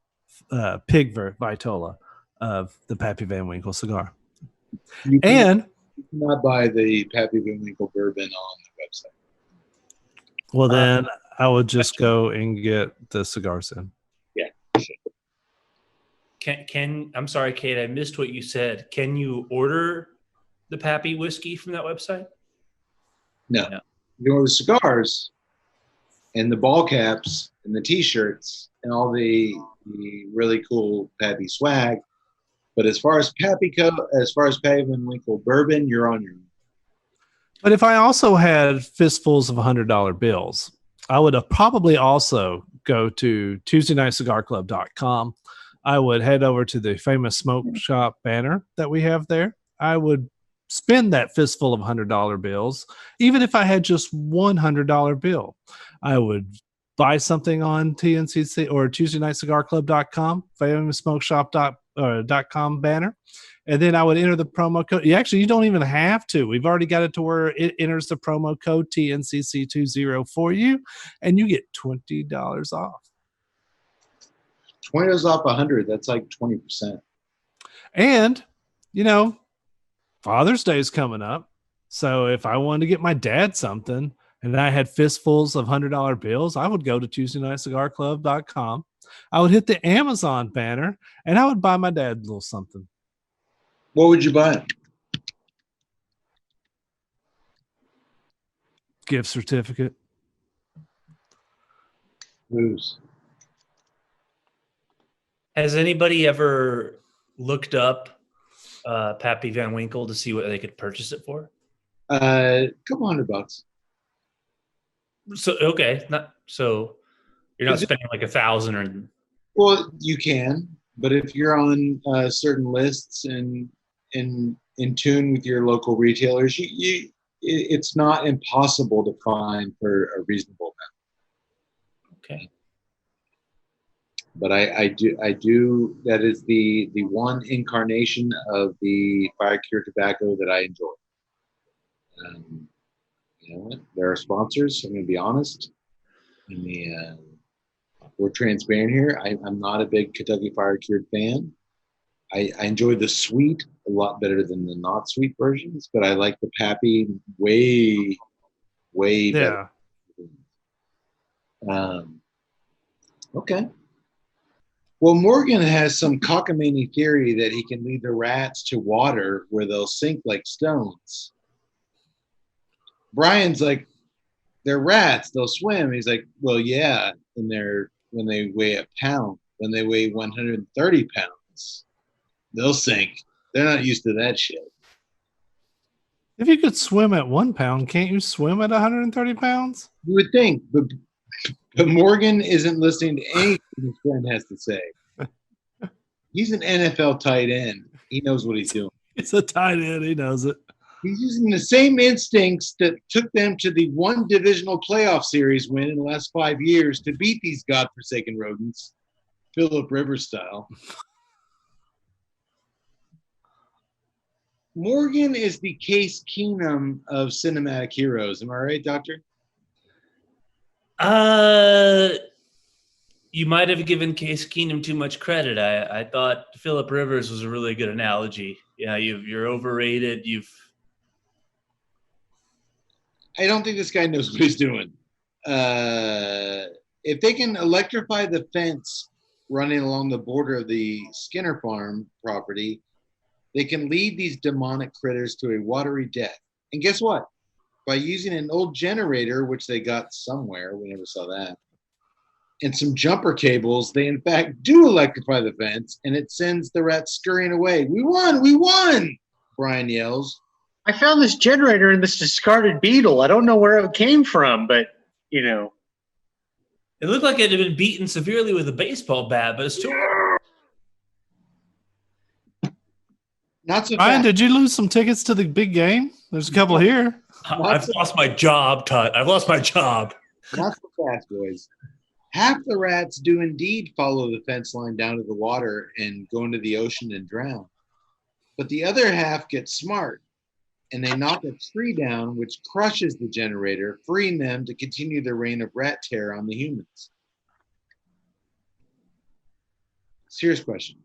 vitola of the Pappy Van Winkle cigar. You And cannot buy the Pappy Van Winkle bourbon on the website. well, then I would just go and get the cigars in. Yeah. I'm sorry, Kate, I missed what you said. Can you order the Pappy whiskey from that website? No. You order the cigars and the ball caps and the t-shirts and all the really cool Pappy swag. But as far as Pappy Van Winkle bourbon, you're on your own. But if I also had fistfuls of $100 bills, I would probably also go to TuesdayNightCigarClub.com. I would head over to the famous smoke shop banner that we have there. I would spend that fistful of $100 bills, even if I had just $100 bill. I would buy something on TNCC or TuesdayNightCigarClub.com, famousSmokeShop.com banner, and then I would enter the promo code. You don't even have to. We've already got it to where it enters the promo code TNCC20 for you, and you get $20 off. 20 off 100. That's like 20%. And, Father's Day is coming up. So if I wanted to get my dad something and I had fistfuls of $100 bills, I would go to TuesdayNightCigarClub.com. I would hit the Amazon banner and I would buy my dad a little something. What would you buy? Gift certificate. Booze. Has anybody ever looked up Pappy Van Winkle to see what they could purchase it for? A couple $100. So okay, you're not spending like $1,000 or Well, you can, but if you're on certain lists and in tune with your local retailers, it's not impossible to find for a reasonable amount. Okay. But I do. That is the one incarnation of the fire cure tobacco that I enjoy. You know what? There are sponsors. I'm going to be honest. We're transparent here. I'm not a big Kentucky Fire Cured fan. I enjoy the sweet a lot better than the not sweet versions, but I like the Pappy way better. Okay. Well, Morgan has some cockamamie theory that he can lead the rats to water where they'll sink like stones. Brian's like, they're rats, they'll swim. He's like, well, yeah, when they weigh a pound, when they weigh 130 pounds, they'll sink. They're not used to that shit. If you could swim at 1 pound, can't you swim at 130 pounds? You would think, but Morgan isn't listening to anything his friend has to say. He's an NFL tight end. He knows what he's doing. It's a tight end. He knows it. He's using the same instincts that took them to the one divisional playoff series win in the last 5 years to beat these godforsaken rodents, Phillip Rivers style. Morgan is the Case Keenum of cinematic heroes. Am I right, Doctor? You might have given Case Keenum too much credit. I thought Phillip Rivers was a really good analogy. Yeah, you're overrated. I don't think this guy knows what he's doing. If they can electrify the fence running along the border of the Skinner Farm property, they can lead these demonic critters to a watery death. And guess what? By using an old generator, which they got somewhere, we never saw that, and some jumper cables, they in fact do electrify the fence, and it sends the rats scurrying away. We won! We won! Brian yells. I found this generator in this discarded Beetle. I don't know where it came from, but, you know. It looked like it had been beaten severely with a baseball bat, but it's still... Not so Ryan, fast. did you lose some tickets to the big game? There's a couple here. I've lost my job, Tut. I've lost my job. Not so fast, boys. Half the rats do indeed follow the fence line down to the water and go into the ocean and drown. But the other half get smart, and they knock a tree down, which crushes the generator, freeing them to continue their reign of rat terror on the humans. Serious question.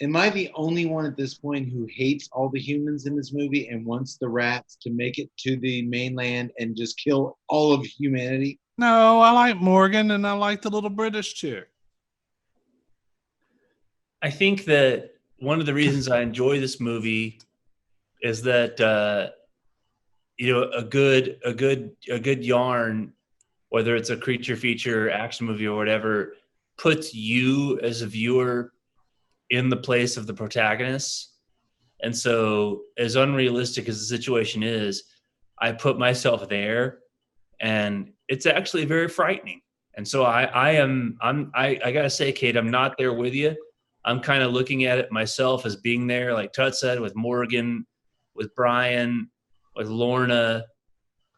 Am I the only one at this point who hates all the humans in this movie and wants the rats to make it to the mainland and just kill all of humanity? No, I like Morgan, and I like the little British chick. I think that one of the reasons I enjoy this movie is that a good yarn, whether it's a creature feature, action movie, or whatever, puts you as a viewer in the place of the protagonist. And so, as unrealistic as the situation is, I put myself there, and it's actually very frightening. And so I gotta say, Kate, I'm not there with you. I'm kind of looking at it myself as being there, like Tut said, with Morgan, with Brian, with Lorna,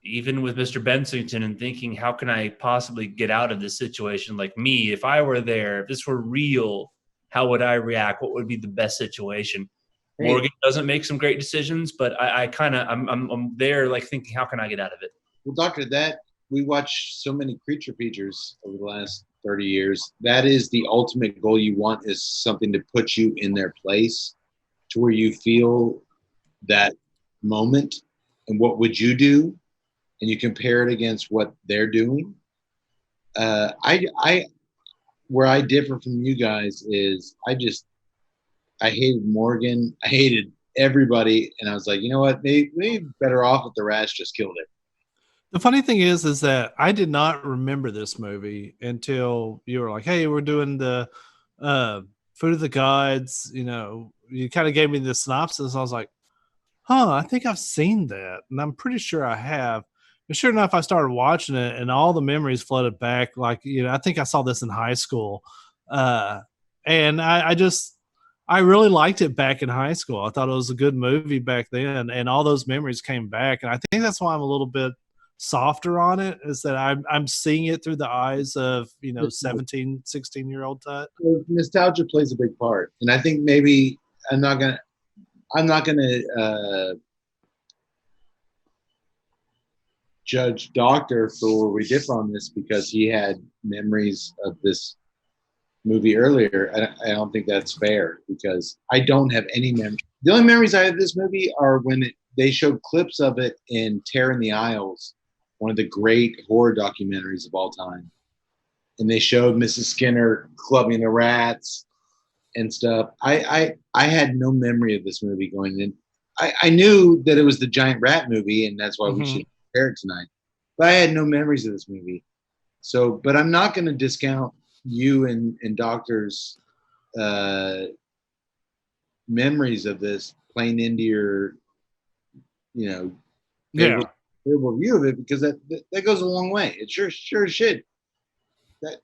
even with Mr. Bensington, and thinking, how can I possibly get out of this situation? Like me, if I were there, if this were real, how would I react? What would be the best situation? Hey. Morgan doesn't make some great decisions, but I'm there, like thinking, how can I get out of it? Well, Doctor, that we watch so many creature features over the last 30 years. That is the ultimate goal you want, is something to put you in their place to where you feel that moment and what would you do, and you compare it against what they're doing. Where I differ from you guys is I hated Morgan. I hated everybody. And I was like, you know what? Maybe better off if the rats just killed it. The funny thing is that I did not remember this movie until you were like, hey, we're doing the Food of the Gods. You know, you kind of gave me the synopsis. I was like, I think I've seen that. And I'm pretty sure I have. And sure enough, I started watching it and all the memories flooded back. Like, you know, I think I saw this in high school. And I really liked it back in high school. I thought it was a good movie back then, and all those memories came back. And I think that's why I'm a little bit softer on it, is that I'm seeing it through the eyes of 17, 16-year-old type. Nostalgia plays a big part, and I think maybe I'm not gonna judge Doctor for where we differ on this because he had memories of this movie earlier. I don't think that's fair because I don't have any memory. The only memories I have of this movie are when they showed clips of it in Terror in the Aisles, one of the great horror documentaries of all time. And they showed Mrs. Skinner clubbing the rats and stuff. I had no memory of this movie going in. I knew that it was the giant rat movie, and that's why we should compare it tonight. But I had no memories of this movie. So, but I'm not going to discount you and Doctor's memories of this playing into your, favorable view of it, because that goes a long way. It sure should.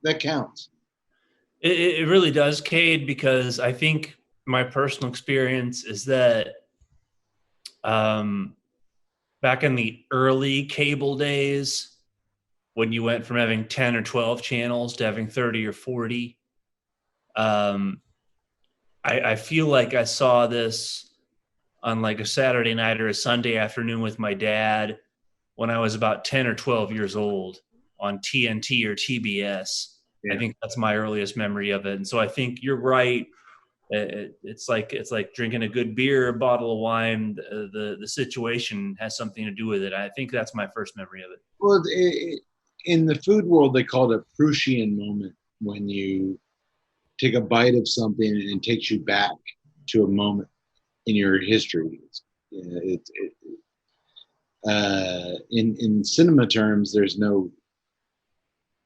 That counts. It really does, Cade, because I think my personal experience is that back in the early cable days, when you went from having 10 or 12 channels to having 30 or 40, I feel like I saw this on like a Saturday night or a Sunday afternoon with my dad when I was about 10 or 12 years old on TNT or TBS. Yeah. I think that's my earliest memory of it. And so I think you're right. It's like drinking a good beer, a bottle of wine. The situation has something to do with it. I think that's my first memory of it. Well, in the food world, they call it a Prussian moment, when you take a bite of something and it takes you back to a moment in your history. In cinema terms, there's no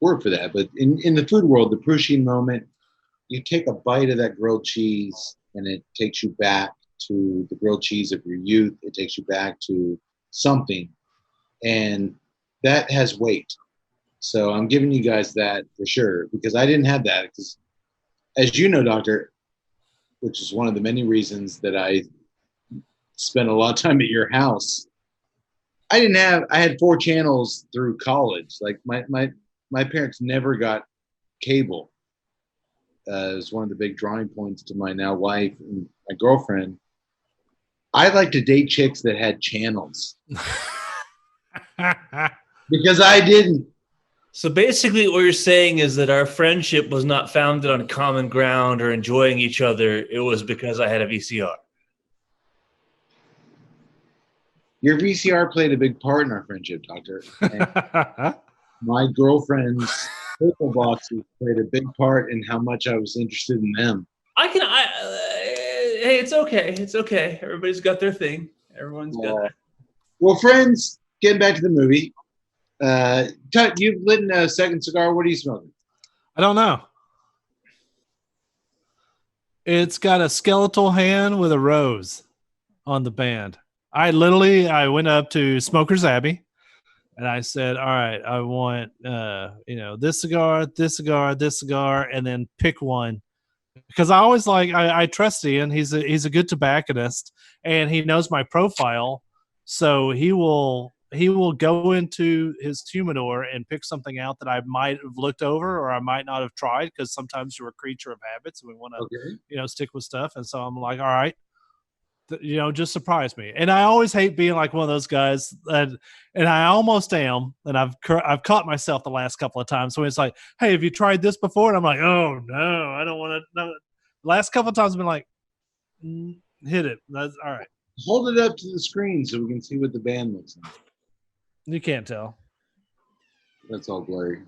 word for that, but in the food world, the Prussian moment, you take a bite of that grilled cheese and it takes you back to the grilled cheese of your youth. It takes you back to something, and that has weight. So I'm giving you guys that for sure, because I didn't have that. Because, as you know, Doctor, which is one of the many reasons that I spent a lot of time at your house, I had 4 channels through college. Like my parents never got cable. It was one of the big drawing points to my now wife and my girlfriend. I like to date chicks that had channels because I didn't. So basically what you're saying is that our friendship was not founded on common ground or enjoying each other. It was because I had a VCR. Your VCR played a big part in our friendship, Doctor. My girlfriend's purple boxes played a big part in how much I was interested in them. Hey, it's okay. It's okay. Everybody's got their thing. Everyone's got that. Well, friends, getting back to the movie. Tut, you've lit in a second cigar. What are you smoking? I don't know. It's got a skeletal hand with a rose on the band. I went up to Smoker's Abbey and I said, all right, I want, this cigar, this cigar, this cigar, and then pick one. Because I always I trust Ian. He's a good tobacconist and he knows my profile. So he will go into his humidor and pick something out that I might have looked over or I might not have tried, because sometimes you're a creature of habits and we want to, stick with stuff. And so I'm like, all right, just surprise me. And I always hate being like one of those guys, and I almost am. And I've caught myself the last couple of times. So it's like, hey, have you tried this before? And I'm like, oh no, I don't want to. No. Last couple of times I've been like, hit it. That's all right. Hold it up to the screen so we can see what the band looks like. You can't tell. That's all blurry.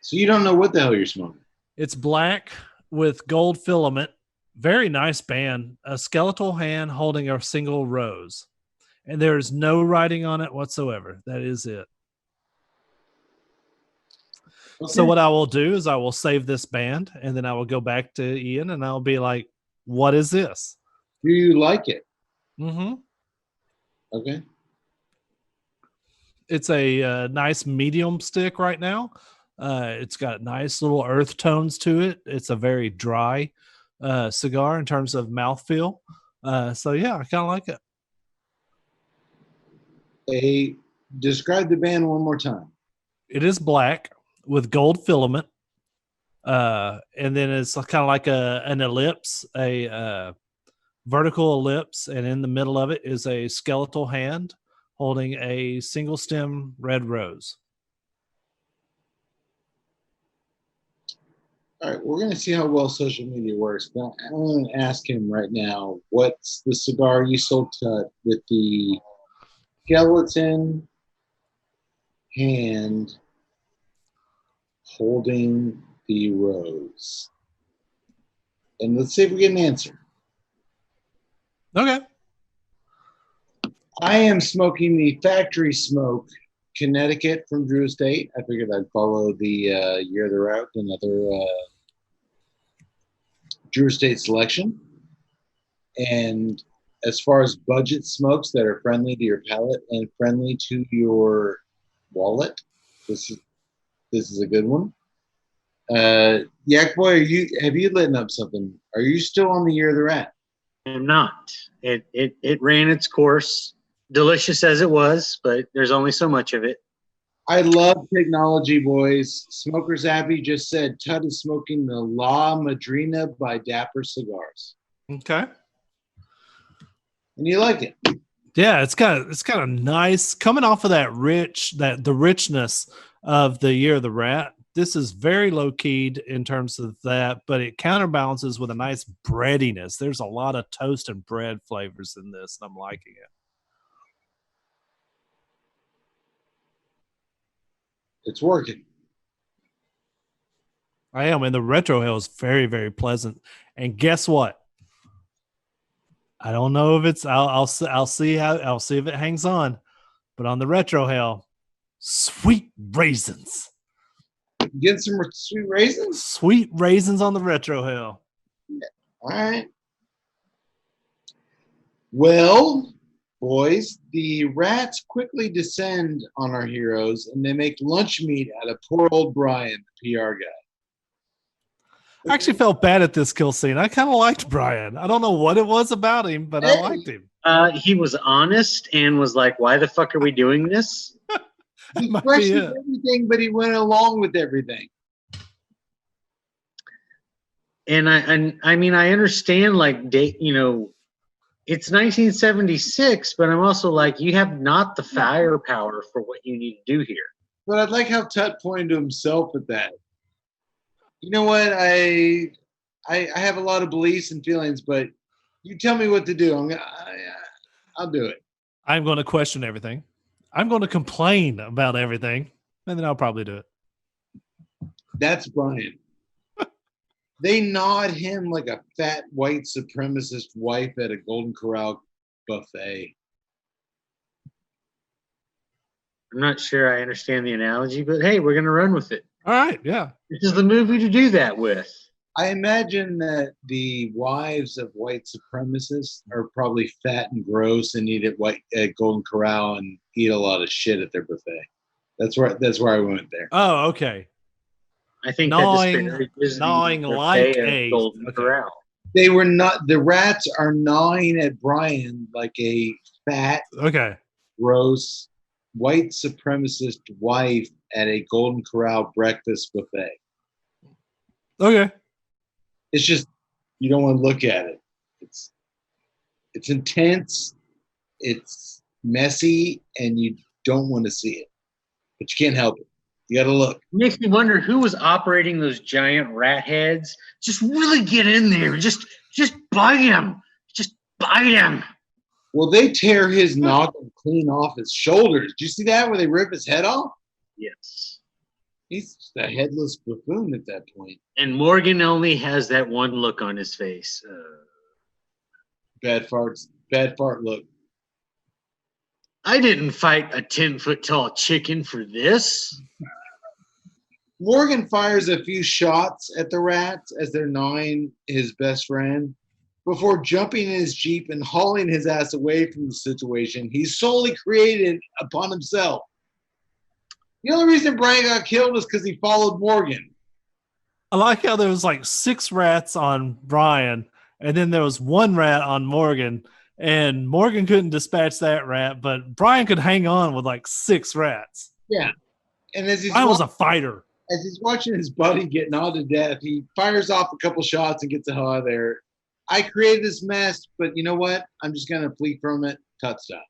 So you don't know what the hell you're smoking. It's black with gold filament. Very nice band. A skeletal hand holding a single rose. And there's no writing on it whatsoever. That is it. Okay. So what I will do is I will save this band, and then I will go back to Ian and I'll be like, what is this? Do you like it? Mm-hmm. Okay. It's a nice medium stick right now. It's got nice little earth tones to it. It's a very dry cigar in terms of mouthfeel. So yeah, I kind of like it. Describe the band one more time. It is black with gold filament. And then it's kind of like an ellipse, a vertical ellipse, and in the middle of it is a skeletal hand holding a single stem red rose. All right, we're going to see how well social media works. But I'm going to ask him right now, what's the cigar you sold Tut with the skeleton hand holding the rose? And let's see if we get an answer. Okay. I am smoking the Factory Smoke Connecticut from Drew Estate. I figured I'd follow the Year of the Route, another Drew Estate selection. And as far as budget smokes that are friendly to your palate and friendly to your wallet, this is a good one. Yak Boy, have you lit up something? Are you still on the Year of the Rat? I'm not. It ran its course, delicious as it was, but there's only so much of it. I love technology, boys. Smokers Happy just said Tut is smoking the La Madrina by Dapper Cigars. Okay. And you like it? Yeah, it's kind of nice coming off of the richness of the Year of the Rat. This is very low keyed in terms of that, but it counterbalances with a nice breadiness. There's a lot of toast and bread flavors in this, and I'm liking it. It's working. I am, and the retrohale is very, very pleasant. And guess what? I don't know if it's. I'll see if it hangs on. But on the retrohale, sweet raisins. Get some sweet raisins? Sweet raisins on the retrohale. Yeah. All right. Well, boys, the rats quickly descend on our heroes, and they make lunch meat out of poor old Brian, the PR guy. I actually felt bad at this kill scene. I kind of liked Brian. I don't know what it was about him, but I liked him. He was honest and was like, why the fuck are we doing this? He questioned everything, but he went along with everything. And I mean, I understand, like, it's 1976, but I'm also like, you have not the firepower for what you need to do here. But I'd like how Tut pointed to himself at that. You know what? I have a lot of beliefs and feelings, but you tell me what to do. I'll do it. I'm going to question everything. I'm going to complain about everything, and then I'll probably do it. That's Brian. They nod him like a fat white supremacist wife at a Golden Corral buffet. I'm not sure I understand the analogy, but hey, we're going to run with it. All right, yeah. This is the movie to do that with. I imagine that the wives of white supremacists are probably fat and gross and eat at Golden Corral and eat a lot of shit at their buffet. That's where I went there. Oh, okay. I think gnawing that like a Golden Corral. They were not. The rats are gnawing at Brian like a fat, gross white supremacist wife at a Golden Corral breakfast buffet. Okay. It's just, you don't want to look at it. It's intense, it's messy, and you don't want to see it. But you can't help it. You got to look. It makes me wonder who was operating those giant rat heads. Just really get in there. Just bite him. Just bite him. Well, they tear his noggin clean off his shoulders. Did you see that where they rip his head off? Yes. He's just a headless buffoon at that point. And Morgan only has that one look on his face. Bad fart look. I didn't fight a 10-foot tall chicken for this. Morgan fires a few shots at the rats as they're gnawing his best friend before jumping in his Jeep and hauling his ass away from the situation he's solely created upon himself. The only reason Brian got killed was because he followed Morgan. I like how there was like 6 rats on Brian, and then there was 1 rat on Morgan, and Morgan couldn't dispatch that rat, but Brian could hang on with like 6 rats. Yeah. And as Brian was a fighter. As he's watching his buddy get gnawed to death, he fires off a couple shots and gets the hell out of there. I created this mess, but you know what? I'm just going to flee from it. Cut stop.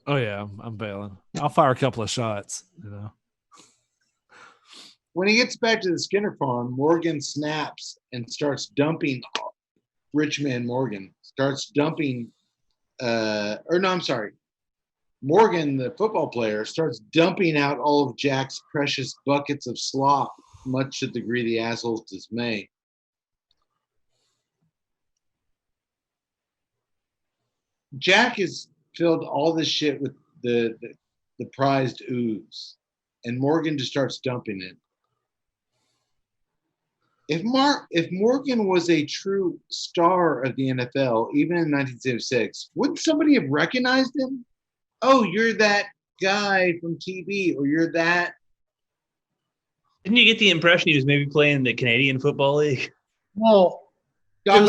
Oh, yeah, I'm bailing. I'll fire a couple of shots, you know. When he gets back to the Skinner farm, Morgan snaps and starts dumping Richmond Morgan. Starts dumping, Morgan, the football player, starts dumping out all of Jack's precious buckets of slop, much to the degree of the asshole's dismay. Jack has filled all this shit with the prized ooze, and Morgan just starts dumping it. If Morgan was a true star of the NFL, even in 1976, wouldn't somebody have recognized him? Oh, you're that guy from TV, or you're that. Didn't you get the impression he was maybe playing in the Canadian Football League? Well, It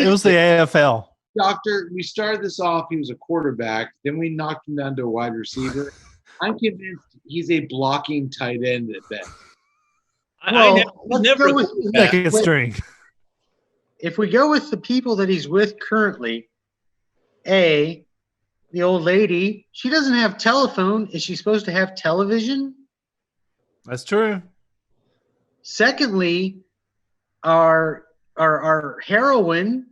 was the AFL. Doctor, we started this off, he was a quarterback. Then we knocked him down to a wide receiver. I'm convinced he's a blocking tight end at best. Second string. If we go with the people that he's with currently, the old lady, she doesn't have telephone. Is she supposed to have television? That's true. Secondly, our heroine,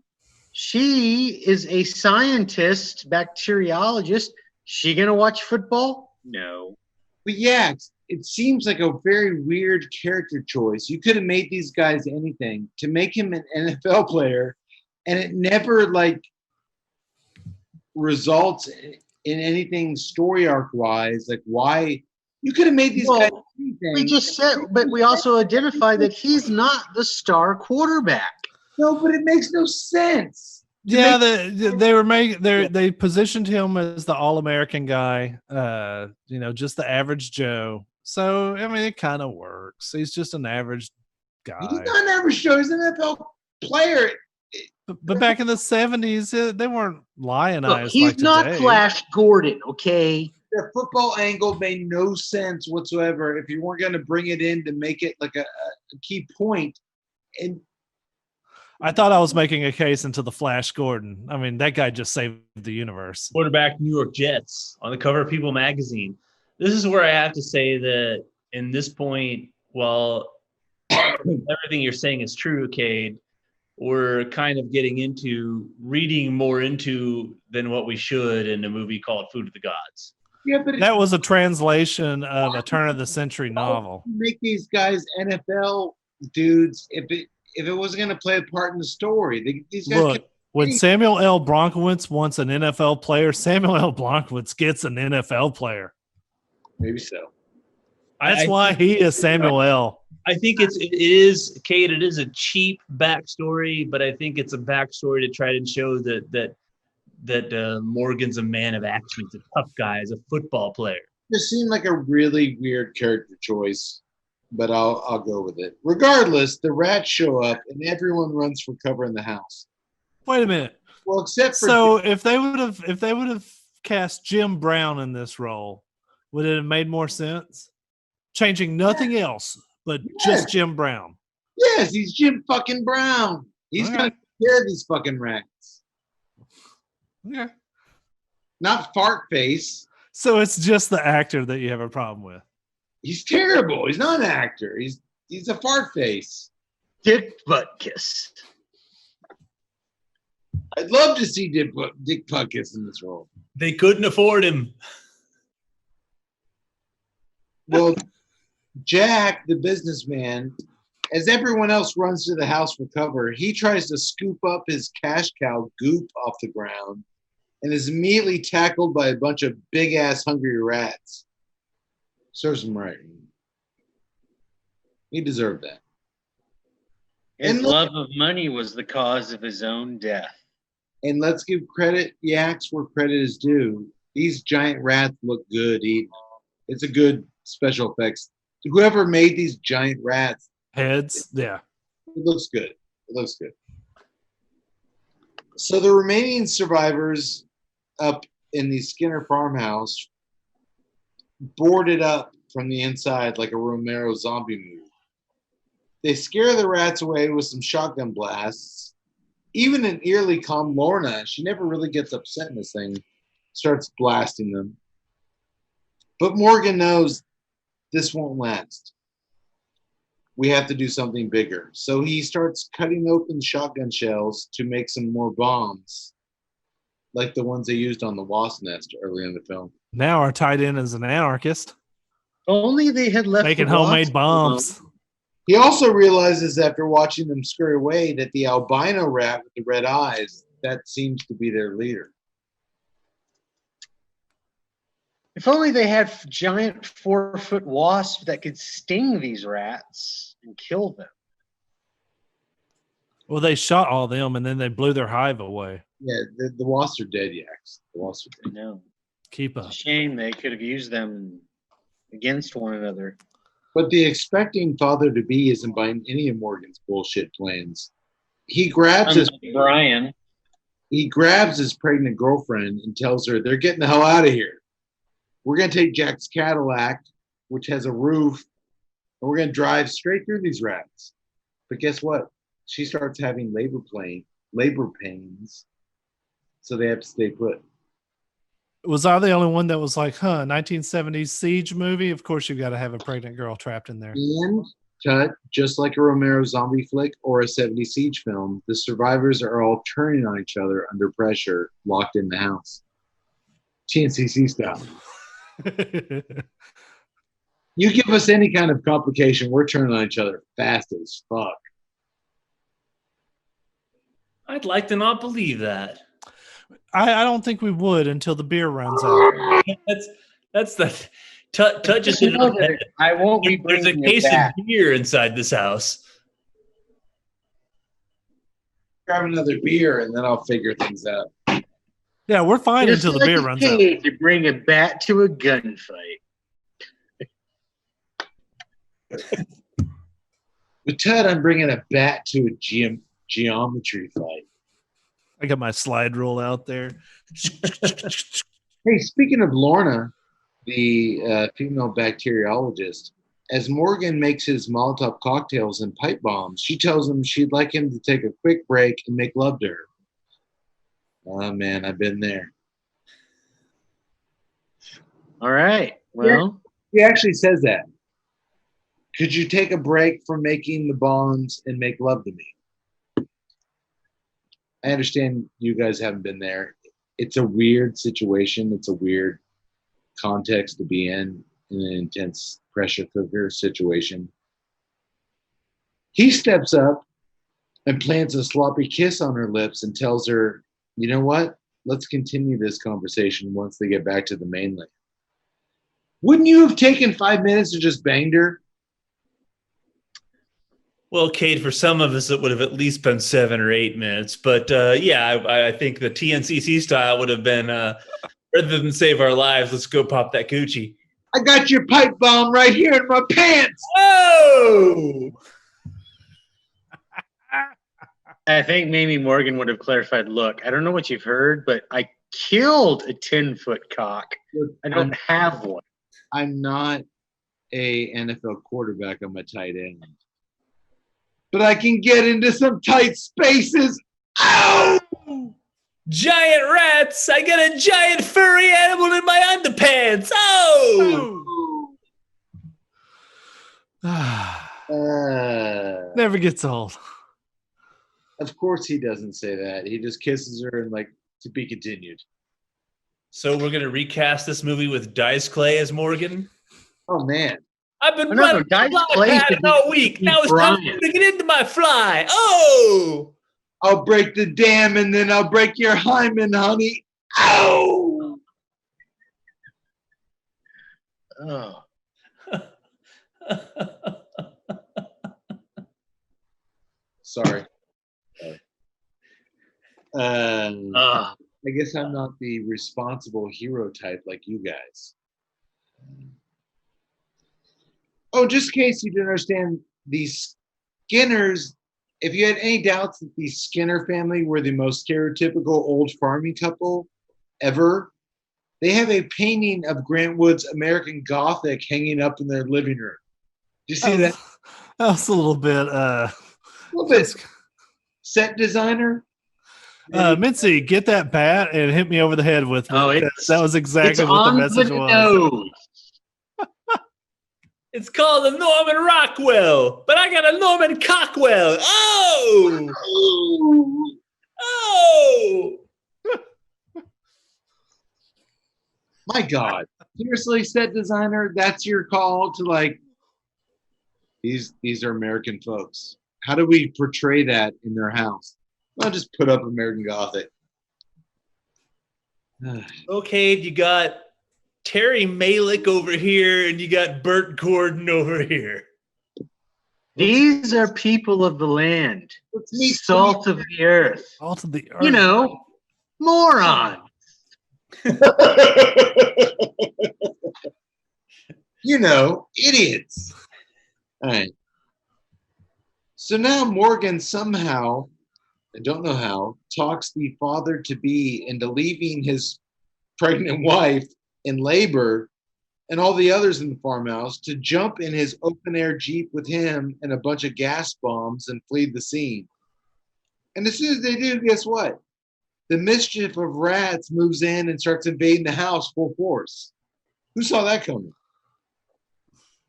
she is a scientist, bacteriologist. She gonna watch football? No. But yeah, it seems like a very weird character choice. You could have made these guys anything to make him an NFL player, and it never results in anything story arc wise. Like, why you could have made these guys anything. We just said, but we also identified that he's not the star quarterback. No, but it makes no sense. Yeah, they positioned him as the All-American guy, just the average Joe. So I mean, it kind of works. He's just an average guy. He's not an average Joe. He's an NFL player. But back in the 70s, they weren't lionized. Look, he's not today. Flash Gordon, okay? The football angle made no sense whatsoever if you weren't going to bring it in to make it like a key point. And I thought I was making a case into the Flash Gordon. I mean, that guy just saved the universe. Quarterback New York Jets on the cover of People magazine. This is where I have to say that in this point, while everything you're saying is true, Cade, we're kind of getting into reading more into than what we should in a movie called Food of the Gods. Yeah, but that was a translation of a turn of the century novel. Make these guys NFL dudes if it wasn't going to play a part in the story. These guys Look, when Samuel L. Blankowitz wants an NFL player, Samuel L. Blankowitz gets an NFL player. Maybe so. That's why he is Samuel L. I think it is, Kate, it is a cheap backstory, but I think it's a backstory to try to show that Morgan's a man of action. He's a tough guy. He's a football player. This seemed like a really weird character choice, but I'll go with it. Regardless, the rats show up and everyone runs for cover in the house. Wait a minute. Well, except for if they would have cast Jim Brown in this role, would it have made more sense? Changing nothing else but just Jim Brown. Yes, he's Jim fucking Brown. He's gonna take care of these fucking rats. Okay. Not fart face. So it's just the actor that you have a problem with. He's terrible. He's not an actor. He's a fart face. Dick Butkus. I'd love to see Dick Butkus in this role. They couldn't afford him. Well, Jack, the businessman, as everyone else runs to the house for cover, he tries to scoop up his cash cow goop off the ground and is immediately tackled by a bunch of big-ass hungry rats. Serves him right. He deserved that. His love of money was the cause of his own death. And let's give credit, yaks, where credit is due. These giant rats look good eating. It's a good special effects. Whoever made these giant rats, Heads. Yeah. it looks good. It looks good. So the remaining survivors up in the Skinner farmhouse boarded up from the inside like a Romero zombie movie. They scare the rats away with some shotgun blasts. Even an eerily calm Lorna, she never really gets upset in this thing, starts blasting them. But Morgan knows this won't last. We have to do something bigger. So he starts cutting open shotgun shells to make some more bombs, like the ones they used on the wasp nest early in the film. Now our tight end is an anarchist Only they had left making the wasp homemade bombs. alone. He also realizes after watching them scurry away that the albino rat with the red eyes, that seems to be their leader. If only they had giant 4-foot wasps that could sting these rats and kill them. Well, they shot all of them and then they blew their hive away. Yeah, the wasps are dead, Yaks. The wasps are I dead. know. Keep It's up. a shame they could have used them against one another. But the expecting father-to-be isn't buying any of Morgan's bullshit plans. He grabs his Brian. pregnant girlfriend and tells her they're getting the hell out of here. We're going to take Jack's Cadillac, which has a roof, and we're going to drive straight through these rats. But guess what? She starts having labor pains, so they have to stay put. Was I the only one that was like, 1970s siege movie? Of course, you got to have a pregnant girl trapped in there. And cut, just like a Romero zombie flick or a 70s siege film, the survivors are all turning on each other under pressure, locked in the house. TNCC style. You give us any kind of complication, we're turning on each other fast as fuck. I'd like to not believe that. I don't think we would until the beer runs out. That's the touches Just it know on the head. that I won't be There's a bringing case it of back. beer inside this house. Grab another beer and then I'll figure things out. Yeah, we're fine Just until the like beer a runs out. kid to bring a bat to a gunfight. With Ted, I'm bringing a bat to a geometry fight. I got my slide rule out there. Hey, speaking of Lorna, the female bacteriologist, as Morgan makes his Molotov cocktails and pipe bombs, she tells him she'd like him to take a quick break and make love to her. Oh, man, I've been there. All right. Well, He actually says that. Could you take a break from making the bombs and make love to me? I understand you guys haven't been there. It's a weird situation. It's a weird context to be in an intense pressure cooker situation. He steps up and plants a sloppy kiss on her lips and tells her, you know what? Let's continue this conversation once they get back to the mainland. Wouldn't you have taken 5 minutes to just bang her? Well, Kate, for some of us, it would have at least been 7 or 8 minutes. But yeah, I think the TNCC style would have been, rather than save our lives, let's go pop that coochie. I got your pipe bomb right here in my pants. Oh! I think maybe Morgan would have clarified, look, I don't know what you've heard, but I killed a 10-foot cock. I don't have one. I'm not a NFL quarterback. I'm a tight end. But I can get into some tight spaces. Ow! Giant rats! I got a giant furry animal in my underpants! Oh! Never gets old. Of course he doesn't say that. He just kisses her and like, to be continued. So we're going to recast this movie with Dice Clay as Morgan? Oh, man. I've been No, running Dice fly Clay pattern should be all week. Now it's time Brian. to get into my fly. Oh! I'll break the dam and then I'll break your hymen, honey. Ow! Oh. Sorry. Ugh. I guess I'm not the responsible hero type like you guys. Oh, just in case you didn't understand, these Skinners, if you had any doubts that the Skinner family were the most stereotypical old farming couple ever, they have a painting of Grant Wood's American Gothic hanging up in their living room. Do you see that? That was a little bit. A little bit set designer. Mincy, get that bat and hit me over the head with it. Oh, That was exactly what the message was. Nose. It's called a Norman Rockwell, but I got a Norman Cockwell. Oh! Oh! My God. Seriously, set designer, that's your call to like, these are American folks. How do we portray that in their house? Well, just put up American Gothic. Okay, you got Terry Malick over here, and you got Burt Gordon over here. These are people of the land, salt of the earth. Salt of the earth. You know, morons. You know, idiots. All right. So now Morgan somehow, I don't know how, talks the father-to-be into leaving his pregnant wife in labor and all the others in the farmhouse to jump in his open-air Jeep with him and a bunch of gas bombs and flee the scene. And as soon as they do, guess what? The mischief of rats moves in and starts invading the house full force. Who saw that coming?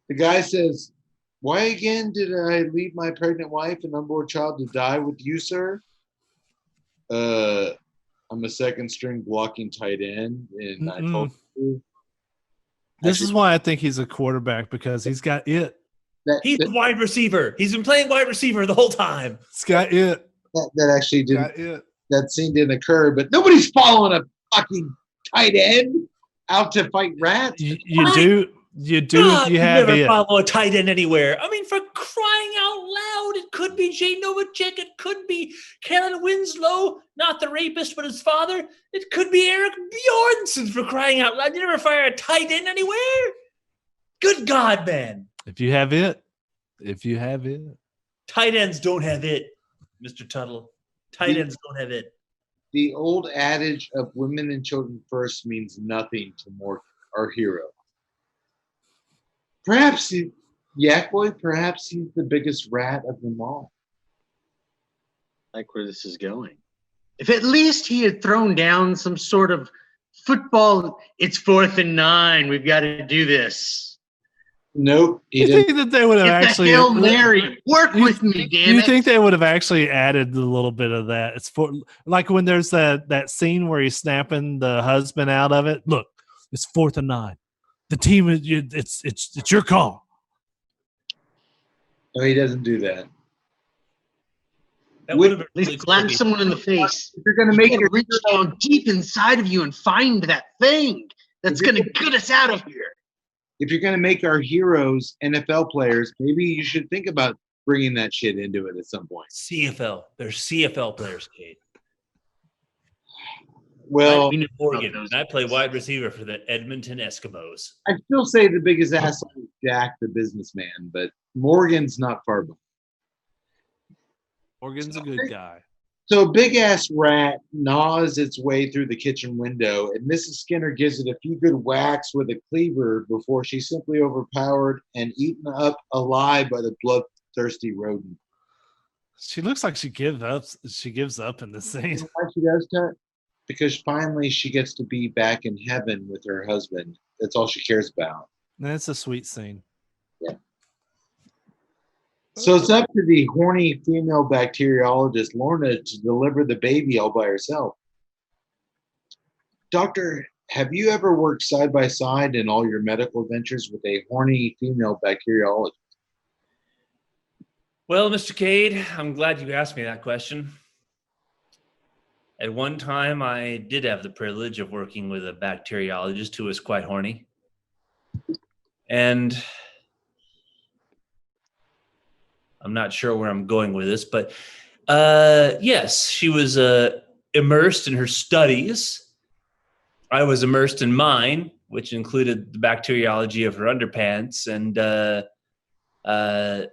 The guy says, "Why again did I leave my pregnant wife and unborn child to die with you, sir?" I'm a second string blocking tight end, and I told you. This is why I think he's a quarterback, because he's got it. He's a wide receiver. He's been playing wide receiver the whole time. He's got it. That actually didn't. That scene didn't occur, but nobody's following a fucking tight end out to fight rats. You do. God, you have never it. follow a tight end anywhere. I mean, for crying out loud, it could be Jay Novacek. It could be Kellen Winslow, not the rapist, but his father. It could be Eric Bjornsson, for crying out loud. You never fire a tight end anywhere? Good God, man. If you have it. Tight ends don't have it, Mr. Tuttle. Tight ends don't have it. The old adage of women and children first means nothing to Morgan, our hero. Perhaps he's the biggest rat of them all. Like where this is going. If at least he had thrown down some sort of football, it's 4th and 9, we've got to do this. Nope. You think that they would have actually Hail Mary, work with me, damn it. You think they would have actually added a little bit of that? It's for like when there's that scene where he's snapping the husband out of it. Look, it's 4th and 9. The team is it's your call. No, he doesn't do that. That would have At least slap someone in the face. If you're going to make your reach down deep inside of you and find that thing that's going to get us out of here. If you're going to make our heroes NFL players, maybe you should think about bringing that shit into it at some point. CFL. They're CFL players, Kate. Well, I'm Morgan, and I play wide receiver for the Edmonton Eskimos. I still say the biggest asshole is Jack, the businessman, but Morgan's not far behind. Morgan's a good guy. So a big-ass rat gnaws its way through the kitchen window, and Mrs. Skinner gives it a few good whacks with a cleaver before she's simply overpowered and eaten up alive by the bloodthirsty rodent. She looks like she gives up in the scene. You know why she does that? Because finally she gets to be back in heaven with her husband. That's all she cares about. That's a sweet scene. Yeah. So it's up to the horny female bacteriologist, Lorna, to deliver the baby all by herself. Doctor, have you ever worked side by side in all your medical ventures with a horny female bacteriologist? Well, Mr. Cade, I'm glad you asked me that question. At one time, I did have the privilege of working with a bacteriologist who was quite horny. And I'm not sure where I'm going with this, but yes, she was immersed in her studies. I was immersed in mine, which included the bacteriology of her underpants. And I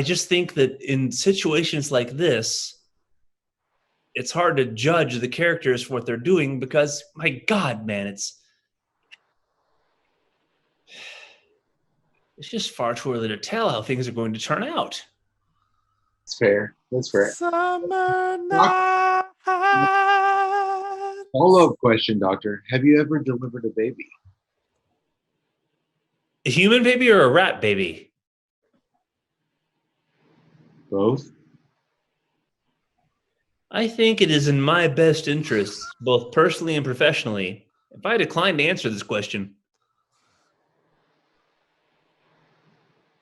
just think that in situations like this, it's hard to judge the characters for what they're doing because, my God, man, it's just far too early to tell how things are going to turn out. That's fair. That's fair. Summer night. Follow-up question, doctor. Have you ever delivered a baby? A human baby or a rat baby? Both? I think it is in my best interest, both personally and professionally, if I decline to answer this question.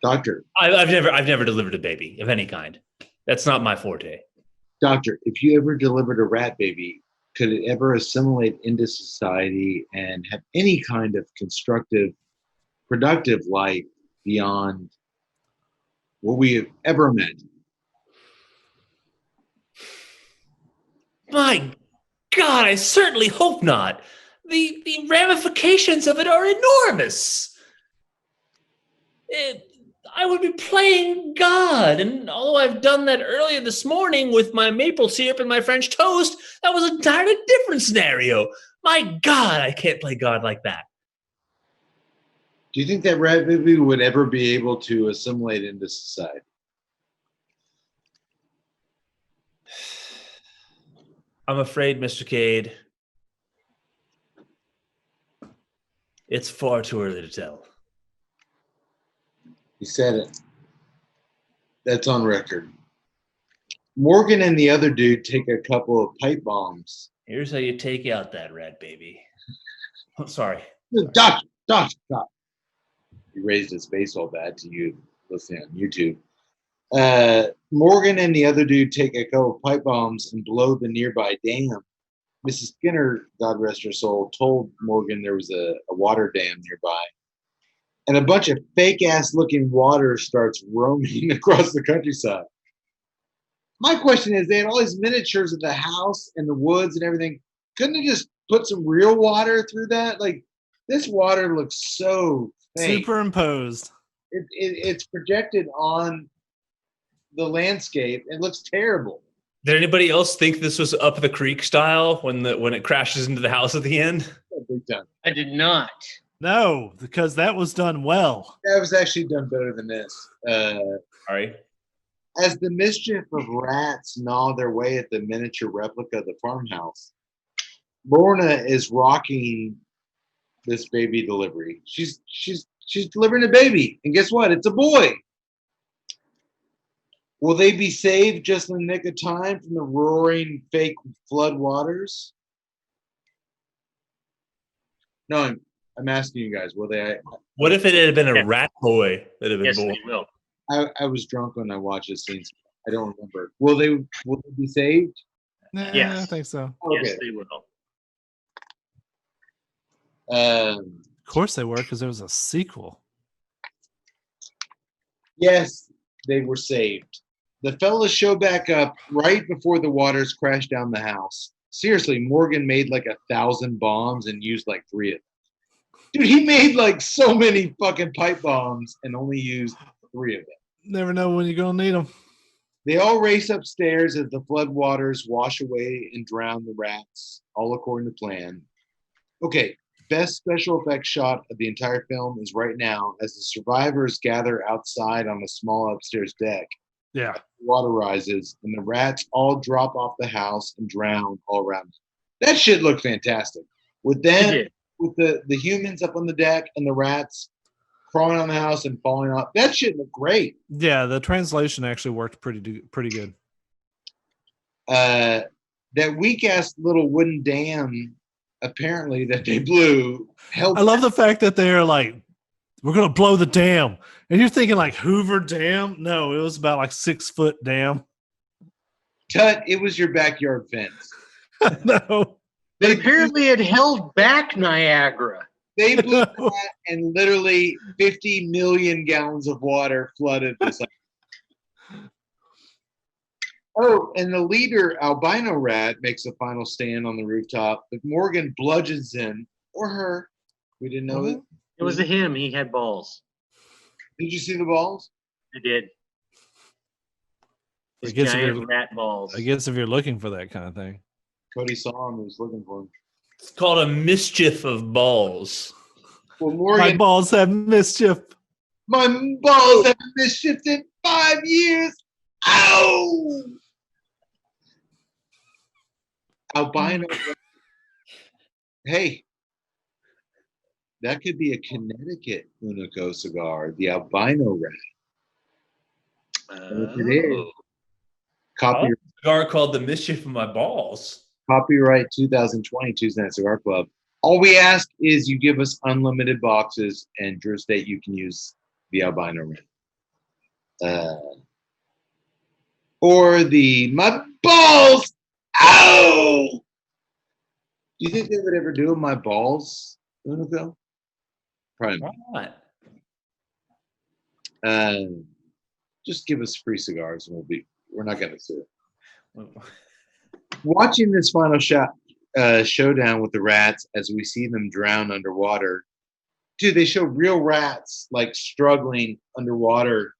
Doctor, I've never delivered a baby of any kind. That's not my forte. doctor, if you ever delivered a rat baby, could it ever assimilate into society and have any kind of constructive, productive life beyond what we have ever imagined? My God, I certainly hope not. The ramifications of it are enormous. I would be playing God, and although I've done that earlier this morning with my maple syrup and my French toast, that was an entirely different scenario. My God, I can't play God like that. Do you think that rat baby would ever be able to assimilate into society? I'm afraid, Mr. Cade, it's far too early to tell. He said it. That's on record. Morgan and the other dude take a couple of pipe bombs. Here's how you take out that rat baby. Oh, sorry. Doctor. He raised his baseball bat to you listening on YouTube. Morgan and the other dude take a couple of pipe bombs and blow the nearby dam. Mrs. Skinner, God rest her soul, told Morgan there was a water dam nearby. And a bunch of fake-ass looking water starts roaming across the countryside. My question is, they had all these miniatures of the house and the woods and everything. Couldn't they just put some real water through that? Like, this water looks so fake. Superimposed. It's projected on the landscape. It looks terrible. Did anybody else think this was Up the Creek style when it crashes into the house at the end? Big time. I did not. No, because that was done well. That was actually done better than this. Sorry. As the mischief of rats gnaw their way at the miniature replica of the farmhouse, Lorna is rocking this baby delivery. She's delivering a baby, and guess what? It's a boy. Will they be saved just in the nick of time from the roaring fake flood waters? No, I'm asking you guys, will they? What if it had been a rat boy that had been Yes, born? they will. I was drunk when I watched this scene. I don't remember. Will they be saved? Nah, Yes. I think so. Okay. Yes, they will. Of course they were, because there was a sequel. Yes, they were saved. The fellas show back up right before the waters crashed down the house. Seriously, Morgan made like 1,000 bombs and used like 3 of them. Dude, he made like so many fucking pipe bombs and only used 3 of them. Never know when you're going to need them. They all race upstairs as the flood waters wash away and drown the rats, all according to plan. Okay, best special effects shot of the entire film is right now as the survivors gather outside on a small upstairs deck. Yeah. Water rises and the rats all drop off the house and drown all around. That shit looked fantastic. With them, It did. with the humans up on the deck and the rats crawling on the house and falling off. That shit looked great. Yeah, the translation actually worked pretty good. That weak ass little wooden dam, apparently, that they blew. I love the fact that they're like, we're going to blow the dam. And you're thinking like Hoover Dam? No, it was about like 6-foot dam. Tut, it was your backyard fence. No. But apparently it held back Niagara. They blew No. that and literally 50 million gallons of water flooded this. Oh, and the leader, albino rat, makes a final stand on the rooftop, but Morgan bludgeons him, or her. We didn't know it. It was a him. He had balls. Did you see the balls? I did. His I guess if giant you're- rat balls. I guess if you're looking for that kind of thing. Cody saw him. He was looking for him. It's called a mischief of balls. Well, My Morgan, balls have mischief. my balls have mischief in 5 years. Ow! Albino. Hey, that could be a Connecticut Unico cigar, the albino rat. And if it is, I like copy, a cigar called The Mischief of My Balls. copyright 2020 Tuesday Night Cigar Club. All we ask is you give us unlimited boxes and Drew State you can use the albino rat. Or the my balls. Ow! Do you think they would ever do my balls, Unico? Probably Why not. not? Just give us free cigars and we're not gonna sue. Watching this final showdown with the rats as we see them drown underwater. Dude, they show real rats like struggling underwater.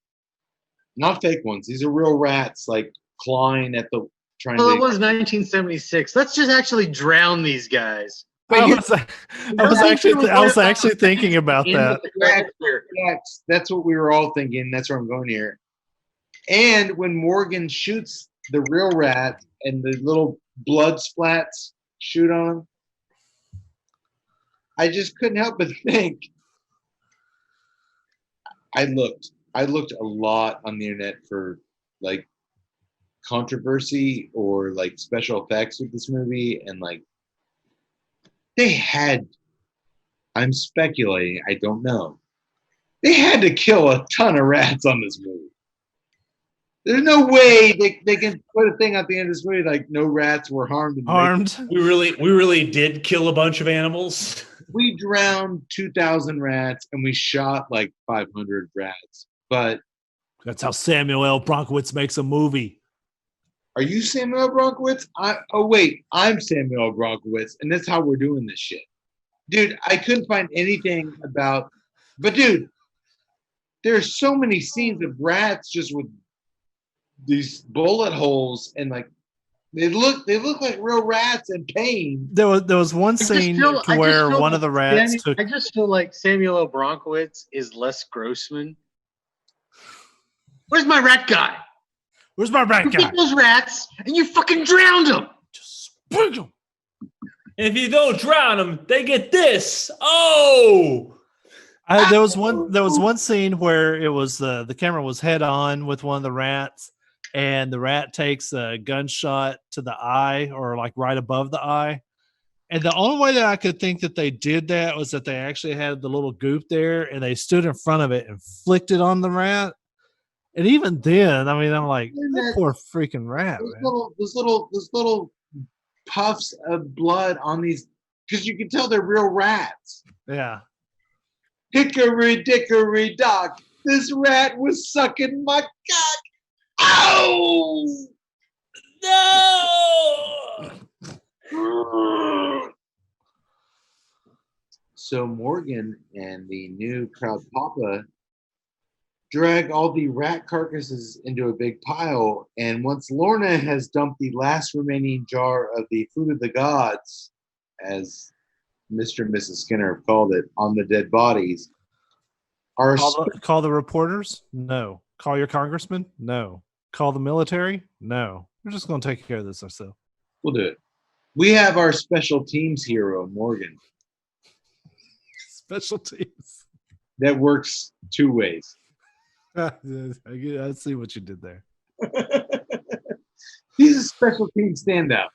Not fake ones. These are real rats like clawing at the trying Well, to. it was 1976. Let's just actually drown these guys. I was actually thinking about In that. the tractor. That's what we were all thinking. That's where I'm going here. And when Morgan shoots the real rat and the little blood splats shoot on him, I just couldn't help but think. I looked a lot on the internet for like controversy or like special effects with this movie, and like they had, I'm speculating, I don't know, they had to kill a ton of rats on this movie. There's no way they can put a thing at the end of this movie like no rats were harmed. Harmed. We really did kill a bunch of animals. We drowned 2,000 rats and we shot like 500 rats. But That's how Samuel L. Bronkowitz makes a movie. are you Samuel Bronkowitz? I'm Samuel L. Bronkowitz, and that's how we're doing this shit. Dude, I couldn't find anything about, but dude, there's so many scenes of rats just with these bullet holes, and like they look like real rats in pain. There was one scene where one of the rats took. I just feel like Samuel L. Bronkowitz is Les Grossman. Where's my rat guy? Where's my rat You guy? get those rats and you fucking drowned them. Just spring them. If you don't drown them, they get this. Oh, There was one scene where it was the camera was head on with one of the rats, and the rat takes a gunshot to the eye or like right above the eye. And the only way that I could think that they did that was that they actually had the little goop there and they stood in front of it and flicked it on the rat. And even then, I mean, I'm like, that poor freaking rat, man. Those little puffs of blood on these, because you can tell they're real rats. Yeah. Hickory dickory dock, this rat was sucking my cock. Ow! no! So Morgan and the new Proud Papa drag all the rat carcasses into a big pile, and once Lorna has dumped the last remaining jar of the food of the gods, as Mr. and Mrs. Skinner have called it, on the dead bodies, Call the reporters? No. Call your congressman? No. Call the military? No. We're just going to take care of this ourselves. we'll do it. We have our special teams hero, Morgan, Special teams. that works two ways. I see what you did there. He's a special team standout.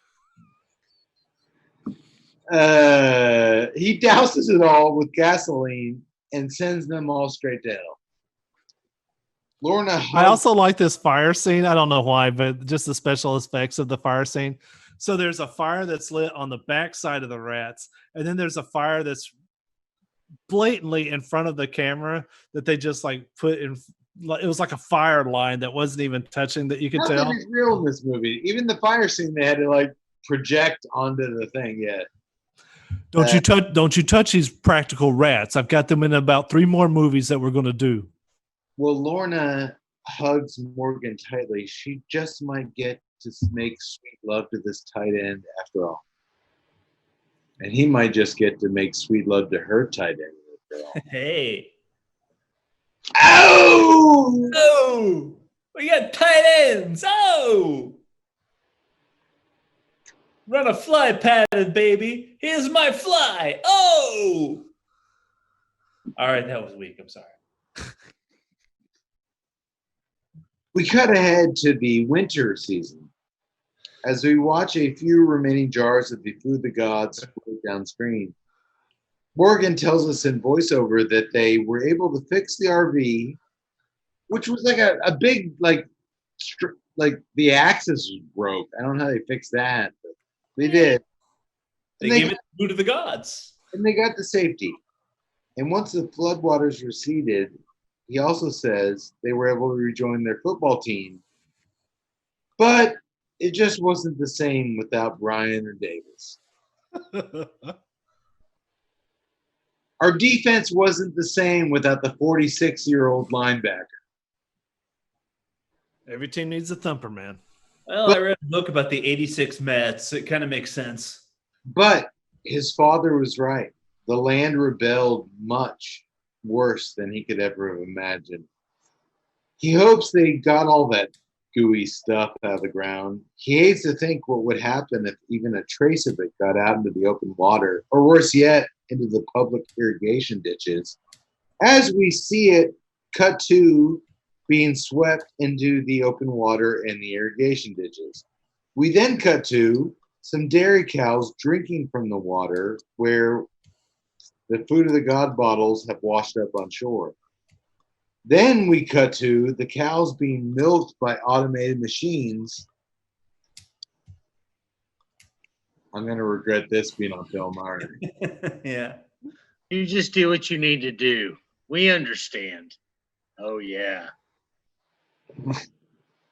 He douses it all with gasoline and sends them all straight to hell. Lorna. I also like this fire scene. I don't know why, but just the special effects of the fire scene. So there's a fire that's lit on the back side of the rats, and then there's a fire that's blatantly in front of the camera that they just like put in. It was like a fire line that wasn't even touching, that you could tell. Nothing is real in this movie. Even the fire scene, they had to like project onto the thing. Yeah. Don't you touch these practical rats. I've got them in about 3 more movies that we're going to do. Well, Lorna hugs Morgan tightly. She just might get to make sweet love to this tight end after all. And he might just get to make sweet love to her tight end after all. Hey. Ow! Oh, we got tight ends. Oh, run a fly pattern, baby. Here's my fly. Oh. All right, that was weak. I'm sorry. We cut ahead to the winter season as we watch a few remaining jars of the food the gods float down screen. Morgan tells us in voiceover that they were able to fix the RV, which was like a big, like the axis was broke. I don't know how they fixed that, but they did. They gave it food to the gods. And they got the safety. And once the floodwaters receded, he also says they were able to rejoin their football team. But it just wasn't the same without Brian or Davis. Our defense wasn't the same without the 46-year-old linebacker. Every team needs a thumper, man. Well, I read a book about the 86 Mets. It kind of makes sense. But his father was right. The land rebelled much worse than he could ever have imagined. He hopes they got all that gooey stuff out of the ground. He hates to think what would happen if even a trace of it got out into the open water, or worse yet, into the public irrigation ditches. As we see it, cut to being swept into the open water and the irrigation ditches. We then cut to some dairy cows drinking from the water where the food of the god bottles have washed up on shore. Then we cut to the cows being milked by automated machines. I'm going to regret this being on film already. Yeah. You just do what you need to do. We understand. Oh, yeah.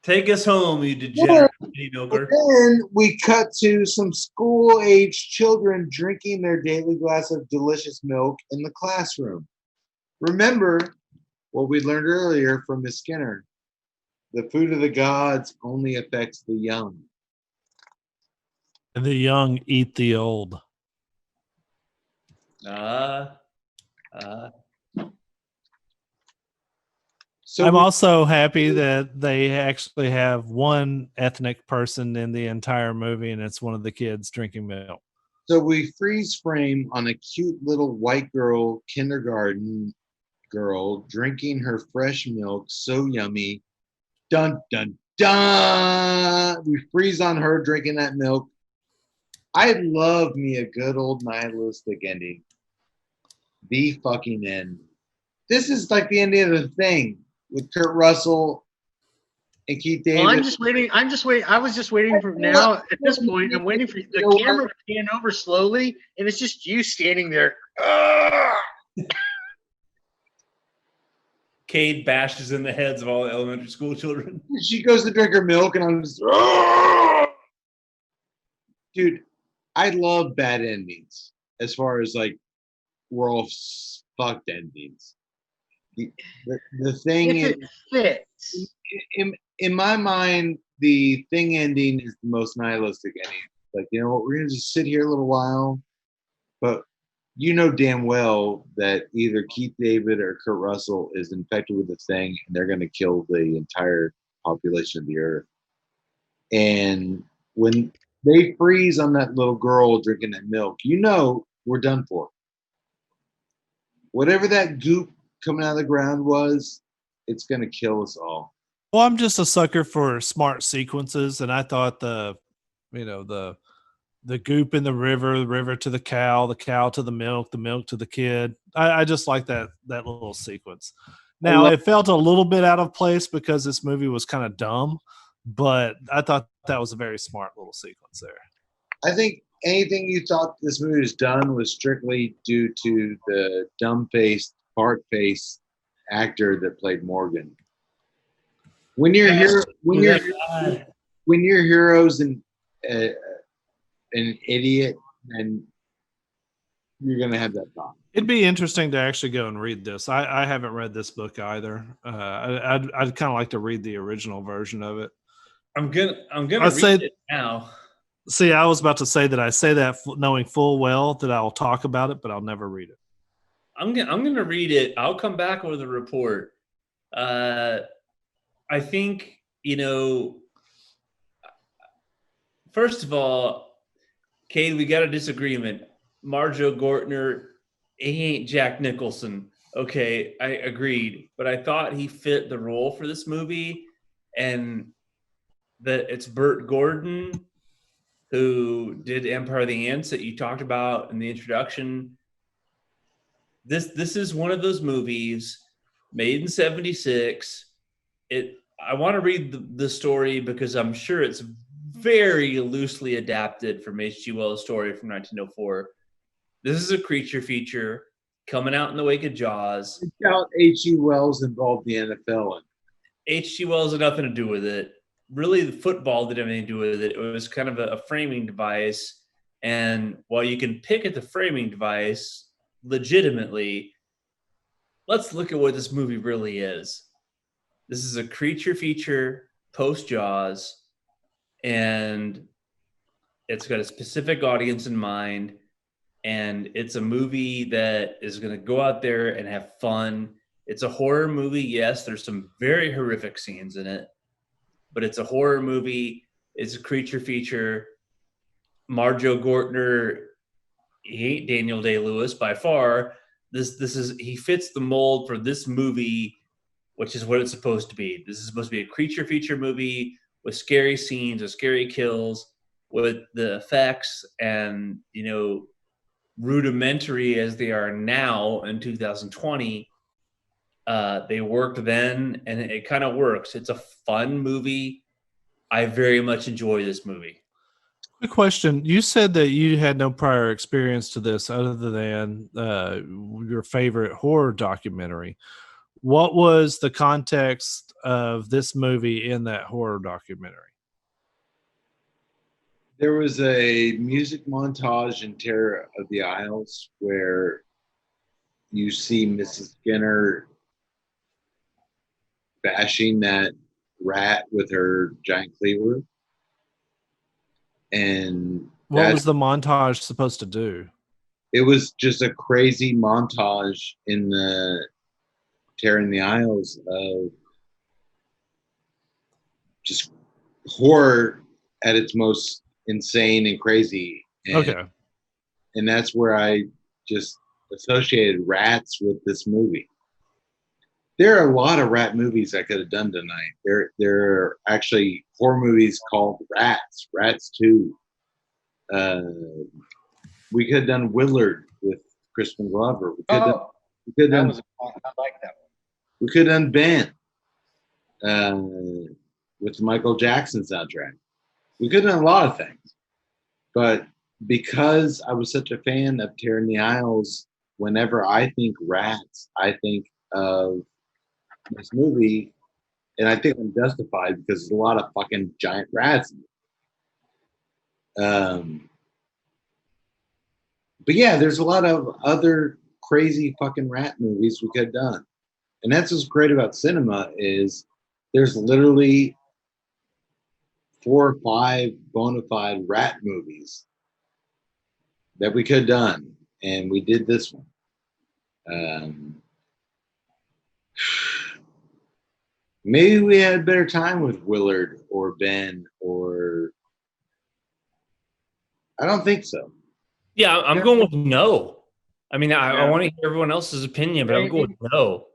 Take us home, you degenerate milker. Then we cut to some school-aged children drinking their daily glass of delicious milk in the classroom. Remember what we learned earlier from Miss Skinner. The food of the gods only affects the young. And the young eat the old. So I'm also happy that they actually have one ethnic person in the entire movie, and it's one of the kids drinking milk. So we freeze frame on a cute little white girl, kindergarten girl, drinking her fresh milk, so yummy. Dun, dun, dun. We freeze on her drinking that milk. I love me a good old nihilistic ending. The fucking end. This is like the ending of the thing with Kurt Russell and Keith David. Well, I'm just waiting. I was just waiting for now. At this point, I'm waiting for the camera to pan over slowly, and it's just you standing there. Cade bashes in the heads of all the elementary school children. She goes to drink her milk, and I'm just, dude. I love bad endings as far as like we're all fucked endings. The thing If is, it fits. in my mind, the thing ending is the most nihilistic ending. Like, you know what, we're gonna just sit here a little while, but you know damn well that either Keith David or Kurt Russell is infected with the thing, and they're gonna kill the entire population of the earth. And when they freeze on that little girl drinking that milk, you know we're done for. Whatever that goop coming out of the ground was, it's gonna kill us all. Well, I'm just a sucker for smart sequences, and I thought the goop in the river to the cow to the milk to the kid. I just like that little sequence. Now, it felt a little bit out of place because this movie was kind of dumb, but I thought that was a very smart little sequence there. I think anything you thought this movie was done was strictly due to the dumb-faced, part-faced actor that played Morgan. When your hero's an idiot, and you're gonna have that thought. It'd be interesting to actually go and read this. I haven't read this book either. I'd kind of like to read the original version of it. I'm gonna I'd say- read it now. See, I was about to say that I say that knowing full well that I'll talk about it, but I'll never read it. I'm gonna read it. I'll come back with a report. I think, first of all, Cade, we got a disagreement. Marjo Gortner, he ain't Jack Nicholson. Okay, I agreed, but I thought he fit the role for this movie, and that it's Burt Gordon who did Empire of the Ants that you talked about in the introduction. This is one of those movies made in '76. I want to read the story because I'm sure it's very loosely adapted from H.G. Wells' story from 1904. This is a creature feature coming out in the wake of Jaws. H.G. Wells involved the NFL in. H.G. Wells had nothing to do with it. Really, the football didn't have anything to do with it. It was kind of a framing device. And while you can pick at the framing device legitimately, let's look at what this movie really is. This is a creature feature post Jaws, and it's got a specific audience in mind. And it's a movie that is going to go out there and have fun. It's a horror movie. Yes, there's some very horrific scenes in it, but it's a horror movie. It's a creature feature. Marjo Gortner, he ain't Daniel Day-Lewis by far. He fits the mold for this movie, which is what it's supposed to be. This is supposed to be a creature feature movie with scary scenes, with scary kills, with the effects and, rudimentary as they are now in 2020. They worked then, and it kind of works. It's a fun movie. I very much enjoy this movie. Quick question. You said that you had no prior experience to this other than your favorite horror documentary. What was the context of this movie in that horror documentary? There was a music montage in Terror of the Isles where you see Mrs. Skinner bashing that rat with her giant cleaver. And what was the montage supposed to do? It was just a crazy montage in the Terror in the Isles of just horror at its most insane and crazy. And, okay. And that's where I just associated rats with this movie. There are a lot of rat movies I could have done tonight. There are actually horror movies called Rats, Rats 2. We could have done Willard with Crispin Glover. I like that one. We could have done Ben with the Michael Jackson soundtrack. We could have done a lot of things. But because I was such a fan of Terror in the Isles, whenever I think rats, I think of this movie, and I think I'm justified because there's a lot of fucking giant rats in it. But yeah, there's a lot of other crazy fucking rat movies we could have done. And that's what's great about cinema is there's literally 4 or 5 bona fide rat movies that we could have done. And we did this one. Maybe we had a better time with Willard or Ben or I don't think so. Yeah, I'm going with no. I mean, I want to hear everyone else's opinion, but I'm going with no.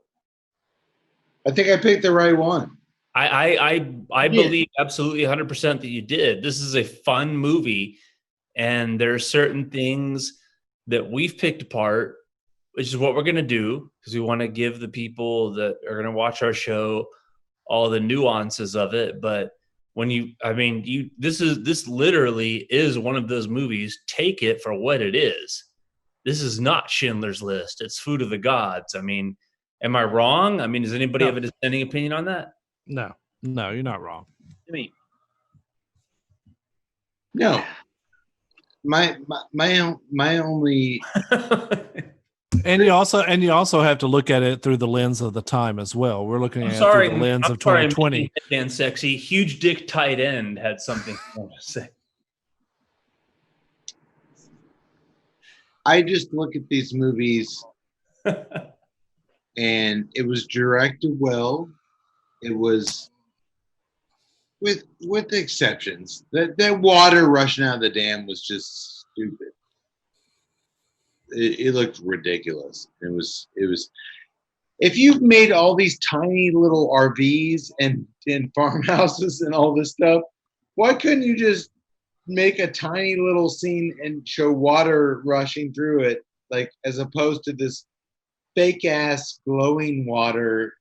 I think I picked the right one. I believe absolutely 100% that you did. This is a fun movie, and there are certain things that we've picked apart, which is what we're going to do because we want to give the people that are going to watch our show all the nuances of it. But this literally is one of those movies. Take it for what it is. This is not Schindler's List. It's Food of the Gods. I mean, am I wrong? I mean, does anybody have a dissenting opinion on that? No, you're not wrong. I mean, no. my only And you also have to look at it through the lens of the time as well. We're looking at it through the lens of 2020. Dan Sexy. Huge dick tight end had something I want to say. I just look at these movies and it was directed well. It was with exceptions. That water rushing out of the dam was just stupid. It looked ridiculous. It was if you've made all these tiny little RVs and farmhouses and all this stuff, why couldn't you just make a tiny little scene and show water rushing through it, like as opposed to this fake ass glowing water?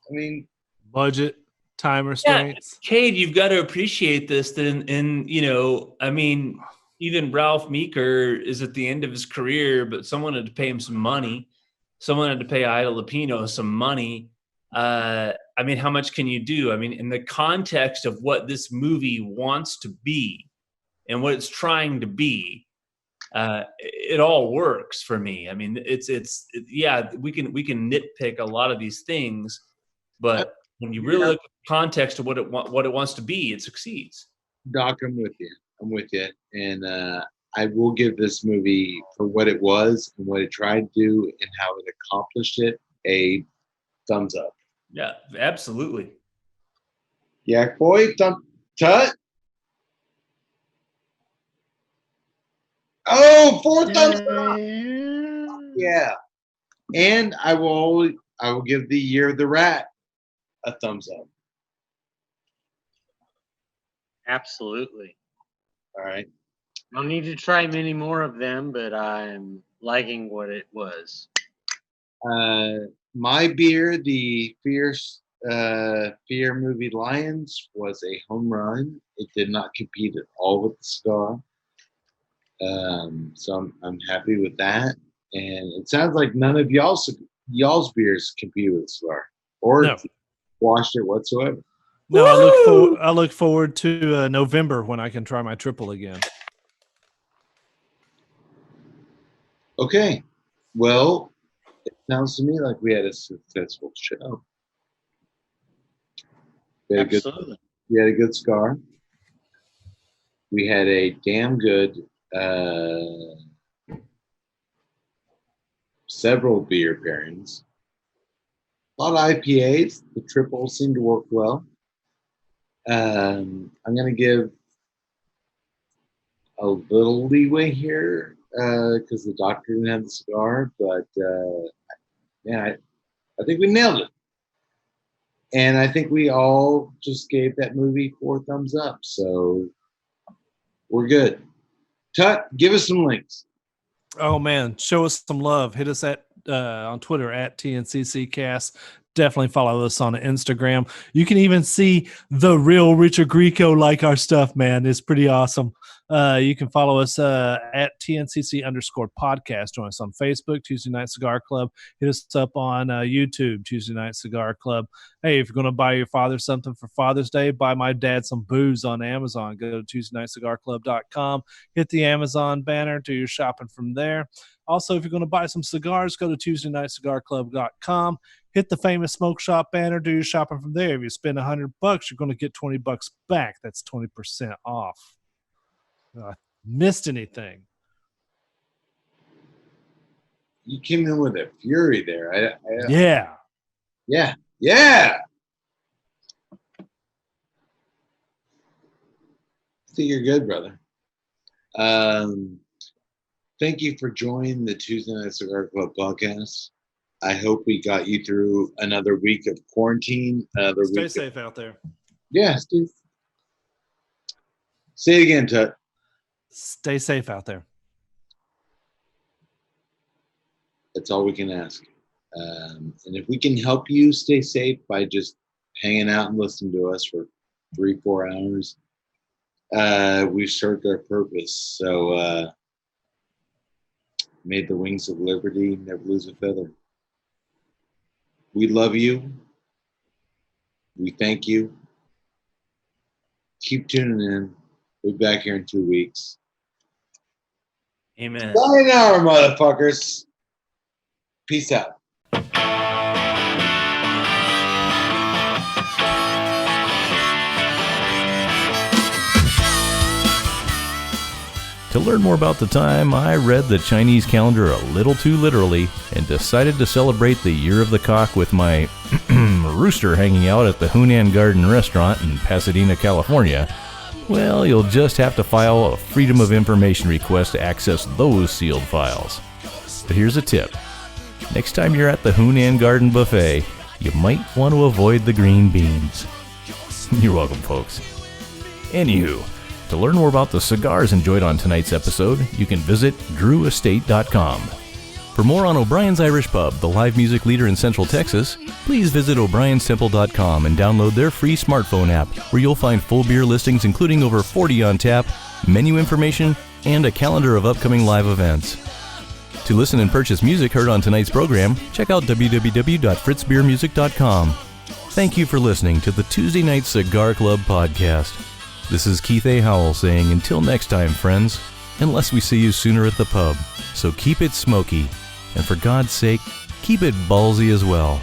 I mean, Budget, time restraints. Yeah, Cade, you've got to appreciate this. That I mean, even Ralph Meeker is at the end of his career, but someone had to pay him some money. Someone had to pay Ida Lupino some money. I mean, how much can you do? I mean, in the context of what this movie wants to be and what it's trying to be, it all works for me. I mean, yeah, we can nitpick a lot of these things, but when you really look at the context of what it wants to be, it succeeds. Doc, I'm with you, and I will give this movie, for what it was and what it tried to do and how it accomplished it, a thumbs up. Yeah, absolutely. Yeah, boy, tut. Oh, 4 thumbs up. Yeah, and I will give the Year of the Rat a thumbs up. Absolutely. All right. I'll need to try many more of them, but I'm liking what it was. My beer, the Fear movie Lions, was a home run. It did not compete at all with the cigar. So I'm happy with that. And it sounds like none of y'all's beers compete with the cigar or washed it whatsoever. No, I look forward to November when I can try my triple again. Okay. Well, it sounds to me like we had a successful show. We had a good cigar. We had a damn good several beer pairings. A lot of IPAs. The triple seemed to work well. I'm going to give a little leeway here because the doctor didn't have the cigar, but I think we nailed it. And I think we all just gave that movie 4 thumbs up. So we're good. Tut, give us some links. Oh man, show us some love. Hit us at on Twitter at TNCC Cast. Definitely follow us on Instagram. You can even see the real Richard Grieco like our stuff, man. It's pretty awesome. You can follow us at TNCC_podcast. Join us on Facebook, Tuesday Night Cigar Club. Hit us up on YouTube, Tuesday Night Cigar Club. Hey, if you're going to buy your father something for Father's Day, buy my dad some booze on Amazon. Go to TuesdayNightCigarClub.com. Hit the Amazon banner. Do your shopping from there. Also, if you're going to buy some cigars, go to TuesdayNightCigarClub.com. Hit the famous smoke shop banner. Do your shopping from there. If you spend $100, you're going to get $20 back. That's 20% off. Missed anything? You came in with a fury there. Yeah. I think you're good, brother. Thank you for joining the Tuesday Night Cigar Club podcast. I hope we got you through another week of quarantine. Stay safe out there. Yeah, Steve. Say it again, Tut. Stay safe out there. That's all we can ask. And if we can help you stay safe by just hanging out and listening to us for 3-4 hours, we've served our purpose. So may the wings of liberty never lose a feather. We love you. We thank you. Keep tuning in. We'll be back here in 2 weeks. Amen. Sayonara, motherfuckers. Peace out. To learn more about the time I read the Chinese calendar a little too literally and decided to celebrate the Year of the Cock with my rooster hanging out at the Hunan Garden restaurant in Pasadena, California, well, you'll just have to file a Freedom of Information request to access those sealed files. But here's a tip. Next time you're at the Hunan Garden buffet, you might want to avoid the green beans. You're welcome, folks. Anywho, to learn more about the cigars enjoyed on tonight's episode, you can visit drewestate.com. For more on O'Brien's Irish Pub, the live music leader in Central Texas, please visit o'brienstemple.com and download their free smartphone app, where you'll find full beer listings including over 40 on tap, menu information, and a calendar of upcoming live events. To listen and purchase music heard on tonight's program, check out www.fritzbeermusic.com. Thank you for listening to the Tuesday Night Cigar Club podcast. This is Keith A. Howell saying until next time, friends, unless we see you sooner at the pub. So keep it smoky, and for God's sake, keep it ballsy as well.